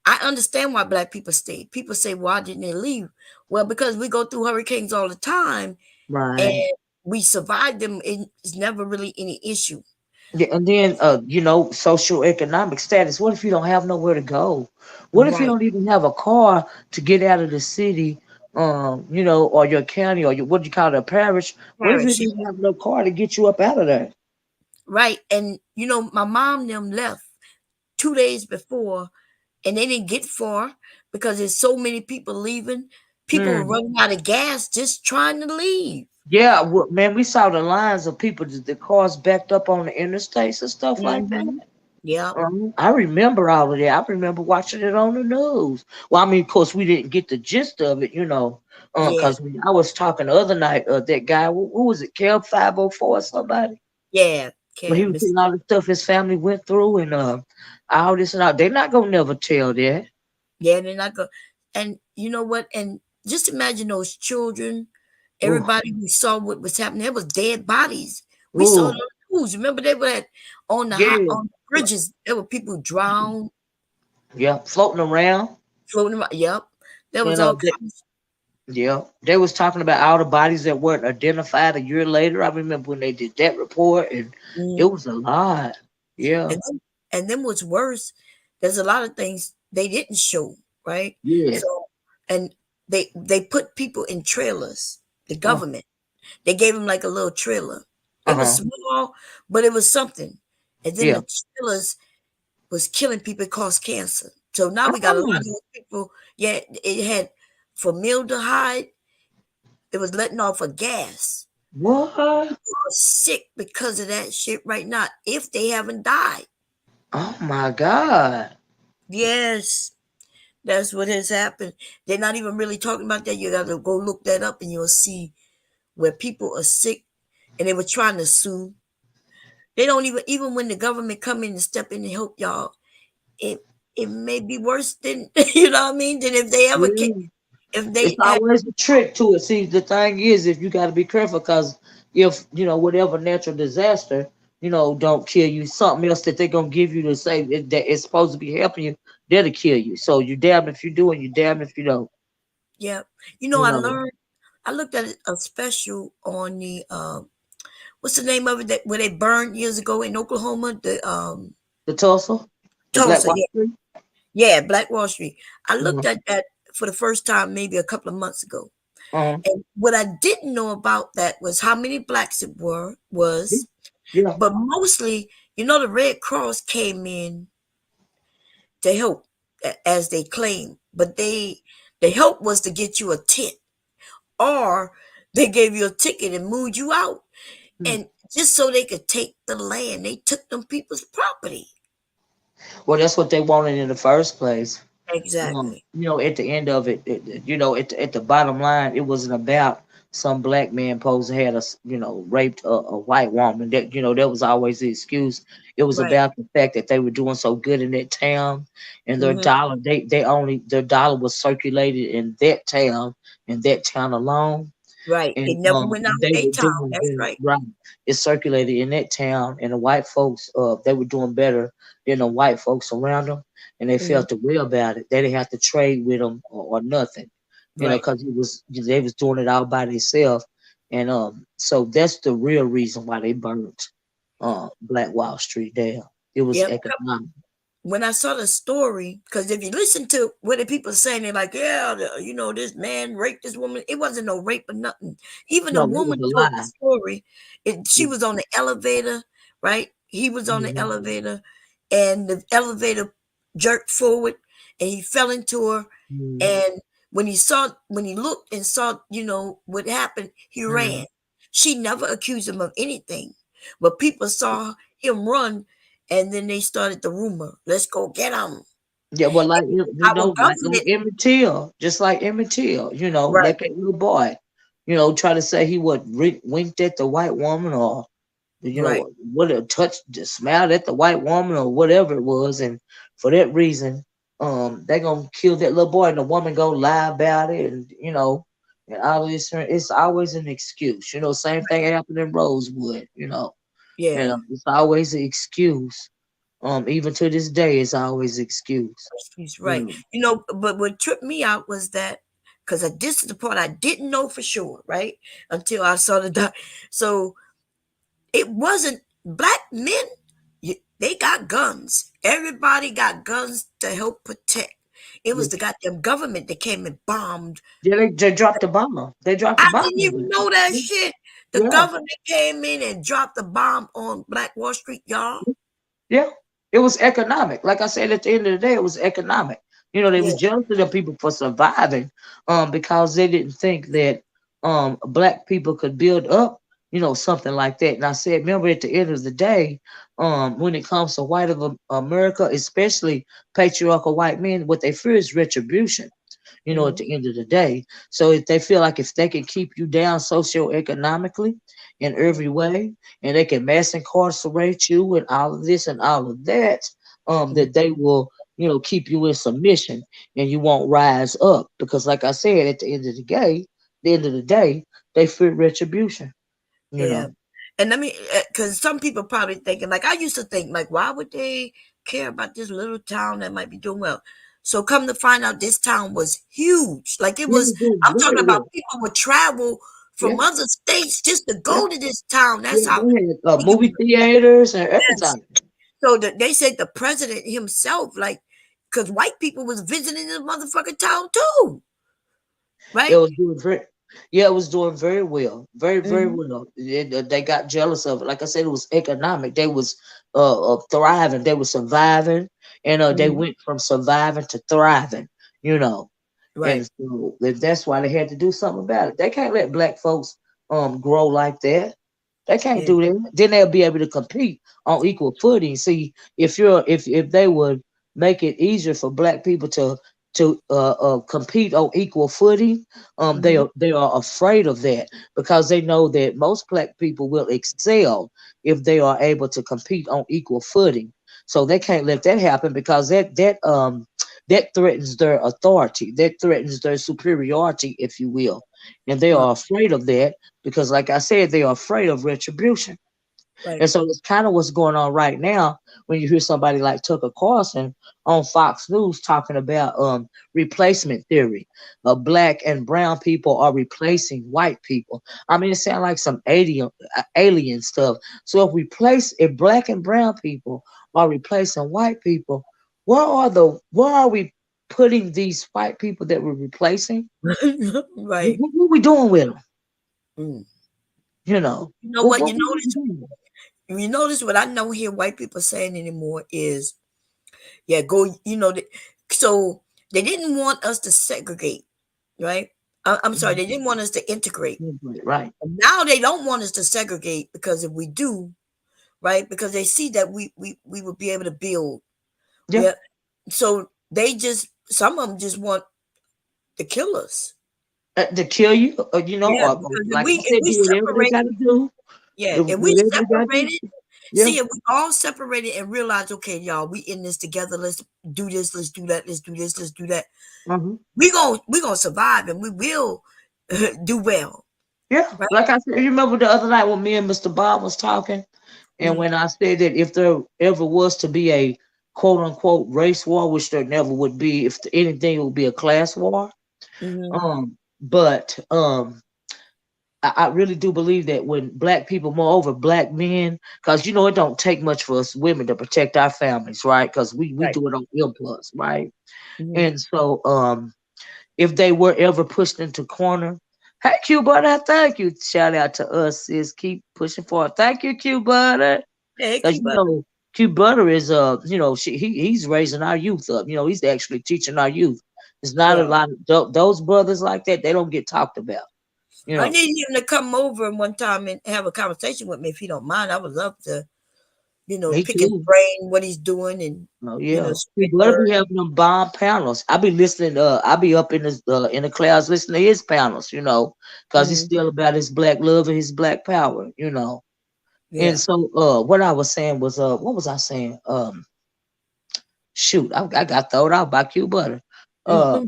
I understand why black people stay. People say, why didn't they leave? Well, because we go through hurricanes all the time and Right. we survive them. It's never really any issue. Yeah, and then social economic status. What if you don't have nowhere to go? What if you Right, don't even have a car to get out of the city, or your county or your what do you call it, a parish? What if you parish. didn't even have no car to get you up out of there? Right. And my mom them left 2 days before and they didn't get far because there's so many people leaving. People were Hmm. running out of gas just trying to leave. Yeah, man, we saw the lines of people, the cars backed up on the interstates and stuff like that. Hmm. Yeah, I remember all of that. I remember watching it on the news. Well, I mean, of course, we didn't get the gist of it, yeah, because I was talking the other night, that guy, who was it, Kel 504 or somebody? yeah. When he Cam, was saying all the stuff his family went through and all this and all. They're not gonna never tell that. yeah, they're not going. And you know what? And just imagine those children. Ooh, Everybody who saw what was happening, there was dead bodies. We saw it ooh, on the news. Remember, they were yeah, on the bridges. There were people drowned, yeah, floating around. floating around. Yep, there was And all kinds. yeah, they was talking about all the bodies that weren't identified a year later. I remember when they did that report, and it Mhm. was a lot. Yeah, And then what's worse, there's a lot of things they didn't show, right? yeah, So, and they put people in trailers. The uh government, they gave them like a little trailer. It was huh, small, but it was something. And then yeah. the trailers was killing people. It caused cancer. So now we got a lot of Oh, those people. Yeah, it had formaldehyde. It was letting off a gas. what? People are sick because of that shit right now. If they haven't died, Oh my God! yes. That's what has happened. They're not even really talking about that. You got to go look that up, and you'll see where people are sick, and they were trying to sue. They don't even when the government come in and step in and help y'all. It it may be worse than you know what I mean. Than if they ever Yeah. if It's they had. always a trick to it. See, the thing is, if you got to be careful, because if whatever natural disaster, don't kill you, something else that they're gonna give you to say that it's supposed to be helping you, that'll kill you. So you damn if you do, and you damn if you don't. Yeah, You I know, learned. I looked at a special on the what's the name of it that where they burned years ago in Oklahoma, the the Tulsa, the Black Tulsa. Wall Street. Yeah, Black Wall Street. I looked Mhm. at that for the first time maybe a couple of months ago. Uh-huh. And what I didn't know about that was how many blacks it Yeah. was, Yeah. but mostly, the Red Cross came in to help as they claimed, but the help was to get you a tent or they gave you a ticket and moved you out. Hmm. And just so they could take the land, they took them people's property. Well, that's what they wanted in the first place. Exactly. At the end of it, at the bottom line, it wasn't about some black man supposed to had raped a white woman. That was always the excuse. It was Right. about the fact that they were doing so good in that town, and Hmm. their dollar was circulated in that town alone, Right. and It never went out they their were town. doing That's very right. right. It circulated in that town, and the white folks, they were doing better than the white folks around them, and they Hmm. felt the way about it. They didn't have to trade with them or nothing, Right. because they was doing it all by themselves, and so that's the real reason why they burned Black Wall Street down. It was Yep. economic. When I saw the story, because if you listen to what the people saying, they're like, yeah, this man raped this woman. It wasn't no rape or nothing. Even the No, that was woman a told the lie. story. She Yeah. was on the elevator, right? He was on the Mhm. elevator, and the elevator jerked forward, and he fell into her. Mhm. And when he looked and saw, what happened, he ran. Mhm. She never accused him of anything, but people saw him run, and then they started the rumor, "Let's go get him." Yeah, well, like Our like government, Emmett Till, just like Emmett Till, right, like that little boy, try to say he would winked at the white woman, or right, would have touched, just smiled at the white woman, or whatever it was, and for that reason, they gonna kill that little boy, and the woman gonna lie about it, and and all this. It's always an excuse, Same thing happened in Rosewood, yeah, it's always an excuse. Even to this day, it's always excuse. He's You right. know, But what tripped me out was that because this is the part I didn't know for sure, right? Until I saw the so it wasn't black men. They got guns. Everybody got guns to help protect. It was yeah, the goddamn government that came and bombed. yeah, they dropped the bomb. They dropped the I bomb didn't on even them. know that Yeah, shit. The yeah. government came in and dropped the bomb on Black Wall Street, y'all. Yeah, it was economic. Like I said, at the end of the day, it was economic. You know, they Yeah. was jealous of the people for surviving, because they didn't think that black people could build up, something like that. And I said, remember, at the end of the day, when it comes to white of America, especially patriarchal white men, what they fear is retribution, at Hmm. the end of the day. So if they feel like if they can keep you down socioeconomically in every way, and they can mass incarcerate you and all of this and all of that, that they will, keep you in submission and you won't rise up. Because like I said, at the end of the day, they fear retribution, you Yeah. know. And let me, because some people probably thinking, like, I used to think, like, why would they care about this little town that might be doing well? So come to find out, this town was huge. Like, it Yeah, was, they do I'm talking very about well. people would travel Yeah, from other states just to yeah, go to this town. That's yeah. how They had big it movie was. theaters and Yes. everything. So they said the president himself, like, because white people was visiting this motherfucking town too, It right? was doing very, yeah, it was doing very well, very, very Hmm. well. They got jealous of it. Like I said, it was economic. They was thriving. They were surviving, and they Hmm. went from surviving to thriving. You know, Right, and so that's why they had to do something about it. They can't let black folks grow like that. They can't yeah. do that. Then they'll be able to compete on equal footing. See, if they would make it easier for black people to compete on equal footing, Hmm. they are afraid of that because they know that most black people will excel if they are able to compete on equal footing. So they can't let that happen because that threatens their authority, that threatens their superiority, if you will, and they Right, are afraid of that because, like I said, they are afraid of retribution. right. And so it's kind of what's going on right now when you hear somebody like Tucker Carlson on Fox News talking about replacement theory. Black and brown people are replacing white people. I mean, it sounds like some alien stuff. So if black and brown people are replacing white people, where are we putting these white people that we're replacing? Right. What we doing with them? Mm. You know, You know what? what we doing? You notice what I don't hear white people saying anymore is, yeah, go, so they didn't want us to segregate, right? I'm sorry, they didn't want us to integrate. Right. Now they don't want us to segregate because if we do, right, because they see that we will be able to build. Yeah. Yeah. So some of them just want to kill us. To kill you, Yeah, or because like I if said, we do whatever they got separate, to do. yeah, If if we whatever they got to do. separated, Yeah. see if we all separated and realize, okay, y'all, we in this together. Let's do this. Let's do that. Let's do this. Let's do that. Uh-huh. We gonna survive and we will do well, Yeah. right? Like I said, you remember the other night when me and Mr. Bob was talking, and Mm-hmm. when I said that if there ever was to be a quote unquote race war, which there never would be, if anything, it would be a class war. Mm-hmm. But I really do believe that when black people, moreover black men, because it don't take much for us women to protect our families, right? Because we Right. do it on impulse, right? Mm-hmm. And so if they were ever pushed into corner, hey Q Butter, thank you. Shout out to us, sis. Keep pushing forward. Thank you, Q Butter. Hey, Because Cuba. Q Butter is he's raising our youth up. He's actually teaching our youth. It's not a Yeah. lot of those brothers like that, they don't get talked about. You I know. need him to come over one time and have a conversation with me if you don't mind. I would love to, Me pick his too. brain, what he's doing, and Oh yeah. Q spit Butter word. be having them bomb panels. I be listening, I be up in the clouds listening to his panels, because it's Mm-hmm. still about his black love and his black power. And Yeah. so what I was saying was what was I saying? Shoot, I got thrown out by Q Butter. Uh Mm-hmm.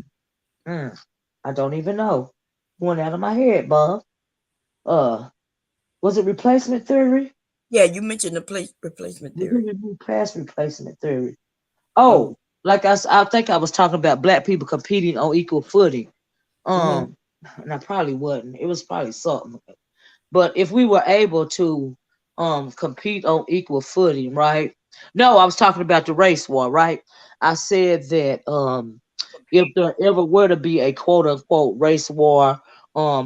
mm, I don't even know. Went out of my head, Bob. Uh was it replacement theory? Yeah, you mentioned the place replacement We do theory. review class replacement theory. Oh. Oh, like I think I was talking about black people competing on equal footing. Mm-hmm. Um, and I probably wasn't. It was probably something. But if we were able to compete on equal footing, right? No, I was talking about the race war, right? I said that if there ever were to be a quote unquote race war,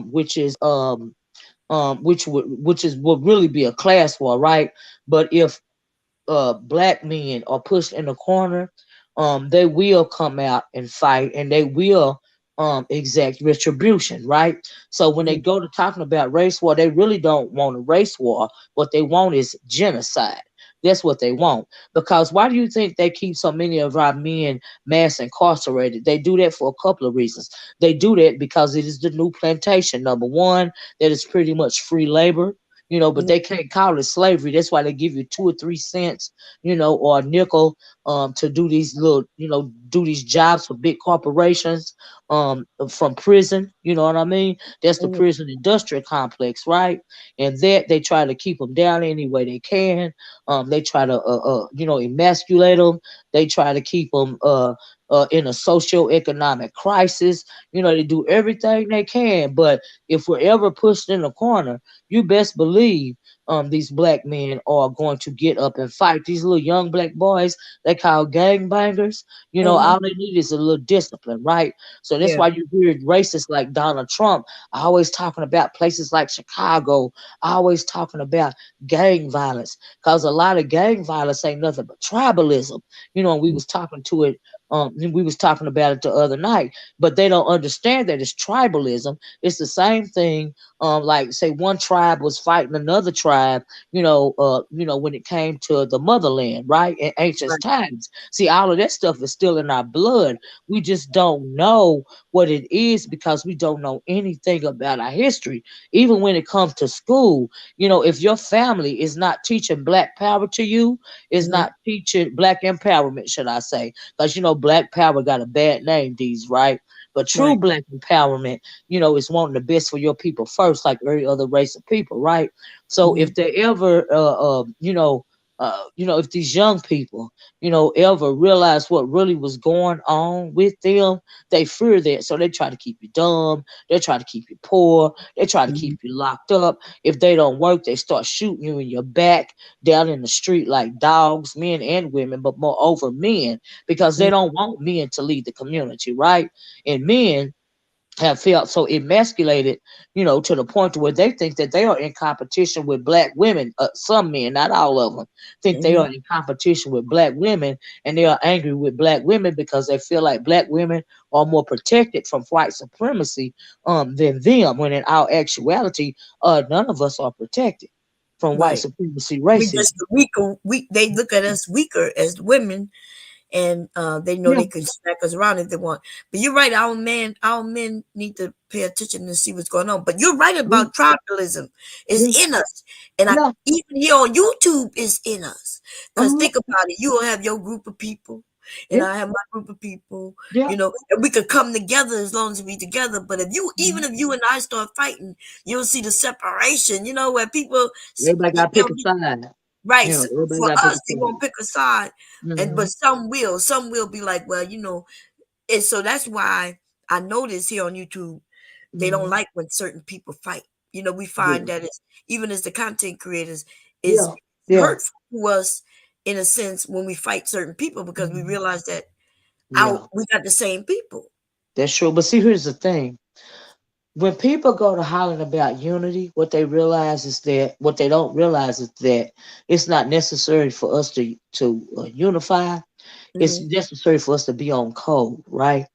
which is would really be a class war, right? But if black men are pushed in the corner, they will come out and fight, and they will exact retribution, right? So when they Mm-hmm. go to talking about race war, they really don't want a race war. What they want is genocide. That's what they want. Because why do you think they keep so many of our men mass incarcerated? They do that for a couple of reasons. They do that because it is the new plantation. Number one, that is pretty much free labor, but they can't call it slavery. That's why they give you 2 or 3 cents, or a nickel, to do these little, do these jobs for big corporations, from prison. You know what I mean? That's the Mm-hmm. prison industrial complex, right? And that they try to keep them down any way they can. They try to, emasculate them. They try to keep them, in a socio-economic crisis. They do everything they can. But if we're ever pushed in a corner, you best believe these black men are going to get up and fight. These little young black boys they call gangbangers. Mm-hmm. All they need is a little discipline, right? So that's Yeah. why you hear racists like Donald Trump always talking about places like Chicago, always talking about gang violence, because a lot of gang violence ain't nothing but tribalism. And we was talking about it the other night, but they don't understand that it's tribalism. It's the same thing, like say one tribe was fighting another tribe, when it came to the motherland, right? In ancient Right. times. See, all of that stuff is still in our blood. We just don't know what it is because we don't know anything about our history. Even when it comes to school, if your family is not teaching black power to you, is Mm-hmm. not teaching black empowerment, should I say? Because black power got a bad name, these, right? But true Right. black empowerment, is wanting the best for your people first, like every other race of people, right? So Mm-hmm. if they ever, if these young people, ever realize what really was going on with them, they fear that. So they try to keep you dumb. They try to keep you poor. They try to Mm-hmm. keep you locked up. If they don't work, they start shooting you in your back down in the street like dogs, men and women, but moreover men, because they don't want men to lead the community, right? And men have felt so emasculated, to the point to where they think that they are in competition with black women. Some men, not all of them, think they Mm-hmm. are in competition with black women, and they are angry with black women because they feel like black women are more protected from white supremacy than them. When in our actuality, none of us are protected from white Right. supremacy We just racism. weaker. They look at us weaker as women, and they know Yeah, they can smack us around if they want. But you're right. Our men need to pay attention and see what's going on. But you're right yeah, about tribalism. It's yeah, in us, and I yeah. even here on YouTube is in us. Because Uh-huh. think about it. You will have your group of people, and Yeah, I have my group of people. yeah. And we could come together as long as we together. But even Mhm. if you and I start fighting, you'll see the separation. Where people, Everybody got to pick a they'll side. right. So Everybody for got to pick a us, they side. won't pick a side, but Hmm. some will be like, well, and so that's why I notice here on YouTube they don't Hmm. like when certain people fight. We find Yeah, that it's even as the content creators is yeah, yeah. hurtful to us in a sense when we fight certain people because we Mhm. realize that out Yeah, we got the same people. that's true. But see, here's the thing. When people go to hollering about unity, what they don't realize is that it's not necessary for us to unify. It's Hmm. necessary for us to be on code, right?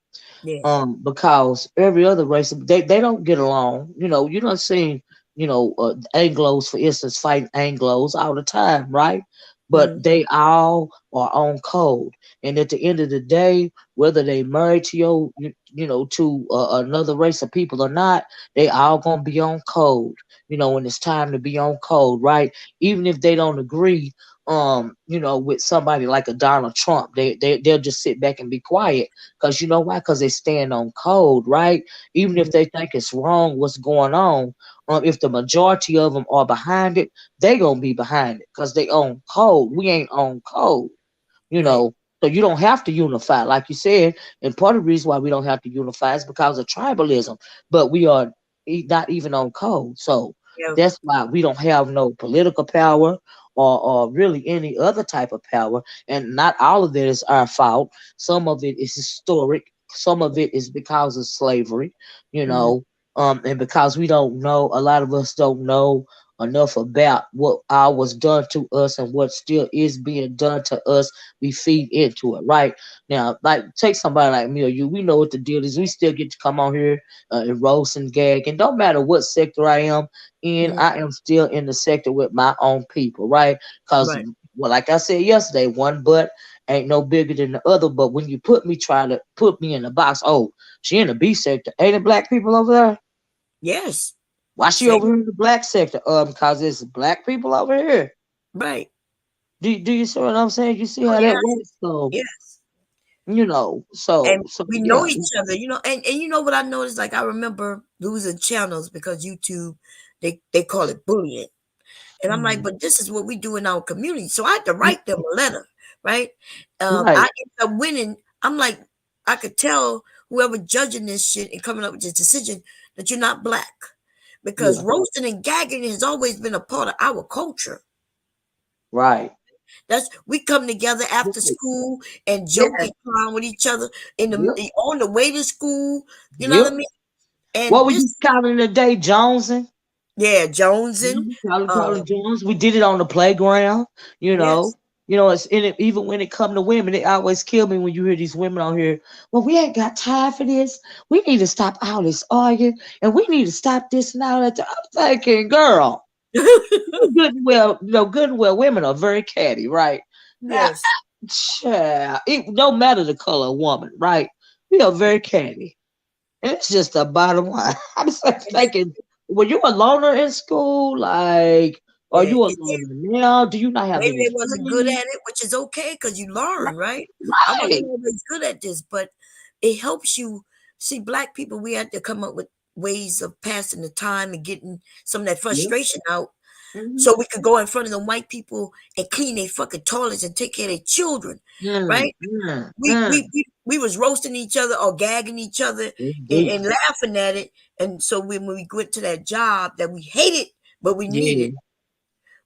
Yeah. Because every other race they don't get along. You don't see Anglos, for instance, fighting Anglos all the time, right? But Hmm. they all are on code, and at the end of the day, whether they married to to another race of people or not, they all gonna be on code. When it's time to be on code, right? Even if they don't agree, with somebody like a Donald Trump, they'll just sit back and be quiet. Because why? Because they stand on code, right? Even if they think it's wrong what's going on, if the majority of them are behind it, they gonna be behind it because they own code. We ain't on code, you Right. know. So you don't have to unify, like you said. And part of the reason why we don't have to unify is because of tribalism. But we are not even on code. So Yeah. that's why we don't have no political power or really any other type of power. And not all of it is our fault. Some of it is historic. Some of it is because of slavery, you Mhm. know, and because we don't know, a lot of us don't know enough about what all was done to us and what still is being done to us. We feed into it, right? Now, like take somebody like me or you, we know what the deal is. We still get to come on here and roast and gag, and don't matter what sector I am in, Mhm. I am still in the sector with my own people, right? Because, Right. well, like I said yesterday, one butt ain't no bigger than the other. But when you try to put me in the box, oh, she in the B sector, ain't it black people over there? Yes. Why she Same. over here in the black sector? Because it's black people over here. Right. Do you see what I'm saying? You see Oh how that yes. works? So Yes. so And so we know yeah, each other, and you know what I noticed? Like I remember losing channels because YouTube, they call it bullying. And I'm like, mm, but this is what we do in our community. So I had to write them a letter, right? right, I ended up winning. I'm like, I could tell whoever judging this shit and coming up with this decision that you're not black. Because yeah, roasting and gagging has always been a part of our culture. right, That's we come together after right, school and joke yes, and clown with each other yep, on the way to school. You know what yep. I mean? And What we this, used to call it today, Jonesing. yeah, Jonesing. Call Uh, it Jones. We did it on the playground, you know. yes. It's in it. Even when it come to women, it always kill me when you hear these women on here. Well, we ain't got time for this. We need to stop all this arguing, and we need to stop this and all that. I'm thinking, girl, good and well, good and well, women are very catty, right? Now, Yes. child, it no matter the color of woman, right? We are very catty. And it's just the bottom line. I'm just like And then, thinking, were you a loner in school? Like, are yeah, you a and then loner now? Do you not have maybe any they wasn't good friends? at it, which is okay because you learn, right? I Right. wasn't always good at this, but it helps you see black people. We had to come up with ways of passing the time and getting some of that Yep. frustration out Mm-hmm. so we could go in front of the white people and clean their fucking toilets and take care of their children, Mm, right? mm, We mm. we we, we was roasting each other or gagging each other It's and, deep. and laughing at it. And so when we went to that job that we hated but we needed, Yeah.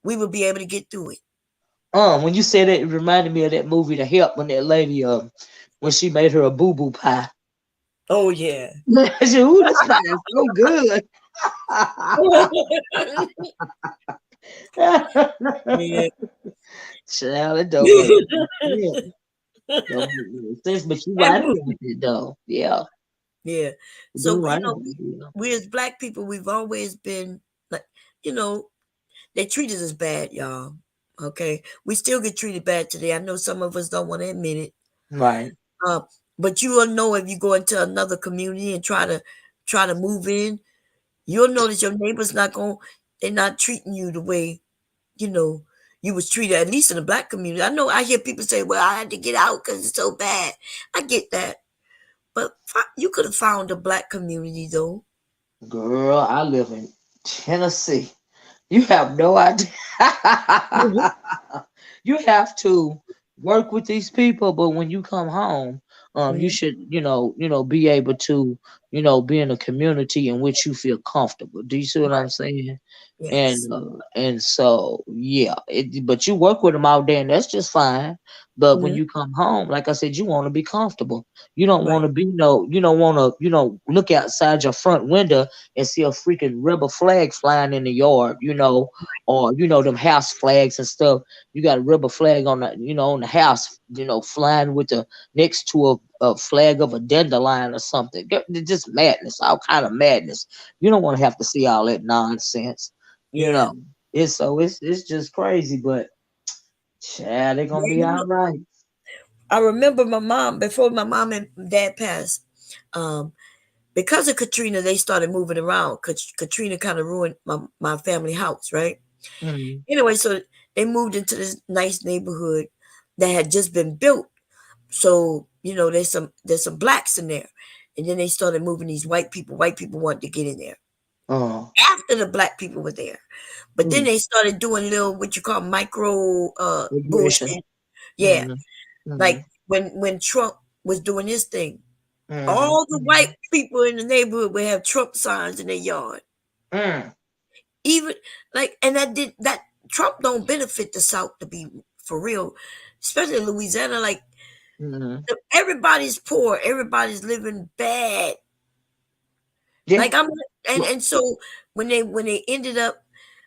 we would be able to get through it. When you said it, it reminded me of that movie, The Help, when that lady, when she made her a boo boo pie. Oh yeah. I said, ooh, this pie is so good. Yeah. Child, it don't make no sense. Don't make no sense, but you right And about it though. Yeah. yeah. You So right about it. we as black people, we've always been like, you know, they treated us bad, y'all. Okay. We still get treated bad today. I know some of us don't want to admit it. Right. Uh, but you will know if you go into another community and try to move in, you'll notice your neighbors not going they're not treating you the way, you know, you was treated, at least in the black community. I know I hear people say, well, I had to get out because it's so bad. I get that. But you could have found a black community though. Girl, I live in Tennessee. You have no idea. Mhm. You have to work with these people, but when you come home, you Mhm. should, be able to, be in a community in which you feel comfortable. Do you see what I'm Right. saying? Yes. And so yeah, but you work with them all day, and that's just fine. But when Mhm. you come home, like I said, you want to be comfortable. You don't want Right. to be you don't want to look outside your front window and see a freaking rebel flag flying in the yard, or them house flags and stuff. You got a rebel flag on on the house, flying with the next to a flag of a dandelion or something. It's just madness, all kind of madness. You don't want to have to see all that nonsense, you Yeah. know. It's just crazy, but child, they're gonna Yeah, be all right. I remember my mom before my mom and dad passed. Um, because of Katrina, they started moving around. Katrina kind of ruined my family house, right? Mm, Anyway, so they moved into this nice neighborhood that had just been built. So there's some blacks in there, and then they started moving these white people. White people wanted to get in there. after the black people were there. But then they started doing little what you call micro Aggression. bullshit. Yeah, Mm-hmm. like Mm-hmm. when Trump was doing his thing, Mm-hmm. all the white people in the neighborhood would have Trump signs in their yard. Mm-hmm. Even like, and that Trump don't benefit the South to be for real, especially Louisiana. Like Mm-hmm. everybody's poor, everybody's living bad. Yeah. Like and so when they ended up,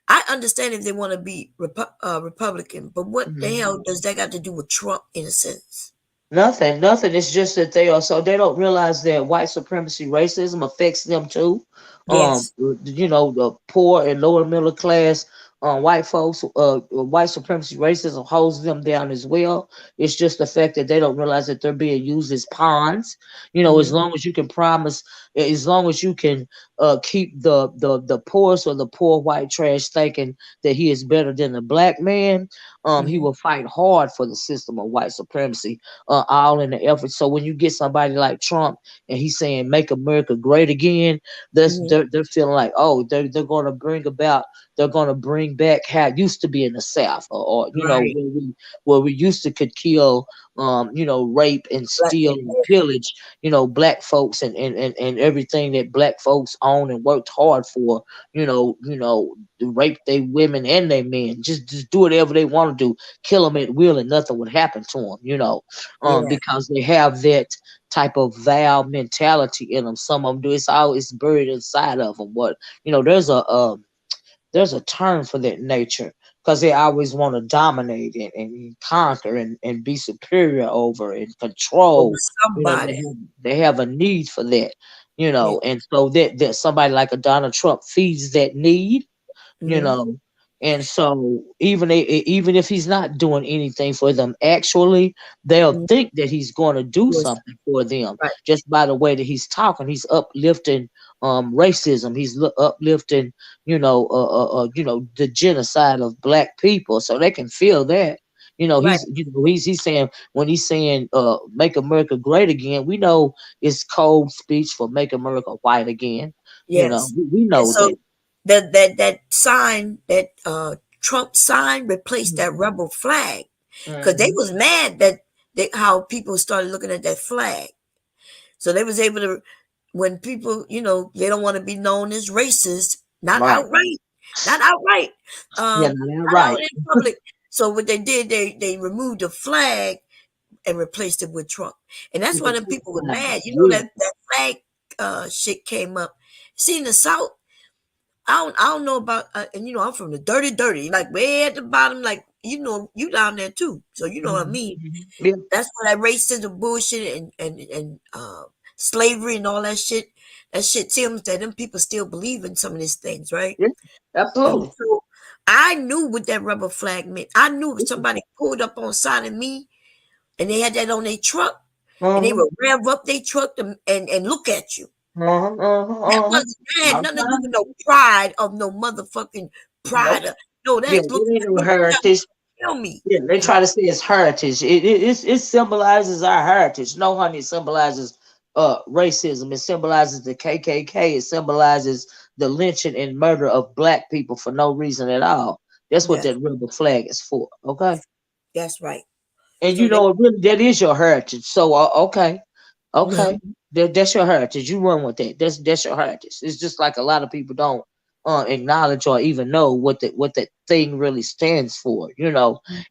I understand if they want to be Republican, but what the Mhm. hell does that got to do with Trump in a sense? Nothing, nothing. It's just that they are so they don't realize that white supremacy racism affects them too. Yes. The poor and lower middle class white folks, white supremacy racism holds them down as well. It's just the fact that they don't realize that they're being used as pawns. As Hmm. long as you can promise, as long as you can keep the poorest or the poor white trash thinking that he is better than the black man, he Hmm. will fight hard for the system of white supremacy, all in the effort. So when you get somebody like Trump and he's saying "Make America Great Again," Hmm. they're feeling like, oh, they're going to bring back how it used to be in the South, or Right. where we used to could kill, rape and Black steal and people. pillage, black folks and everything that black folks own and worked hard for, to rape their women and their men, just do whatever they want to do, kill them at will, and nothing would happen to them. Yeah. Because they have that type of vow mentality in them. Some of them do. It's always buried inside of them. But there's a term for that nature because they always want to dominate and conquer and be superior over and Over control. They somebody. have a need for that. Yeah. And so that somebody like a Donald Trump feeds that need, you Hmm. know. And so even if he's not doing anything for them, actually, they'll Hmm. think that he's going to do something for them Right. just by the way that he's talking. He's uplifting racism. He's uplifting, the genocide of black people, so they can feel that. Right. He's saying when he's saying "Make America Great Again," we know it's code speech for "Make America White Again." Yes. We And know that. so that sign, that Trump sign, replaced that Mhm. rebel flag because they Mhm. was mad that how people started looking at that flag. So they was able to, when people, they don't want to be known as racist, not Right. outright, not outright, Yeah, no, that's not right. out in public. So what they did, they removed the flag and replaced it with Trump, and that's It's why a them good people were sign. mad. Yeah. That flag shit came up. See, in the South, I don't know about, and I'm from the dirty, like way at the bottom, like you down there too, so you know what I Mhm, mean. mhm. Yeah. That's why that racism bullshit and slavery and all that shit. That shit seems that them people still believe in some of these things, right? Yeah. And Absolutely. so I knew what that rubber flag meant. I knew if somebody pulled up on side of me and they had that on their truck and they Uh-huh. would rev up their truck and look at you. Uh-huh. That Uh-huh. Uh-huh. wasn't that had All nothing the to do with time. no pride of no motherfucking Nope. pride. No, Yeah, that's it ain't no looking at me, heritage. kill me. Yeah, they try to say it's heritage. It symbolizes our heritage. No, honey, it symbolizes racism. It symbolizes the KKK. It symbolizes the lynching and murder of black people for no reason at all. That's what Yes, that rebel flag is for. Okay. that's right. And So they really, that is your heritage. So okay, okay, that's your heritage. You run with that. That's your heritage. It's just like a lot of people don't acknowledge or even know what that thing really stands for. And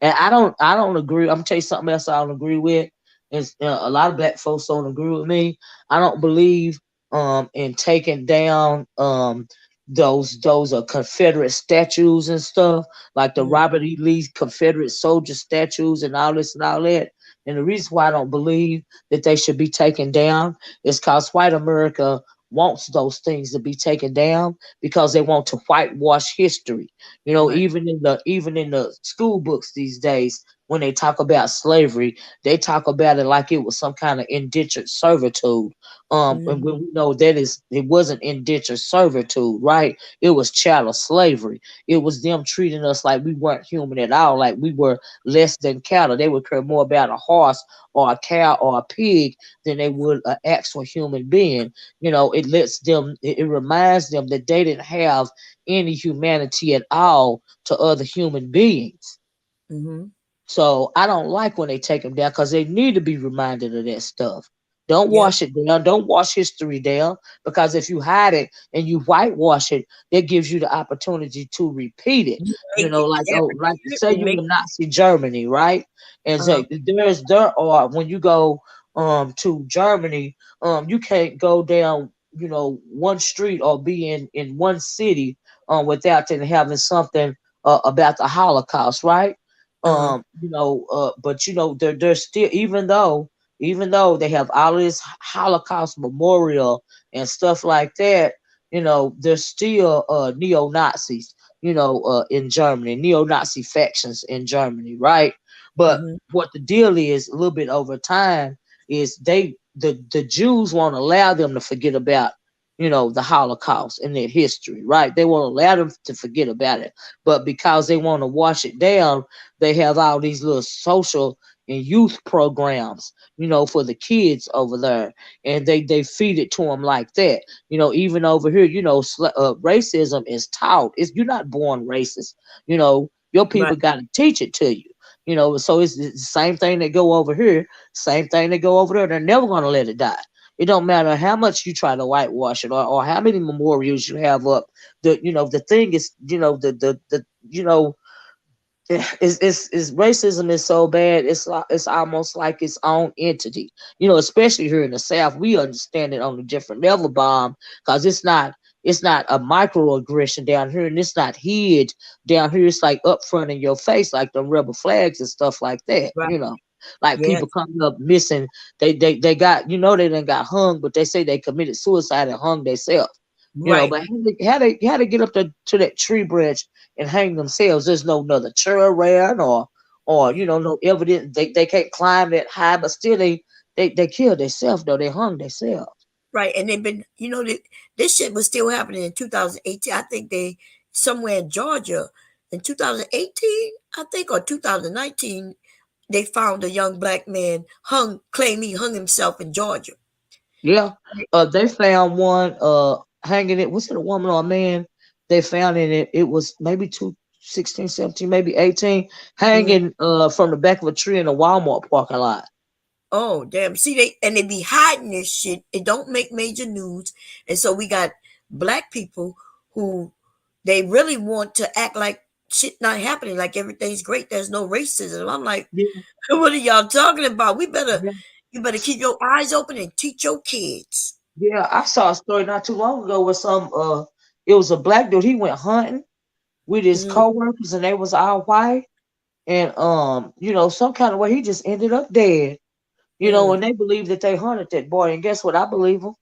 I don't agree. I'm gonna tell you something else I don't agree with. Is a lot of black folks don't agree with me. I don't believe in taking down those Confederate statues and stuff, like the Mhm. Robert E. Lee Confederate soldier statues and all this and all that. And the reason why I don't believe that they should be taken down is because white America wants those things to be taken down because they want to whitewash history. Right. Even in the school books these days, when they talk about slavery, they talk about it like it was some kind of indentured servitude. And Mhm. when we know that it wasn't indentured servitude, right? It was chattel slavery. It was them treating us like we weren't human at all, like we were less than cattle. They would care more about a horse or a cow or a pig than they would an actual human being. It lets them, it reminds them that they didn't have any humanity at all to other human beings. Mhm. So I don't like when they take them down because they need to be reminded of that stuff. Don't Yep. wash it down. Don't wash history down because if you hide it and you whitewash it, that gives you the opportunity to repeat it. You make it Like, oh, like every say it you make were Nazi Germany, right? And uh so there are when you go to Germany, you can't go down one street or be in one city without them having something about the Holocaust, right? uh But they're still, even though they have all this Holocaust memorial and stuff like that, there's still neo Nazis, in Germany, neo Nazi factions in Germany, right? But mhm. what the deal is, a little bit over time, is the Jews won't allow them to forget about the Holocaust and their history, right? They won't allow them to forget about it, but because they want to wash it down, they have all these little social and youth programs, for the kids over there, and they feed it to them like that. Even over here, racism is taught. You're not born racist. Your Right. people got to teach it to you. So it's the same thing that go over here, same thing that go over there. They're never gonna let it die. It don't matter how much you try to whitewash it or how many memorials you have up. The thing is, the is racism is so bad. It's almost like its own entity. Especially here in the South, we understand it on a different level, bomb, because it's not a microaggression down here, and it's not hid down here. It's like up front in your face, like the rebel flags and stuff like that. Right. Like Yes. people coming up missing. They got they done got hung, but they say they committed suicide and hung themselves. Right. But how they get up to that tree branch and hang themselves? There's no another tree around or no evidence. They can't climb that high, but still they killed themselves though. They hung themselves. Right. And they've been, this shit was still happening in 2018. I think they somewhere in Georgia in 2018, I think, or 2019, they found a young black man claim he hung himself in Georgia. Yeah. They found one hanging it. Was it a woman or a man? They found it. It was maybe 16, 17, maybe 18, Mhm. hanging from the back of a tree in a Walmart parking lot. Oh, damn. See, they be hiding this shit. It don't make major news. And so we got black people who they really want to act like shit not happening, like everything's great. There's no racism. I'm like, Yeah. what are y'all talking about? Yeah. You better keep your eyes open and teach your kids. Yeah, I saw a story not too long ago where it was a black dude. He went hunting with his Mhm. coworkers and they was all white. And some kind of way he just ended up dead. Mm. And they believe that they hunted that boy. And guess what? I believe them.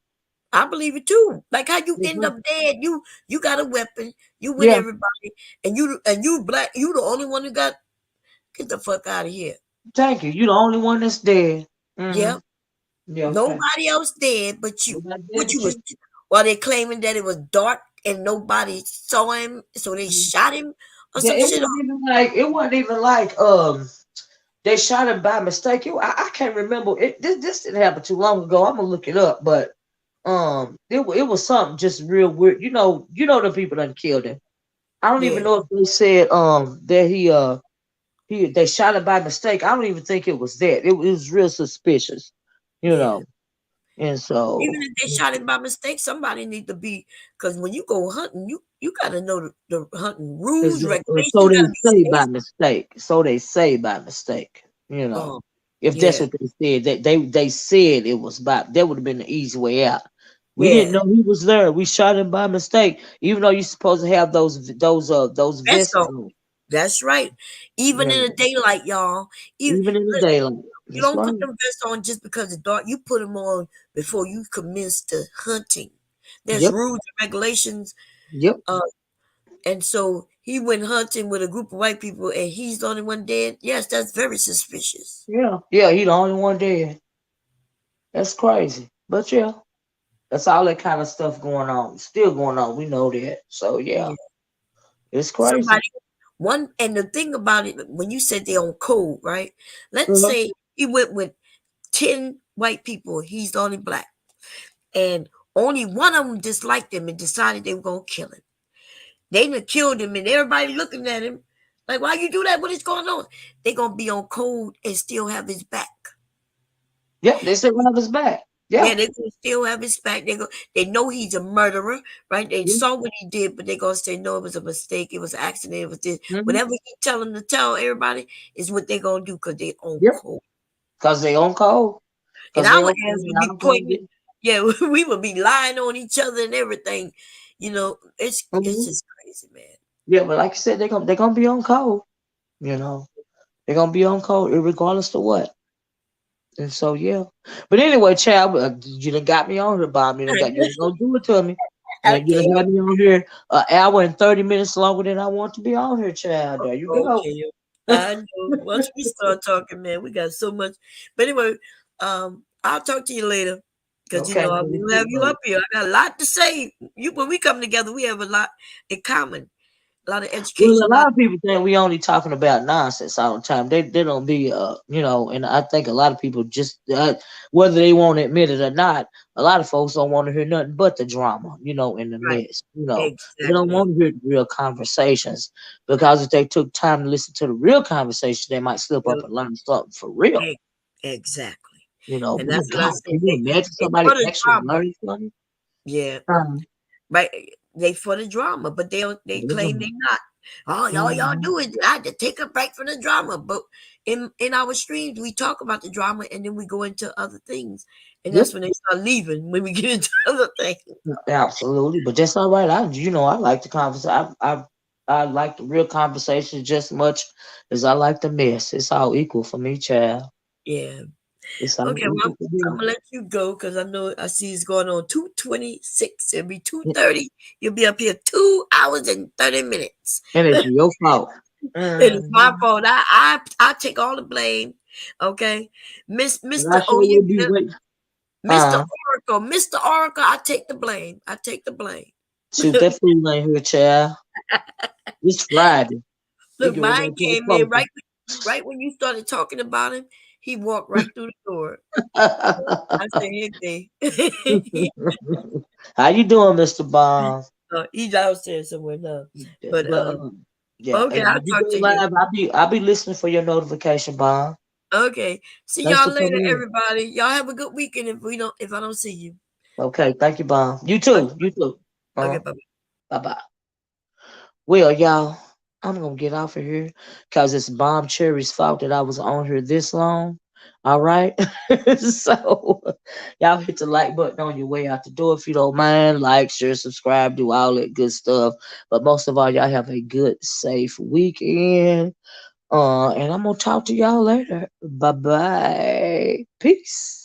I believe it too. Like how you end Mhm. up dead. You got a weapon. You with Yeah, everybody, and you black. You the only one who got. Get the fuck out of here. thank you. You the only one that's dead. Yep. Yeah, okay. Nobody else dead but you. Nobody dead What you but was you. while they claiming that it was dark and nobody saw him, so they Mhm. shot him or Yeah, some it shit. wasn't even like they shot him by mistake. I can't remember. This didn't happen too long ago. I'm gonna look it up, but it was something just real weird. The people that killed him. I don't even Yeah, know if they said that they shot him by mistake. I don't even think it was that. It was real suspicious, you yeah. know. And so Even if they shot him by mistake, somebody need to be because when you go hunting, you gotta know the hunting rules, regulations. so You they gotta be say by safe. mistake. So they say by mistake, you know. Oh, If that's yeah, what they said, they said it was by that would have been the easy way out. We didn't yeah. know he was there. We shot him by mistake, even though you're supposed to have those That's vests so. on. That's right. Even You in know, the daylight, y'all. You even in the listen, daylight. you That's don't right. put them vests on just because it's dark. You put them on before you commence to hunting. There's Yep. rules and regulations. Yep. Uh, and so he went hunting with a group of white people and he's the only one dead. Yes, that's very suspicious. Yeah, yeah, he the only one dead. That's crazy. But yeah, that's all that kind of stuff going on. Still going on. We know that. So yeah, Yeah. it's crazy. Somebody one and the thing about it, when you said they on code, right? Let's Uh-huh. say he went with 10 white people, he's the only black, and only one of them disliked him and decided they were gonna kill him. They done killed him, and everybody looking at him like, "Why you do that? What is going on?" They gonna be on code and still have his back. Yeah, they still have his back. Yeah, Yeah. they gonna still have his back. They know he's a murderer, right? They Yeah. saw what he did, but they gonna say no, it was a mistake, it was an accident, it was this. Hmm. Whatever he tell them to tell everybody is what they gonna do because they own Yeah. code. Cause they on code. And Cause they our on ass code. would be I'm gonna pointing, get. yeah, we would be lying on each other and everything. It's Mhm. just crazy, man. Yeah, but like you said, they gonna be on code. You know, they're gonna be on code regardless of what. And so yeah. But anyway, child, you done got me on here, Bob. You done gonna do it to me. You Okay, done had me on here an hour and 30 minutes longer than I want to be on here, child. There you go. okay. I know. Once we start talking, man, we got so much. But anyway, I'll talk to you later because Okay, I pretty will have good, you buddy. up here. I got a lot to say. You when we come together, we have a lot in common, a lot of Well, a education. lot of people think we only talking about nonsense all the time. They don't be and I think a lot of people just whether they want to admit it or not, a lot of folks don't want to hear nothing but the drama, in the Right. mess. They don't Exactly. want to hear the real conversations because if they took time to listen to the real conversation, they might slip up Well, and learn something for real. e- exactly. And But that's what I God, said. can you imagine They for somebody the actually drama. learning something? Yeah. Um, Right. They for the drama, but they claim they not. All y'all mhm. do is I had to take a break from the drama. But in our streams, we talk about the drama and then we go into other things, and Yep. that's when they start leaving when we get into other things. Absolutely, but that's all right. I like the conversation. I like the real conversation just as much as I like the mess. It's all equal for me, child. Yeah. It's all Okay. Well, equal for I'm me. gonna let you go because I see it's going on 2:26. It'll be Yeah, 2:30. You'll be up here 2 hours and 30 minutes. and it's your fault. It is my Mhm. fault. I take all the blame. Okay, And I Mr. sure will be Olivia, waiting. Mr. Uh, Oracle, Mr. Oracle. I take the blame. I take the blame. shoot, that fool ain't here, child. It's Friday. We Look, get ready mine to go to came in closing. right when you started talking about him. He walked right through the door. I said, "Hey, he, How you doing, Mr. Bonds? he's downstairs somewhere now." Yeah, But but yeah, okay, and I'll when you talk go to you. live, I'll be listening for your notification, Bond. Okay, see Thanks y'all for later, coming in. everybody. Y'all have a good weekend. If I don't see you, Okay, thank you, Bond. You okay, too. You too. okay, Uh, bye. bye bye. Well, y'all, I'm gonna get off of here because it's Bomb Cherry's fault that I was on here this long. All right. So y'all hit the like button on your way out the door if you don't mind. Like, share, subscribe, do all that good stuff. But most of all, y'all have a good, safe weekend. And I'm gonna talk to y'all later. Bye bye. Peace.